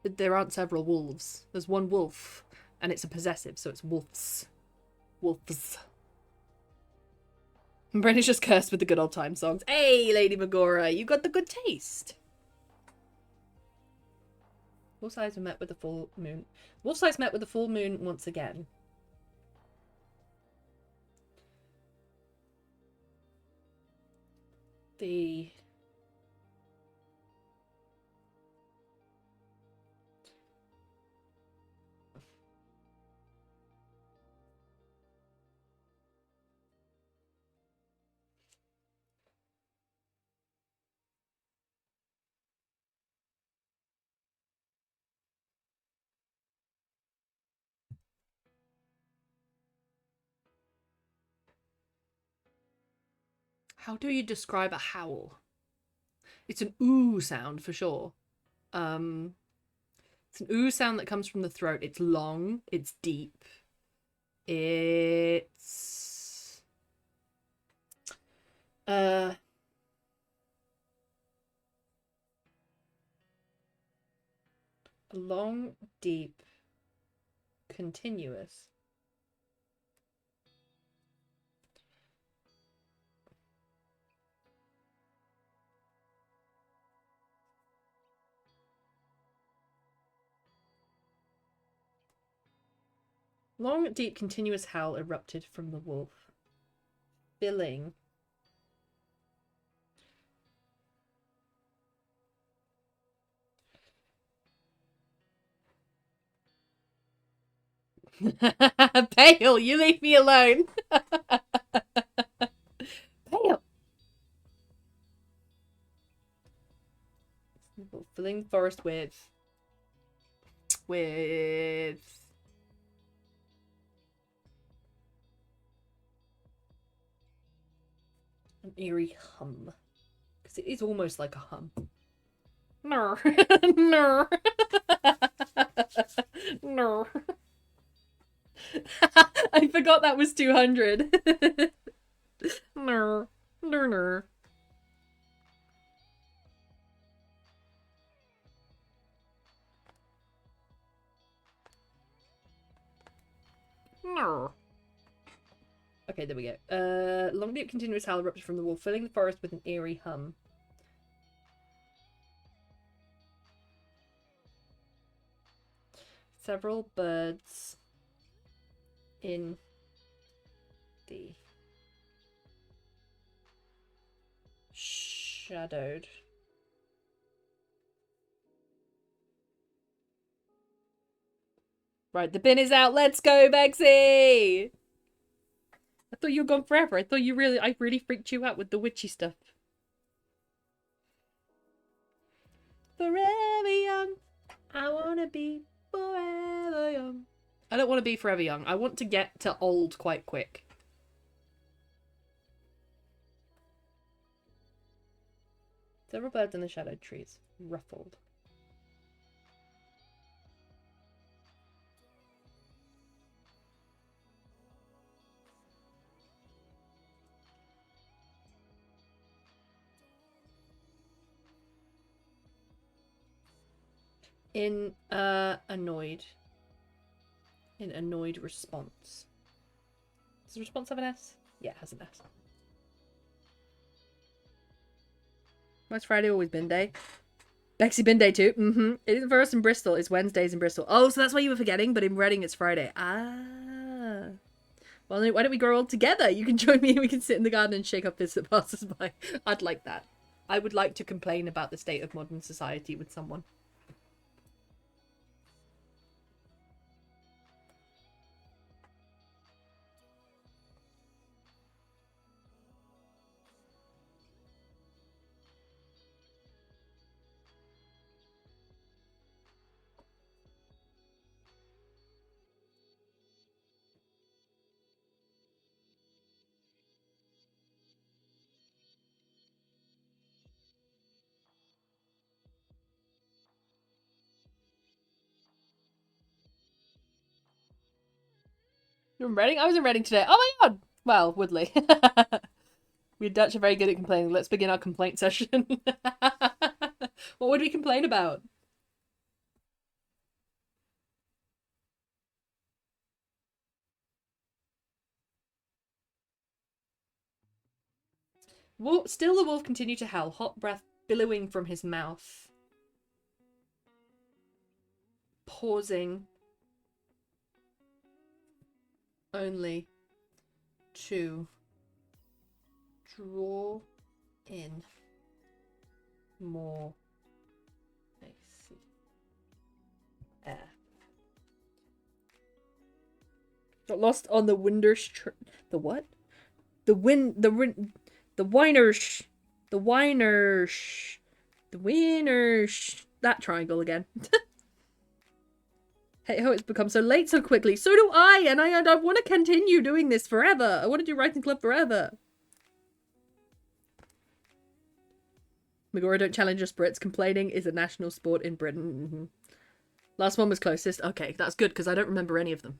there aren't several wolves. There's one wolf, and it's a possessive, so it's wolves. Wolves. Brenna's just cursed with the good old time songs. Hey, Lady Magora, you got the good taste. Wolf's eyes were met with the full moon. Wolf's eyes met with the full moon once again. The... How do you describe a howl? It's an ooh sound for sure. It's an ooh sound that comes from the throat. It's long, it's deep. It's long, deep, continuous. Long, deep, continuous howl erupted from the wolf, filling Pale, you leave me alone. Pale. Filling the forest with an eerie hum. Because it is almost like a hum. No. No. No. I forgot that was 200. No. No, no. No. Okay, there we go. Long deep continuous howl erupted from the wall, filling the forest with an eerie hum. Several birds in the shadowed right, the bin is out. Let's go, Bexy! I thought you were gone forever. I really freaked you out with the witchy stuff. Forever young. I wanna be forever young. I don't want to be forever young. I want to get to old quite quick. Several birds in the shadowed trees. Ruffled. In annoyed. In annoyed response. Does the response have an S? Yeah, it has an S. Why's Friday always bin day? Bexy bin day too. It isn't for us in Bristol. It's Wednesdays in Bristol. Oh, so that's why you were forgetting, but in Reading it's Friday. Ah. Well, then why don't we grow old together? You can join me and we can sit in the garden and shake up fists at passers-by. I'd like that. I would like to complain about the state of modern society with someone. You're in Reading? I was in Reading today. Oh my god! Well, Woodley. We Dutch are very good at complaining. Let's begin our complaint session. What would we complain about? Still the wolf continued to howl, hot breath billowing from his mouth. Pausing only to draw in more icy air. Got lost on the the what? The winners. That triangle again. Hey ho, it's become so late so quickly. So do I, and I want to continue doing this forever. I want to do writing club forever. Megora, don't challenge us Brits. Complaining is a national sport in Britain. Last one was closest. Okay, that's good because I don't remember any of them.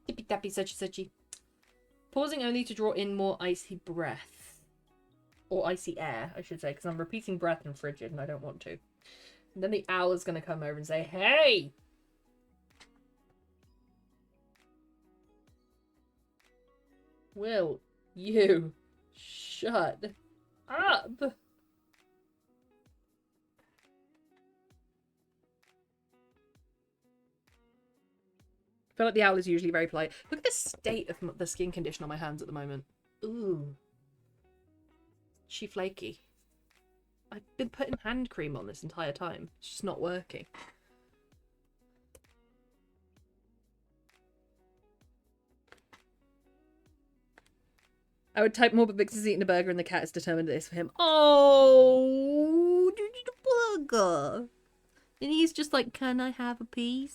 Tippy tappy, suchy. Pausing only to draw in more icy breath. Or icy air, I should say, because I'm repeating breath and frigid and I don't want to. And then the owl is going to come over and say, hey! Will you shut up? I feel like the owl is usually very polite. Look at the state of the skin condition on my hands at the moment. Ooh. She flaky. I've been putting hand cream on this entire time. It's just not working. I would type more, but Vix is eating a burger and the cat is determined it is for him. Oh, the burger. And he's just like, can I have a piece?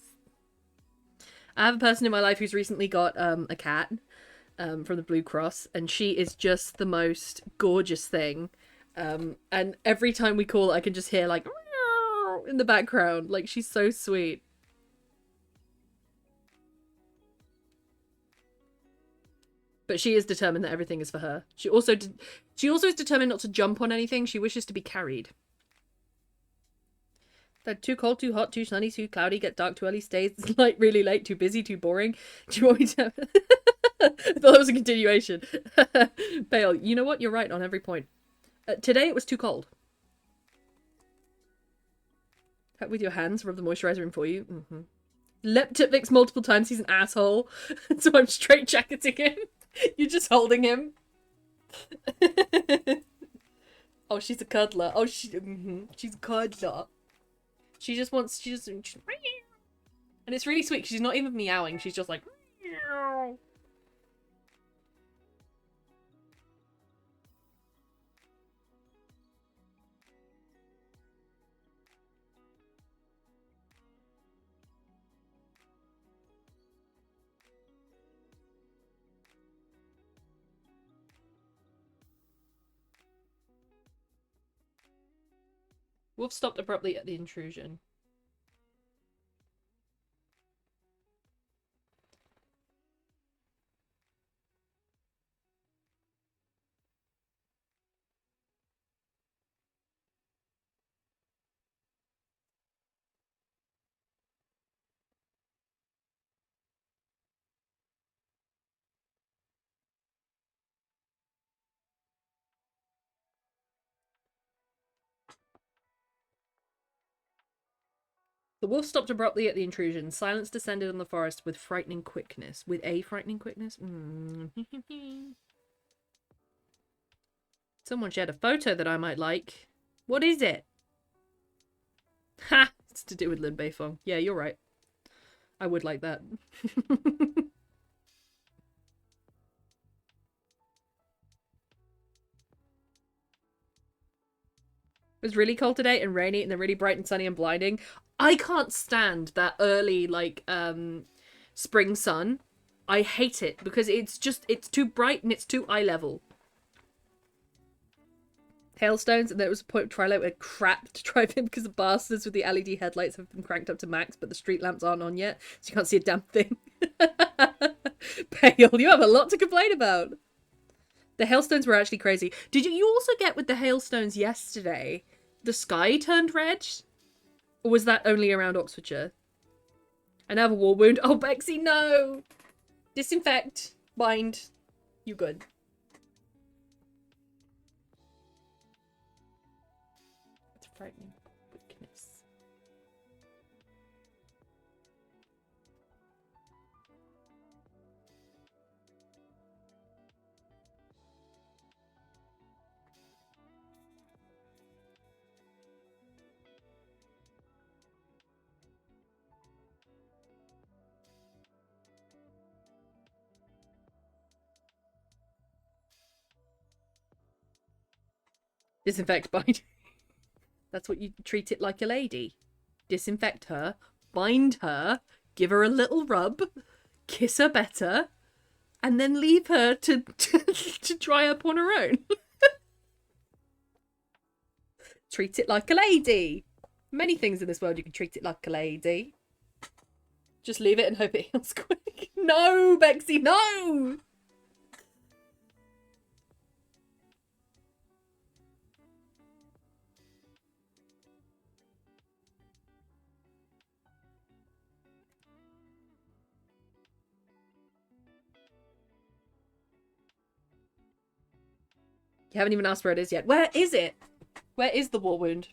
I have a person in my life who's recently got a cat from the Blue Cross, and she is just the most gorgeous thing. And every time we call, I can just hear like in the background. Like, she's so sweet. But she is determined that everything is for her. She also is determined not to jump on anything. She wishes to be carried. That too cold, too hot, too sunny, too cloudy, get dark, too early, stays light, really late, too busy, too boring. Do you want me to... I thought that was a continuation. Bale, you know what? You're right on every point. Today it was too cold. Help with your hands, rub the moisturizer in for you. Leapt at Vix multiple times, he's an asshole. So I'm straight jacketing him. You're just holding him. Oh, she's a cuddler. Oh, she's a cuddler. She just wants, and it's really sweet. She's not even meowing. She's just like. Wolf stopped abruptly at the intrusion. The wolf stopped abruptly at the intrusion. Silence descended on the forest with frightening quickness. With a frightening quickness? Someone shared a photo that I might like. What is it? Ha! It's to do with Lin Beifong. Yeah, you're right. I would like that. It was really cold today and rainy and then really bright and sunny and blinding. I can't stand that early, like, spring sun. I hate it because it's too bright and it's too eye level. Hailstones, and there was a point Twilight where crap to drive in because the bastards with the LED headlights have been cranked up to max, but the street lamps aren't on yet, so you can't see a damn thing. Pale, you have a lot to complain about. The hailstones were actually crazy. Did you also get with the hailstones yesterday, the sky turned red? Or was that only around Oxfordshire? I now have a war wound. Oh, Bexy, no! Disinfect. Bind. You good. It's frightening. Weakness. Disinfect, bind. That's what you treat it like a lady. Disinfect her, bind her, give her a little rub, kiss her better, and then leave her to dry up on her own. Treat it like a lady. Many things in this world you can treat it like a lady. Just leave it and hope it heals quick. No, Bexy, no! You haven't even asked where it is yet. Where is it? Where is the war wound?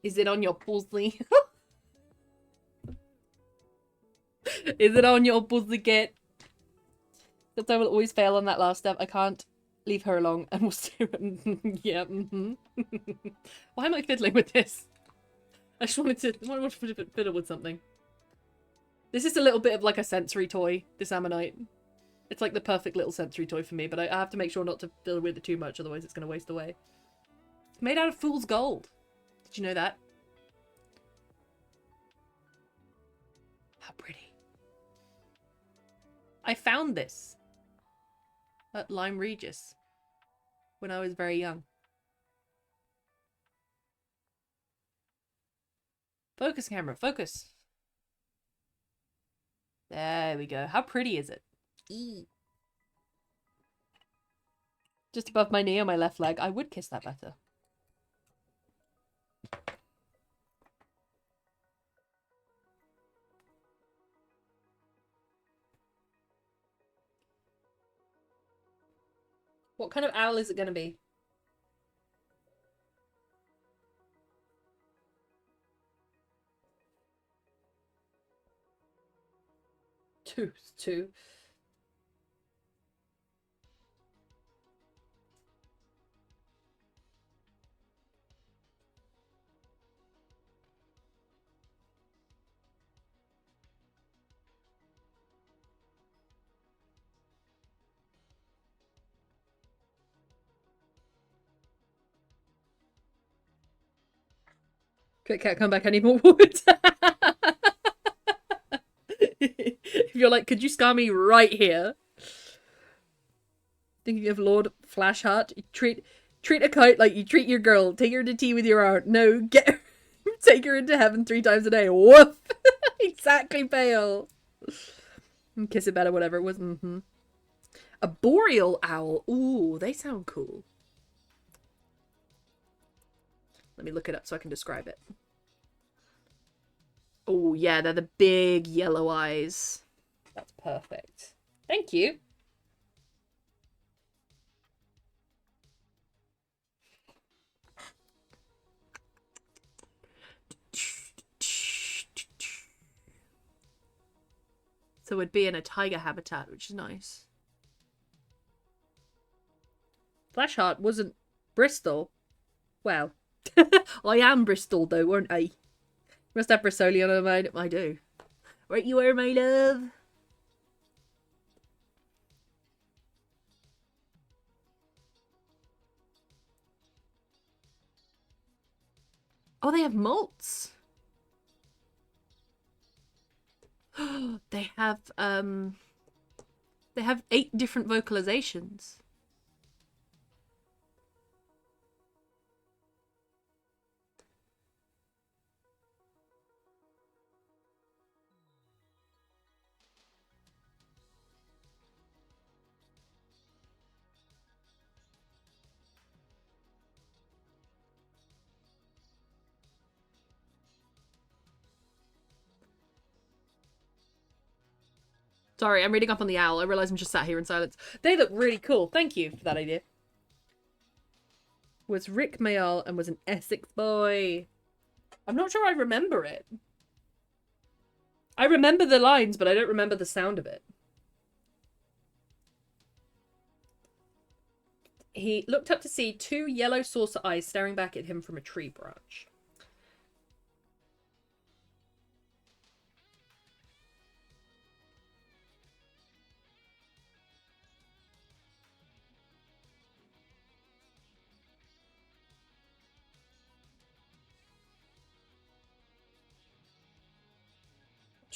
Is it on your pussy? Is it on your pussy, kit? Because I will always fail on that last step. I can't leave her alone and we'll see. Yeah, Why am I fiddling with this? I just wanted to fiddle with something. This is a little bit of like a sensory toy, this Ammonite. It's like the perfect little sensory toy for me, but I have to make sure not to fiddle with it too much, otherwise it's going to waste away. It's made out of fool's gold. Did you know that? How pretty. I found this at Lyme Regis when I was very young. Focus, camera, focus. There we go. How pretty is it? Eee. Just above my knee on my left leg. I would kiss that better. What kind of owl is it going to be? Two. Can't come back any more wood. If you're like, could you scar me right here? Thinking of Lord Flashheart. Treat a kite like you treat your girl. Take her to tea with your aunt. No, get her. Take her into heaven 3 times a day. Woof. Exactly, Pale. And kiss it better, whatever it was. A boreal owl. Ooh, they sound cool. Let me look it up so I can describe it. Oh, yeah, they're the big yellow eyes. That's perfect. Thank you. So it'd be in a tiger habitat, which is nice. Flashheart wasn't Bristol. Well, I am Bristol though, weren't I? Must have Bristolian on my... I do. Right you are, my love. Oh, they have molts. They have 8 different vocalizations. Sorry, I'm reading up on the owl. I realise I'm just sat here in silence. They look really cool. Thank you for that idea. Was Rick Mayall and was an Essex boy. I'm not sure I remember it. I remember the lines, but I don't remember the sound of it. He looked up to see 2 yellow saucer eyes staring back at him from a tree branch.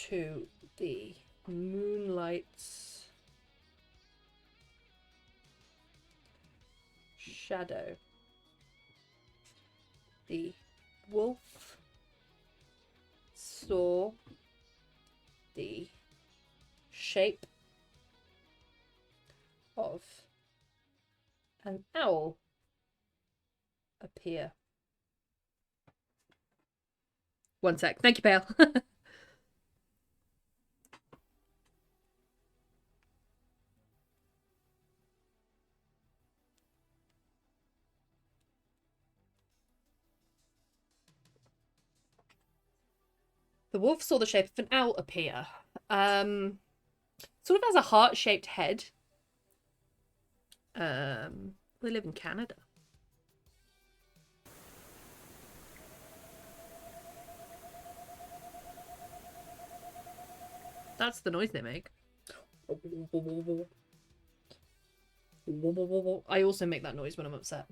To the moonlight's shadow. The wolf saw the shape of an owl appear. One sec. Thank you, Pale. The wolf saw the shape of an owl appear. Sort of has a heart-shaped head. They live in Canada. That's the noise they make. I also make that noise when I'm upset.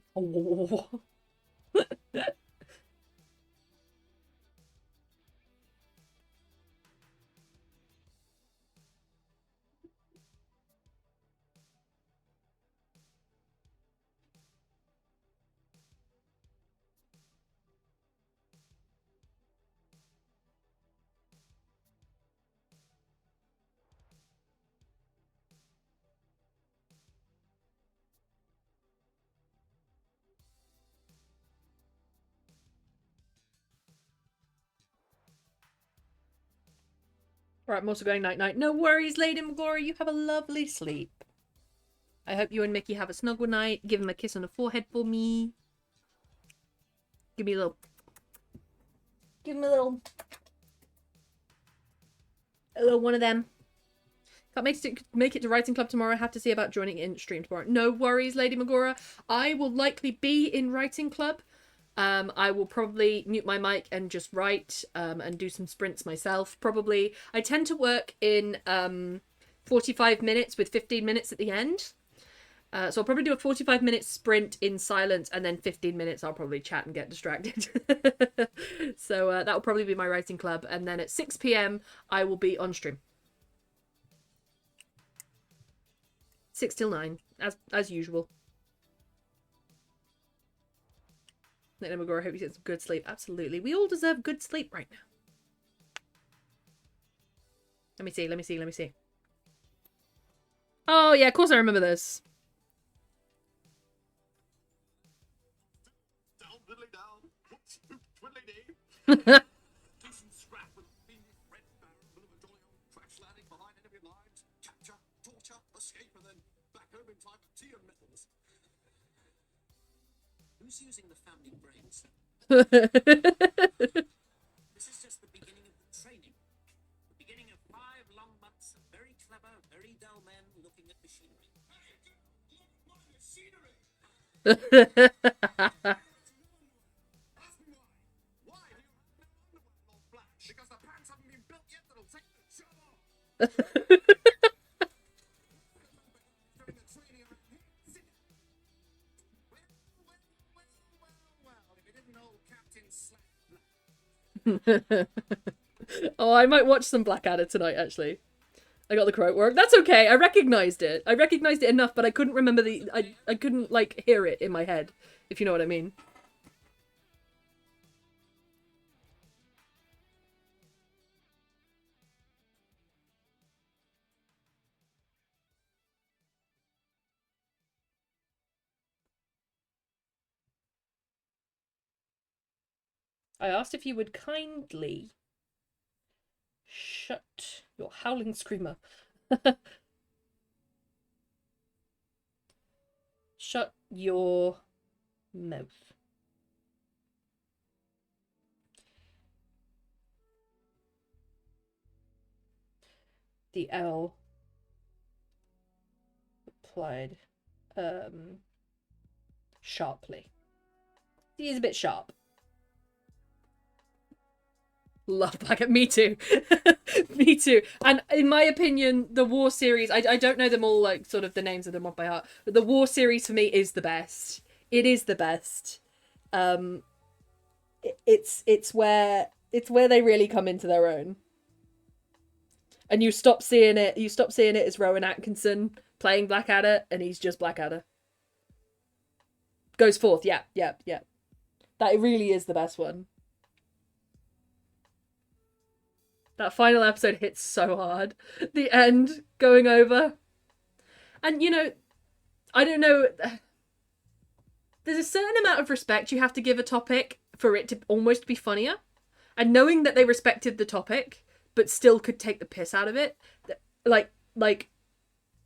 Right, I'm also going night-night. No worries, Lady Magora. You have a lovely sleep. I hope you and Mickey have a snuggle night. Give him a kiss on the forehead for me. Give me a little... Give him a little one of them. Can't make it to Writing Club tomorrow. I have to see about joining in stream tomorrow. No worries, Lady Magora. I will likely be in Writing Club. I will probably mute my mic and just write and do some sprints myself, probably. I tend to work in 45 minutes with 15 minutes at the end. So I'll probably do a 45-minute sprint in silence, and then 15 minutes I'll probably chat and get distracted. So that'll probably be my writing club, and then at 6 p.m. I will be on stream. 6 till 9, as usual. Nick Magora, I hope you get some good sleep. Absolutely. We all deserve good sleep right now. Let me see. Oh, yeah, of course I remember this. Down, diddly down. Whoops, twiddly dee. Decent scrap with being red baron, bit of a jolly old crash landing behind enemy lines. Capture, torture, escape, and then back home in time for tea and metals. Who's using the family brains? This is just the beginning of the training. The beginning of 5 long months of very clever, very dull men looking at machinery. Hey, look at my machinery! Ask me why. Why do you have no underwear, Lord Flash? Because the pants haven't been built yet that'll take the show off. Doing the training around here. Sit. Well, if you didn't know Captain Slack Black. Oh, I might watch some Blackadder tonight, actually. I got the quote work. That's okay. I recognized it. I recognized it enough, but I couldn't remember the... I couldn't, like, hear it in my head, if you know what I mean. I asked if you would kindly shut your howling screamer. Shut your mouth. The owl replied sharply. He is a bit sharp. Love Blackadder. Me too. Me too. And in my opinion, the War series, I don't know them all, like, sort of the names of them off by heart, but the War series for me is the best. It is the best. It's where they really come into their own. And you stop seeing it as Rowan Atkinson playing Blackadder, and he's just Blackadder. Goes forth, yeah. That really is the best one. That final episode hits so hard. The end, going over. And, you know, I don't know. There's a certain amount of respect you have to give a topic for it to almost be funnier. And knowing that they respected the topic, but still could take the piss out of it. Like,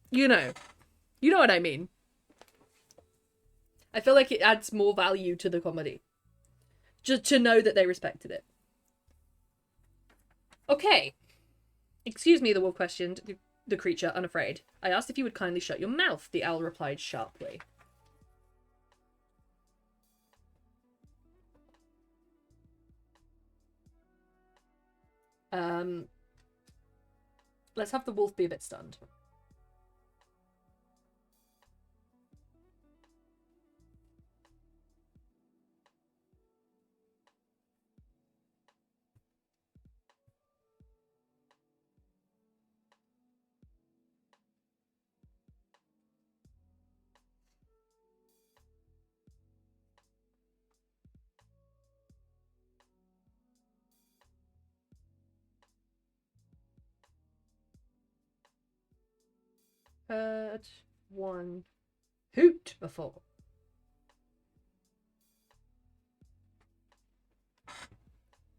you know what I mean. I feel like it adds more value to the comedy. Just to know that they respected it. Okay. Excuse me, the wolf questioned the creature, unafraid. I asked if you would kindly shut your mouth, the owl replied sharply. Let's have the wolf be a bit stunned. Heard one hoot before.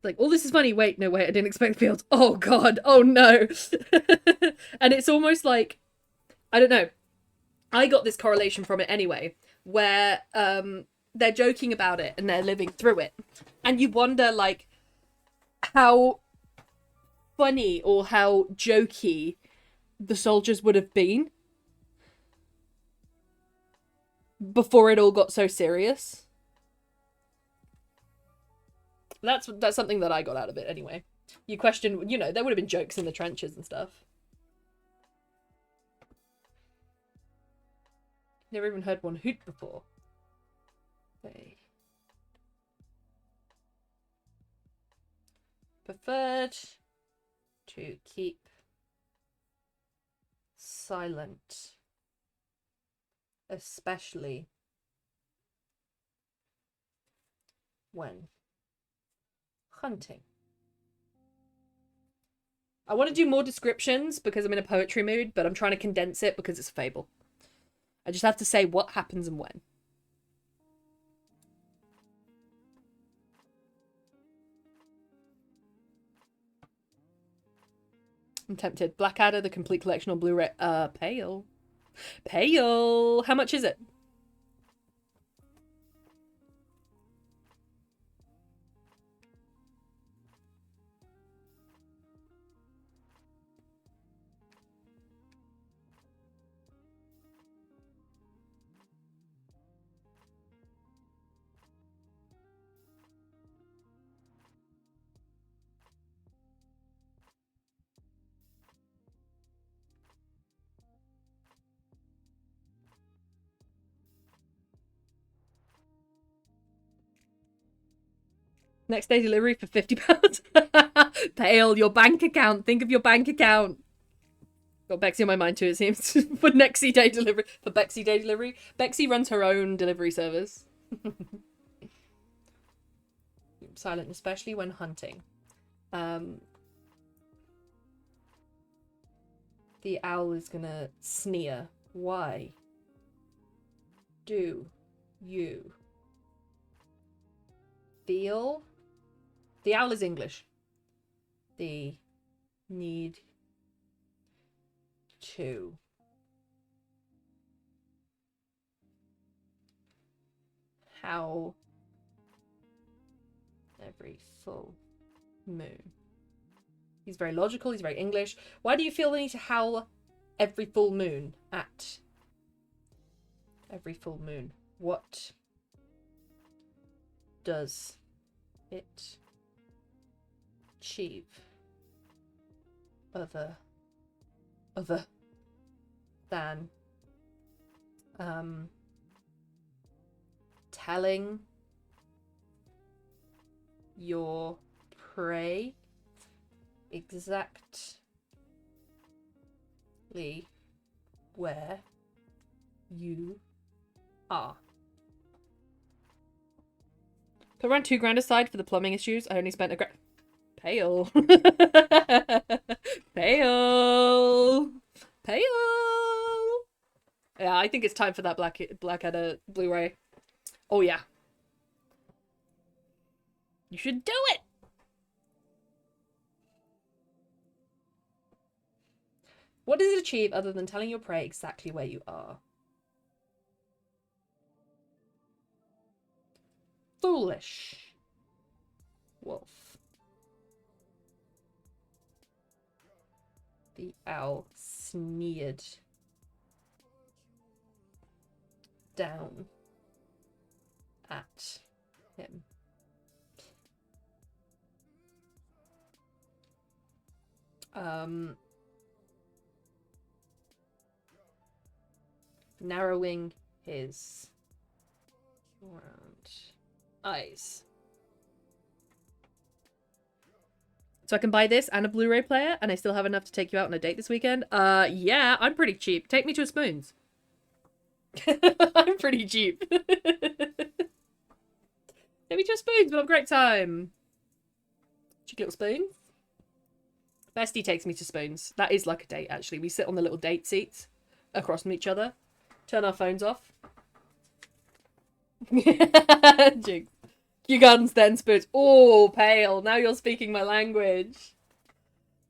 Like, all this is funny. Wait, no, wait, I didn't expect the fields. Oh, God. Oh, no. And it's almost like, I don't know. I got this correlation from it anyway, where they're joking about it and they're living through it. And you wonder, like, how funny or how jokey the soldiers would have been before it all got so serious. That's something that I got out of it anyway. You question, you know, there would have been jokes in the trenches and stuff. Never even heard one hoot before. Okay. Preferred to keep silent, especially when hunting. I want to do more descriptions because I'm in a poetry mood, but I'm trying to condense it because it's a fable. I just have to say what happens and when. I'm tempted. Blackadder, the complete collection on Blu-ray. Pale. Pale. How much is it? Next day delivery for £50. Pale, your bank account. Think of your bank account. Got Bexy on my mind too, it seems. For Nexi Day delivery. For Bexy Day delivery. Bexy runs her own delivery service. Silent, especially when hunting. The owl is gonna sneer. Why do you feel? The owl is English. The need to howl every full moon. He's very logical, he's very English. Why do you feel the need to howl every full moon? At every full moon. What does it achieve other than telling your prey exactly where you are? Put around £2,000 aside for the plumbing issues. I only spent a Pale. Pale. Pale. Yeah, I think it's time for that Blackadder Blu-ray. Oh yeah. You should do it. What does it achieve other than telling your prey exactly where you are? Foolish wolf. The owl sneered down at him. Narrowing his round eyes. So I can buy this and a Blu-ray player, and I still have enough to take you out on a date this weekend? Yeah, I'm pretty cheap. Take me to a Spoons. I'm pretty cheap. Take me to a Spoons, we'll have a great time. Cheeky little Spoons. Bestie takes me to Spoons. That is like a date, actually. We sit on the little date seats across from each other. Turn our phones off. Jigs. Kew Gardens, then Spoons. Oh, Pale. Now you're speaking my language.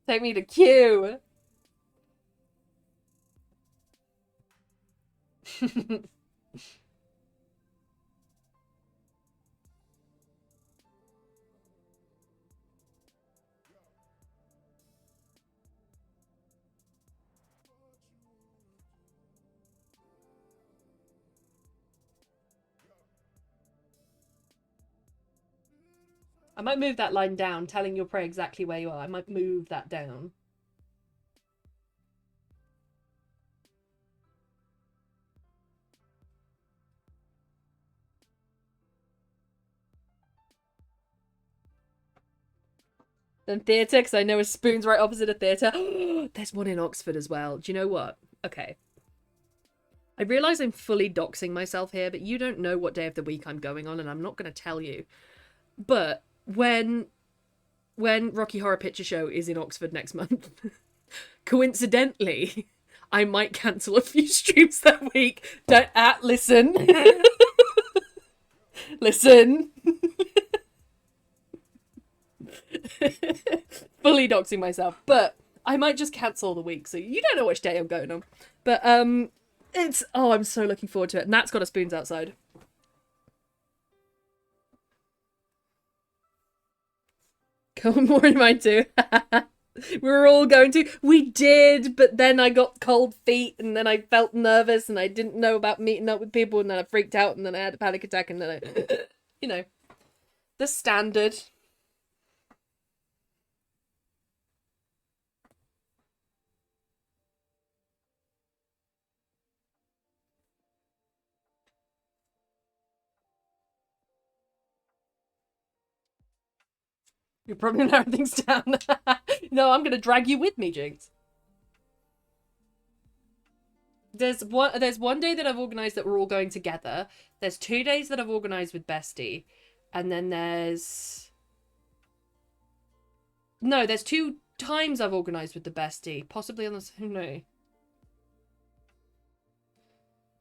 Take me to Kew. I might move that line down, telling your prey exactly where you are. I might move that down. Then theatre, because I know a Spoon's right opposite a theatre. There's one in Oxford as well. Do you know what? Okay. I realise I'm fully doxing myself here, but you don't know what day of the week I'm going on, and I'm not going to tell you. But when Rocky Horror Picture Show is in Oxford next month, coincidentally, I might cancel a few streams that week. Don't listen. Listen. Fully doxing myself, but I might just cancel the week, so you don't know which day I'm going on. But it's I'm so looking forward to it. And that's got a Spoons outside. Come on, more in mine too. We were all going to. We did, but then I got cold feet, and then I felt nervous, and I didn't know about meeting up with people, and then I freaked out, and then I had a panic attack, and then I, you know, the standard. You're probably narrowing things down. No, I'm gonna drag you with me, Jinx. There's one day that I've organised that we're all going together. There's 2 days that I've organised with Bestie. And then there's 2 times I've organised with the Bestie. Possibly on the same day.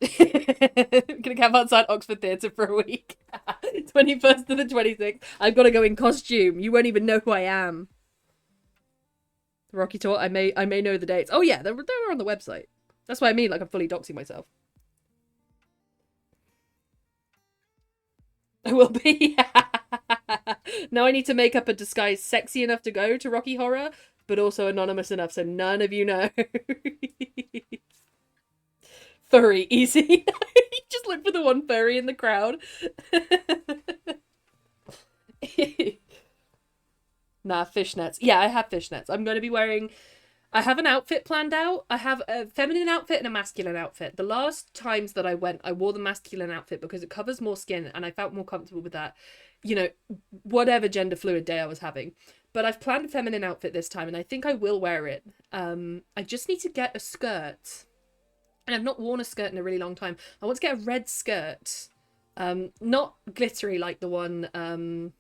Gonna camp outside Oxford Theatre for a week. 21st to the 26th. I've got to go in costume. You won't even know who I am. The Rocky Tour. I may know the dates. Oh yeah, they're on the website. That's what I mean. Like I'm fully doxing myself. I will be. Now I need to make up a disguise sexy enough to go to Rocky Horror, but also anonymous enough so none of you know. Furry, easy. Just look for the one furry in the crowd. Nah, fishnets. Yeah, I have fishnets. I'm going to be wearing... I have an outfit planned out. I have a feminine outfit and a masculine outfit. The last times that I went, I wore the masculine outfit because it covers more skin and I felt more comfortable with that. You know, whatever gender fluid day I was having. But I've planned a feminine outfit this time and I think I will wear it. I just need to get a skirt. And I've not worn a skirt in a really long time. I want to get a red skirt. Not glittery like the one, oh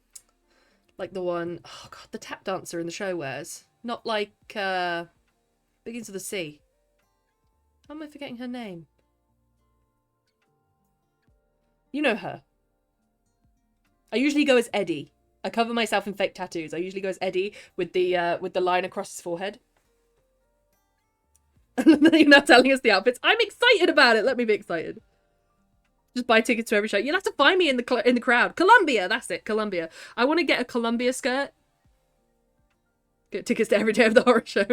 god, the tap dancer in the show wears. Not like, Begins with a C. How am I forgetting her name? You know her. I usually go as Eddie. I cover myself in fake tattoos. I usually go as Eddie with the line across his forehead. You're now telling us the outfits. I'm excited about it. Let me be excited. Just buy tickets to every show. You'll have to find me in the crowd. Columbia, that's it. Columbia. I want to get a Columbia skirt. Get tickets to every day of the horror show.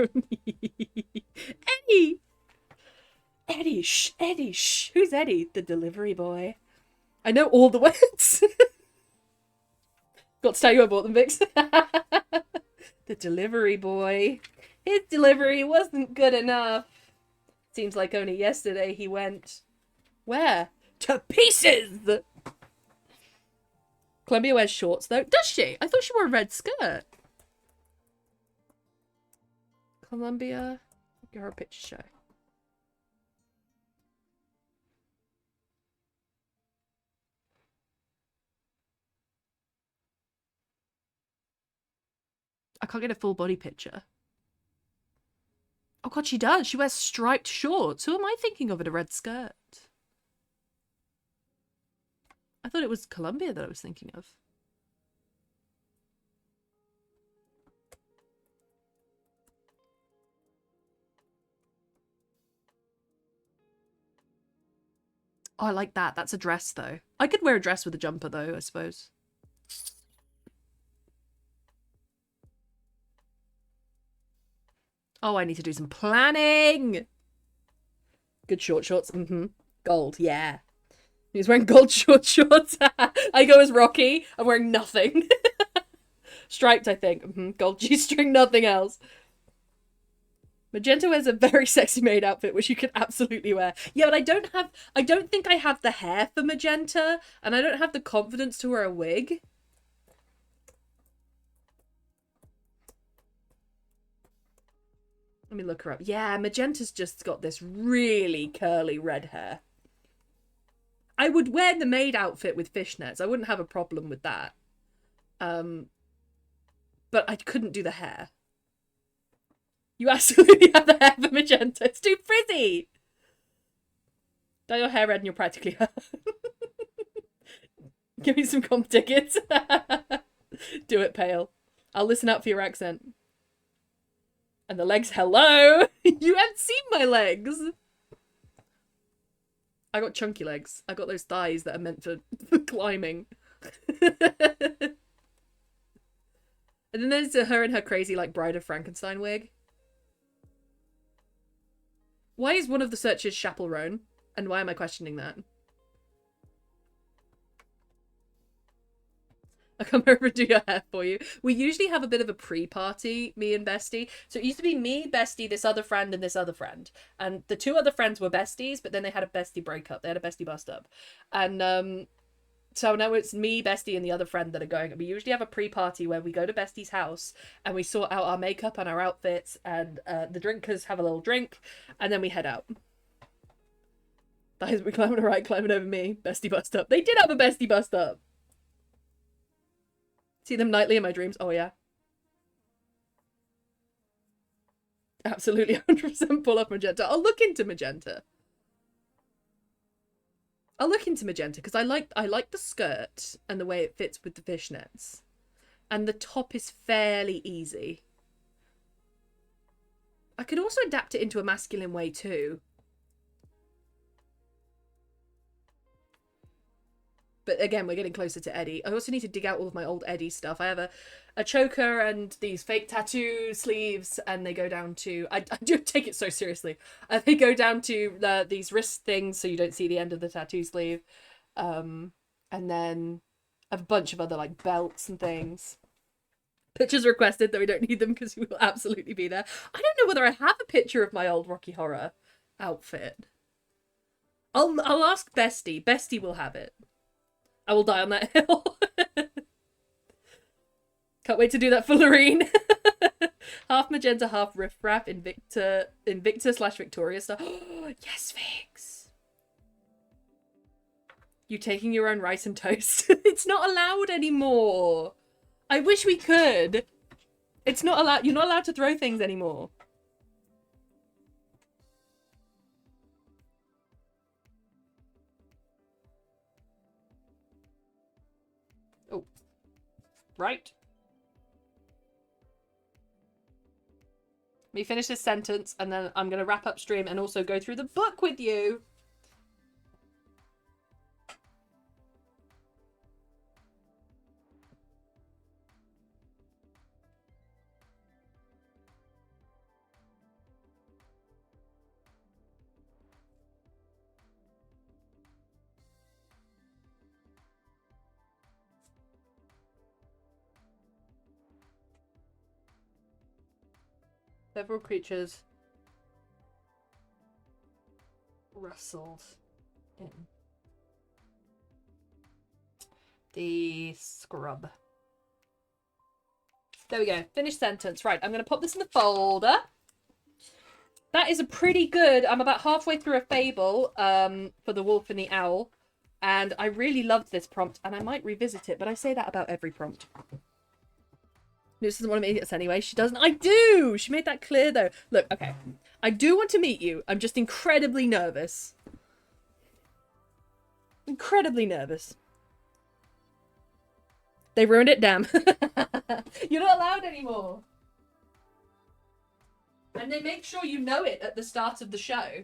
Eddie! Eddie, shh. Eddie, shh. Who's Eddie? The delivery boy. I know all the words. Got to tell you I bought them, Vix. The delivery boy. His delivery wasn't good enough. Seems like only yesterday he went... Where? To pieces! Columbia wears shorts, though. Does she? I thought she wore a red skirt. Columbia. Give her a picture show. I can't get a full body picture. Oh god, she does. She wears striped shorts. Who am I thinking of in a red skirt? I thought it was Columbia that I was thinking of. Oh, I like that. That's a dress, though. I could wear a dress with a jumper, though, I suppose. Oh, I need to do some planning. Good short shorts. Gold, yeah. He's wearing gold short shorts. I go as Rocky. I'm wearing nothing. Striped, I think. Gold G-string, nothing else. Magenta wears a very sexy maid outfit, which you could absolutely wear. Yeah, but I don't think I have the hair for Magenta, and I don't have the confidence to wear a wig. Let me look her up. Yeah, Magenta's just got this really curly red hair. I would wear the maid outfit with fishnets. I wouldn't have a problem with that. But I couldn't do the hair. You absolutely have the hair for Magenta. It's too frizzy. Dye your hair red and you're practically her. Give me some comp tickets. Do it, Pale. I'll listen out for your accent. And the legs, hello! You haven't seen my legs! I got chunky legs. I got those thighs that are meant for climbing. And then there's her in her crazy, like, Bride of Frankenstein wig. Why is one of the searches chaperone? And why am I questioning that? I'll come over and do your hair for you. We usually have a bit of a pre-party, me and Bestie. So it used to be me, Bestie, this other friend, and this other friend. And the two other friends were besties, but then they had a bestie breakup. They had a bestie bust up. And so now it's me, Bestie, and the other friend that are going. We usually have a pre-party where we go to Bestie's house and we sort out our makeup and our outfits, and the drinkers have a little drink, and then we head out. That is, we climbing right, climbing over me. Bestie bust up. They did have a bestie bust up. See them nightly in my dreams. Oh, yeah. Absolutely 100% pull off Magenta. I'll look into Magenta. I'll look into Magenta because I like the skirt and the way it fits with the fishnets. And the top is fairly easy. I could also adapt it into a masculine way too. But again, we're getting closer to Eddie. I also need to dig out all of my old Eddie stuff. I have a choker and these fake tattoo sleeves, and they go down to... I do take it so seriously. They go down to these wrist things so you don't see the end of the tattoo sleeve. And then a bunch of other like belts and things. Pictures requested, that we don't need them because we will absolutely be there. I don't know whether I have a picture of my old Rocky Horror outfit. I'll ask Bestie. Bestie will have it. I will die on that hill. Can't wait to do that for Lorene. Half Magenta, half Riff Raff, Invicta/Victoria stuff. Yes, Vix. You taking your own rice and toast? It's not allowed anymore. I wish we could. It's not allowed. You're not allowed to throw things anymore. Oh. Right. Let me finish this sentence and then I'm going to wrap up stream and also go through the book with you. Several creatures rustled in the scrub. There we go. Finished sentence. Right, I'm going to pop this in the folder. That is a pretty good... I'm about halfway through a fable for The Wolf and the Owl. And I really loved this prompt, and I might revisit it, but I say that about every prompt. This doesn't want to meet us anyway. She doesn't. I do! She made that clear, though. Look, okay. I do want to meet you. I'm just incredibly nervous. Incredibly nervous. They ruined it, damn. You're not allowed anymore. And they make sure you know it at the start of the show.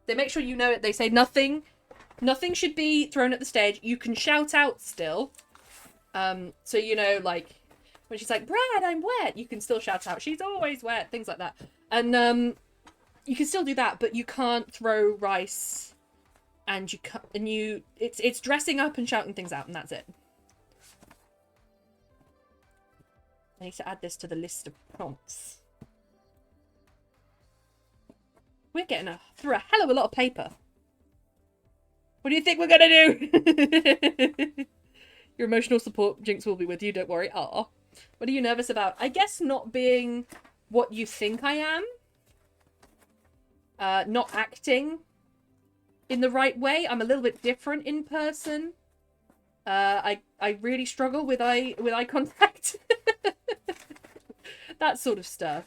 They make sure you know it. They say nothing should be thrown at the stage. You can shout out still. So, you know, like... When she's like, Brad, I'm wet, you can still shout out, she's always wet, things like that. And you can still do that, but you can't throw rice, and you can't, and it's dressing up and shouting things out, and that's it. I need to add this to the list of prompts. We're getting through a hell of a lot of paper. What do you think we're gonna do? Your emotional support, Jinx, will be with you, don't worry. Aw. What are you nervous about? I guess not being what you think I am. not acting in the right way. I'm a little bit different in person. I really struggle with eye contact. That sort of stuff.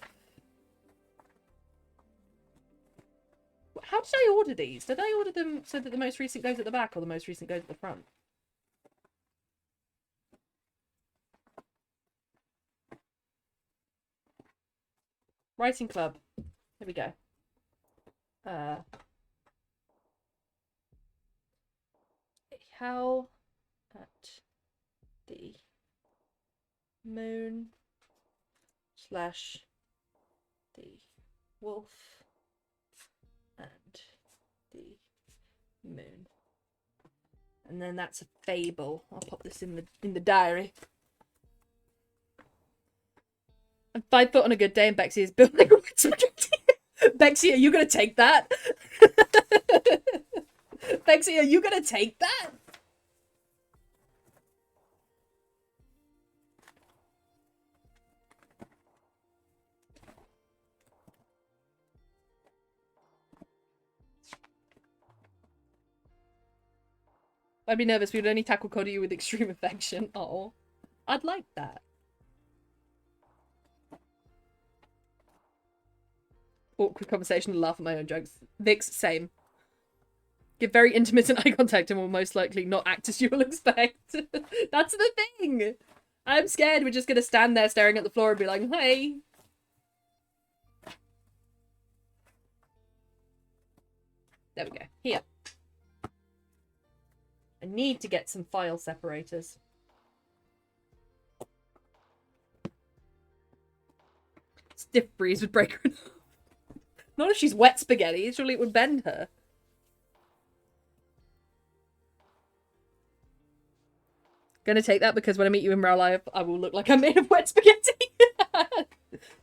How did I order these? Did I order them so that the most recent goes at the back or the most recent goes at the front? Writing club. Here we go. Howl at the moon / the wolf and the moon. And then that's a fable. I'll pop this in the diary. I'm 5 foot on a good day and Bexy is building a spaghetti. Bexy, are you gonna take that? Bexy, are you gonna take that? I'd be nervous. We would only tackle Cody with extreme affection. Oh, I'd like that. Awkward conversation and laugh at my own jokes. Vix, same. Give very intermittent eye contact and will most likely not act as you will expect. That's the thing. I'm scared we're just going to stand there staring at the floor and be like, hey. There we go. Here. I need to get some file separators. Stiff breeze would break her. Not if she's wet spaghetti. Surely it would bend her. Gonna take that because when I meet you in real life, I will look like I'm made of wet spaghetti.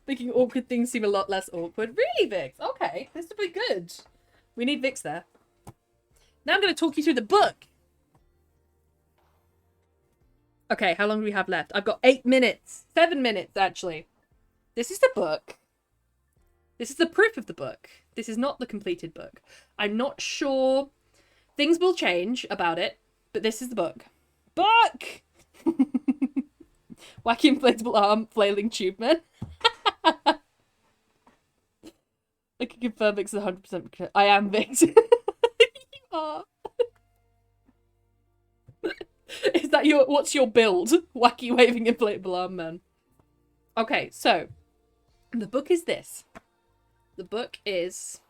Making awkward things seem a lot less awkward. Really, Vix? Okay, this will be good. We need Vix there. Now I'm gonna talk you through the book. Okay, how long do we have left? I've got 8 minutes. 7 minutes, actually. This is the book. This is the proof of the book. This is not the completed book. I'm not sure. Things will change about it, but this is the book. Book! Wacky inflatable arm, flailing tube man. I can confirm Vix is 100%. I am Vix. You are. Is that your, what's your build? Wacky waving inflatable arm man. Okay, so the book is this. The book is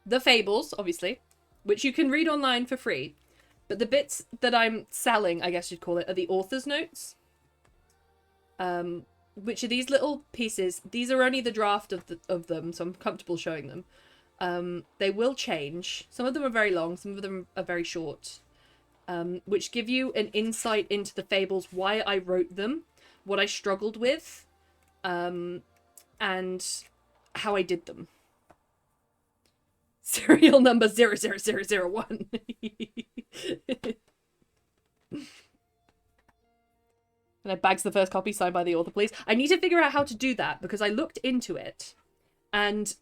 The Fables, obviously, which you can read online for free. But the bits that I'm selling, I guess you'd call it, are the author's notes. Which are these little pieces. These are only the draft of them, so I'm comfortable showing them. They will change. Some of them are very long, some of them are very short. Which give you an insight into the fables, why I wrote them, what I struggled with, and how I did them. Serial number 00001. And I bags the first copy signed by the author, please. I need to figure out how to do that because I looked into it and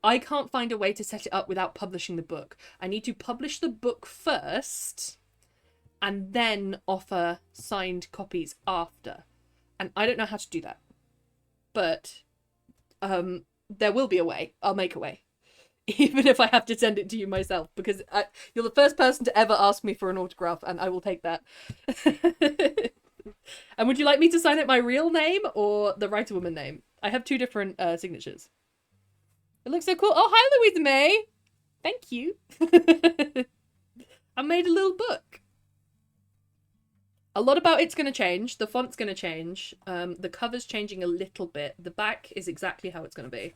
I can't find a way to set it up without publishing the book. I need to publish the book first and then offer signed copies after. And I don't know how to do that. But there will be a way. I'll make a way. Even if I have to send it to you myself. Because you're the first person to ever ask me for an autograph, and I will take that. And would you like me to sign it my real name or the writer woman name? I have 2 different signatures. It looks so cool. Oh, hi, Louisa May. Thank you. I made a little book. A lot about it's going to change. The font's going to change. The cover's changing a little bit. The back is exactly how it's going to be.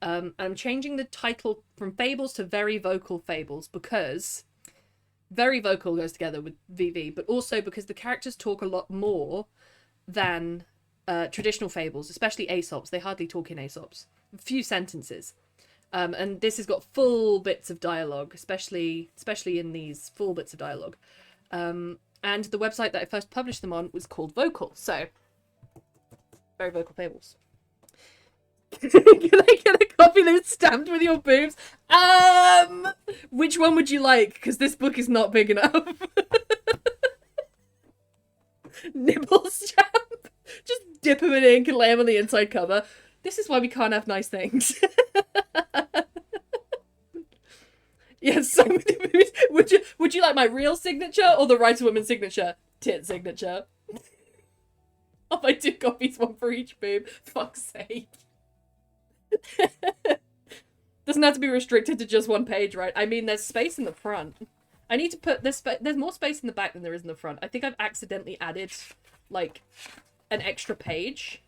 I'm changing the title from Fables to Very Vocal Fables because very vocal goes together with VV, but also because the characters talk a lot more than traditional fables, especially Aesop's. They hardly talk in Aesop's. A few sentences. And this has got full bits of dialogue, especially in these full bits of dialogue. And the website that I first published them on was called Vocal. So, Very Vocal Fables. Can I get a copy copy that's stamped with your boobs. Which one would you like? Because this book is not big enough. Nibble stamp. Just dip them in ink and lay them on the inside cover. This is why we can't have nice things. Yes, so would you like my real signature or the Writer Woman signature? Tit signature. I'll buy 2 copies, 1 for each boob. Fuck's sake. Doesn't have to be restricted to just 1 page, right? I mean, there's space in the front. I need to put this. There's more space in the back than there is in the front. I think I've accidentally added, like, an extra page,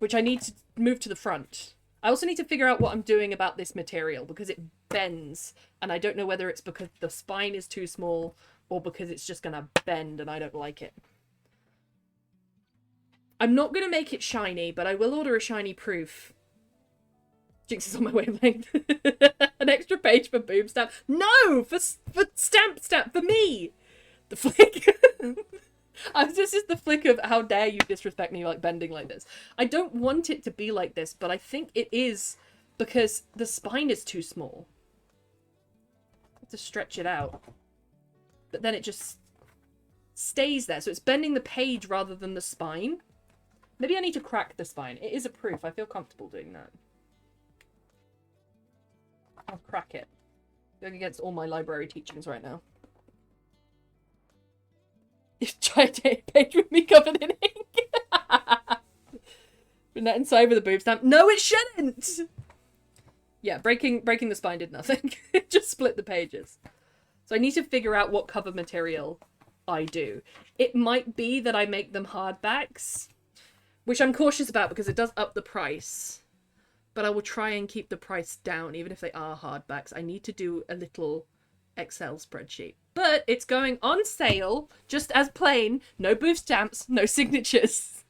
which I need to move to the front. I also need to figure out what I'm doing about this material because it bends, and I don't know whether it's because the spine is too small or because it's just gonna bend and I don't like it. I'm not gonna make it shiny, but I will order a shiny proof. Jinx is on my wavelength. An extra page for boob stamp. No! For stamp, for me! The flick. This is the flick of how dare you disrespect me like bending like this. I don't want it to be like this, but I think it is because the spine is too small. I have to stretch it out. But then it just stays there. So it's bending the page rather than the spine. Maybe I need to crack the spine. It is a proof. I feel comfortable doing that. I'll crack it. Going against all my library teachings right now. Giant page with me covered in ink. Been that inside with a boob stamp. No, it shouldn't! Yeah, breaking the spine did nothing. It just split the pages. So I need to figure out what cover material I do. It might be that I make them hardbacks, which I'm cautious about because it does up the price. But I will try and keep the price down, even if they are hardbacks. I need to do a little Excel spreadsheet. But it's going on sale, just as plain. No boob stamps, no signatures,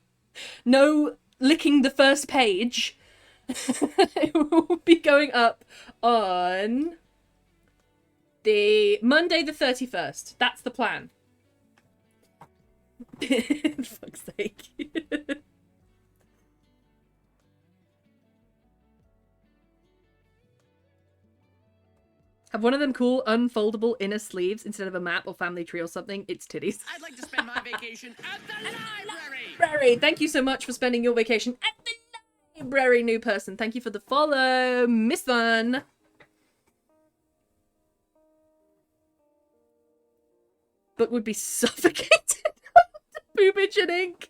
no licking the first page. It will be going up on the Monday the 31st. That's the plan. For fuck's sake. Have one of them cool unfoldable inner sleeves instead of a map or family tree or something. It's titties. I'd like to spend my vacation at the library. Library. Thank you so much for spending your vacation at the library, new person. Thank you for the follow, Miss Fun. Book would be suffocated. Boobage and ink.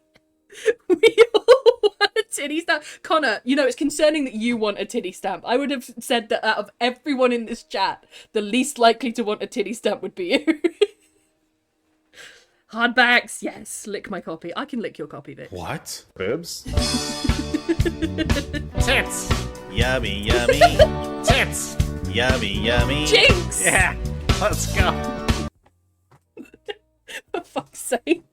We all want a titty stamp. Connor, you know, it's concerning that you want a titty stamp. I would have said that out of everyone in this chat, the least likely to want a titty stamp would be you. Hardbacks, yes. Lick my copy. I can lick your copy, Vic. What? Boobs? Tits! Yummy, yummy. Tits! Yummy, yummy. Jinx! Yeah, let's go. For fuck's sake.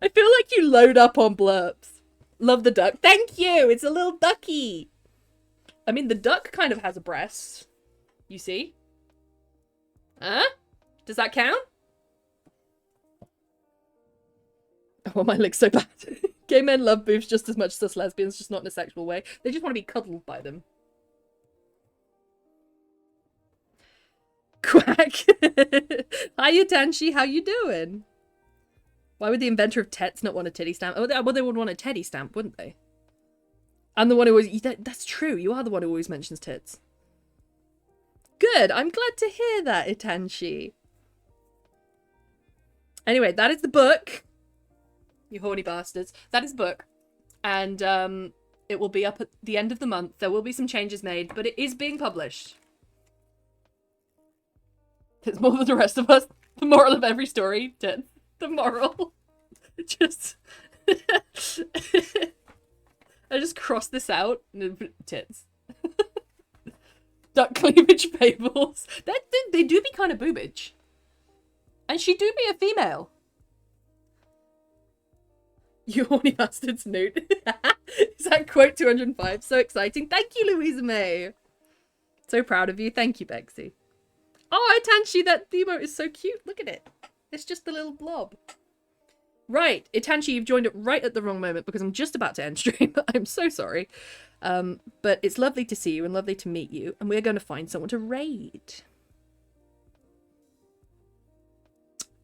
I feel like you load up on blurps. Love the duck. Thank you! It's a little ducky! I mean, the duck kind of has a breast. You see? Huh? Does that count? Oh, my lick's so bad. Gay men love boobs just as much as us lesbians, just not in a sexual way. They just want to be cuddled by them. Quack! Hiya, Tanshi, how you doing? Why would the inventor of tets not want a titty stamp? Oh, well, they would want a teddy stamp, wouldn't they? I'm the one who always... That's true, you are the one who always mentions tits. Good, I'm glad to hear that, Itanshi. Anyway, that is the book. You horny bastards. That is the book. And it will be up at the end of the month. There will be some changes made, but it is being published. There's more than the rest of us. The moral of every story, tits. The moral. Just... I just cross this out and then put tits. Duck cleavage fables. They do be kind of boobage. And she do be a female. You horny bastards, Newt. Is that quote 205? So exciting. Thank you, Louisa May. So proud of you. Thank you, Bexy. Oh, Tanshi, that emote is so cute. Look at it. It's just a little blob. Right, Itanchi, you've joined it right at the wrong moment because I'm just about to end stream. I'm so sorry. But it's lovely to see you and lovely to meet you, and we're going to find someone to raid.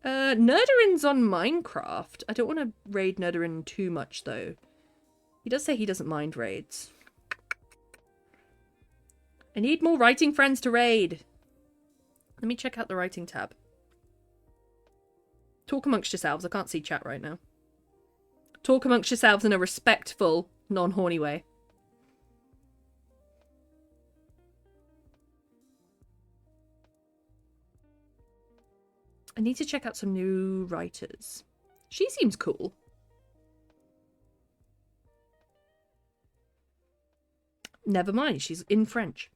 Nerdarin's on Minecraft. I don't want to raid Nerdarin too much, though. He does say he doesn't mind raids. I need more writing friends to raid. Let me check out the writing tab. Talk amongst yourselves. I can't see chat right now. Talk amongst yourselves in a respectful, non-horny way. I need to check out some new writers. She seems cool. Never mind, she's in French.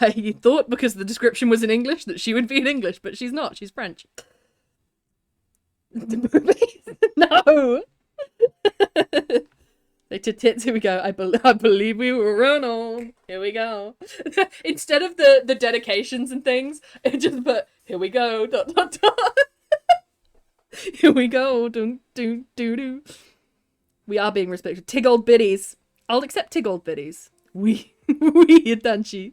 I thought because the description was in English that she would be in English, but she's not. She's French. The movies? No! Say to tits, here we go. I believe we will run on. Here we go. Instead of the dedications and things, it just put, here we go, dot, dot, dot. Here we go, dun, dun, doo, doo. We are being respected. Tig old biddies. I'll accept tig old biddies. We Itanchi.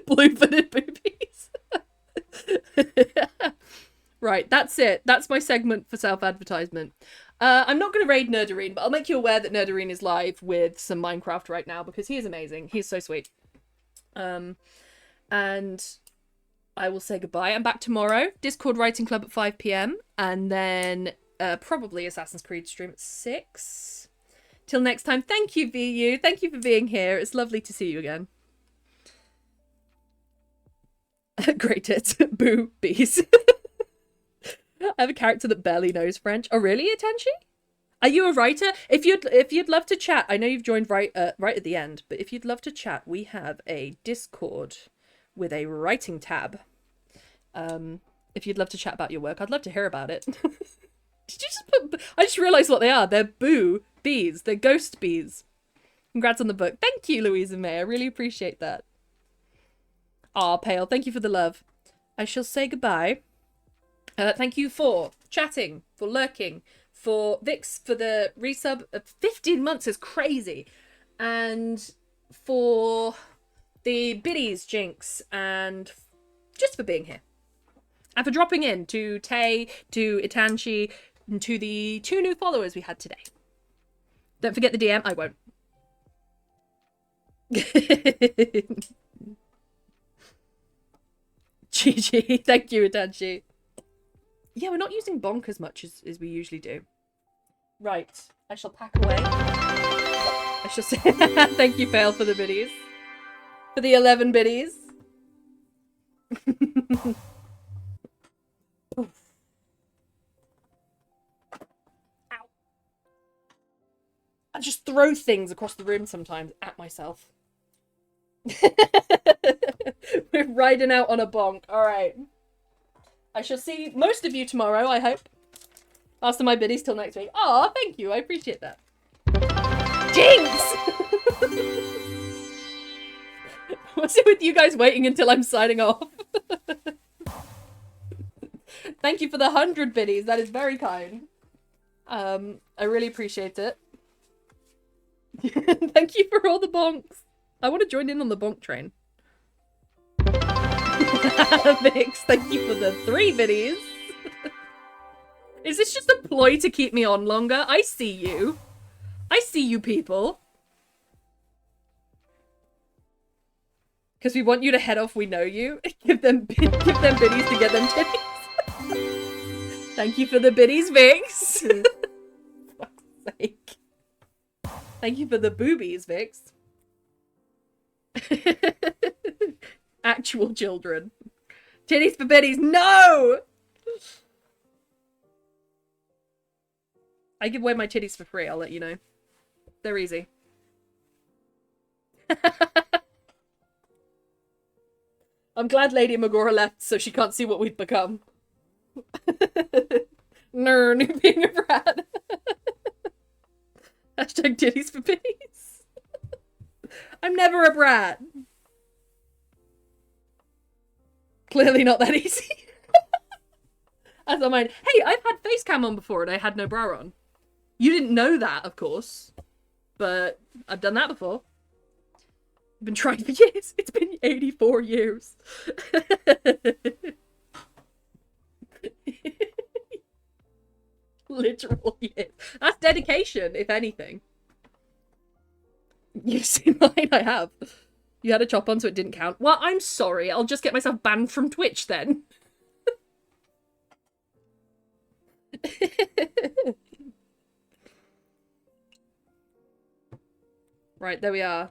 Blue-footed boobies. Right, that's it. That's my segment for self-advertisement. I'm not going to raid Nerdarine, but I'll make you aware that Nerdarine is live with some Minecraft right now because he is amazing. He's so sweet. And I will say goodbye. I'm back tomorrow. Discord Writing Club at 5 PM. And then probably Assassin's Creed stream at 6. Till next time, thank you, VU. Thank you for being here. It's lovely to see you again. Great tits. Boo bees. I have a character that barely knows French. Oh, really, Atenshi? Are you a writer? If you'd love to chat, I know you've joined right at the end, but if you'd love to chat, we have a Discord with a writing tab. If you'd love to chat about your work, I'd love to hear about it. Did you just put... I just realised what they are. They're boo bees. They're ghost bees. Congrats on the book. Thank you, Louisa May. I really appreciate that. Aw, Pale. Thank you for the love. I shall say goodbye. Thank you for chatting, for lurking, for Vix, for the resub. 15 months is crazy. And for the biddies, Jinx, and just for being here. And for dropping in to Tay, to Itanchi, and to the 2 new followers we had today. Don't forget the DM. I won't. GG. Thank you, Itanchi. Yeah, we're not using bonk as much as we usually do. Right. I shall pack away. I shall say thank you, Fail, for the biddies. For the 11 biddies. Ow. I just throw things across the room sometimes at myself. We're riding out on a bonk. Alright. I shall see most of you tomorrow, I hope. After my biddies till next week. Aw, thank you. I appreciate that. Jinx! What's it with you guys waiting until I'm signing off? Thank you for the 100 biddies. That is very kind. I really appreciate it. Thank you for all the bonks. I want to join in on the bonk train. Vix, thank you for the 3 biddies. Is this just a ploy to keep me on longer? I see you. I see you people. Because we want you to head off, we know you. Give them biddies to get them titties. Thank you for the biddies, Vix. For fuck's sake. Thank you for the boobies, Vix. Actual children. Titties for biddies. No! I give away my titties for free, I'll let you know. They're easy. I'm glad Lady Magora left so she can't see what we've become. Nern, being a brat. Hashtag titties for biddies. I'm never a brat. Clearly not that easy. As I mind, hey, I've had face cam on before and I had no bra on. You didn't know that, of course. But I've done that before. I've been trying for years. It's been 84 years. Literal years. That's dedication, if anything. You've seen mine, I have. You had a chop on, so it didn't count. Well, I'm sorry. I'll just get myself banned from Twitch then. Right, there we are.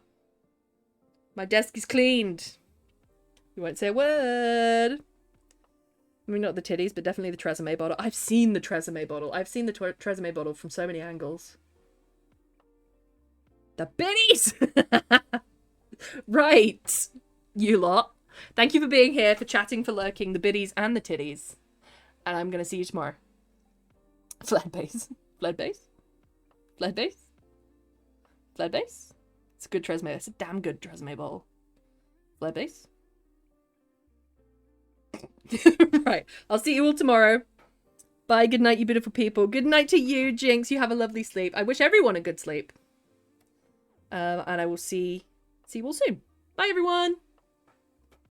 My desk is cleaned. You won't say a word. I mean, not the titties, but definitely the Tresemme bottle. I've seen the Tresemme bottle. I've seen the Tresemme bottle from so many angles. The biddies! Right, you lot. Thank you for being here, for chatting, for lurking, the biddies and the titties. And I'm gonna see you tomorrow. Fled base. Fled base? Fled base? Fled base? It's a good Tresemme. It's a damn good Tresemme bottle. Fled base? Right. I'll see you all tomorrow. Bye. Good night, you beautiful people. Good night to you, Jinx. You have a lovely sleep. I wish everyone a good sleep. And I will see you all soon. Bye, everyone.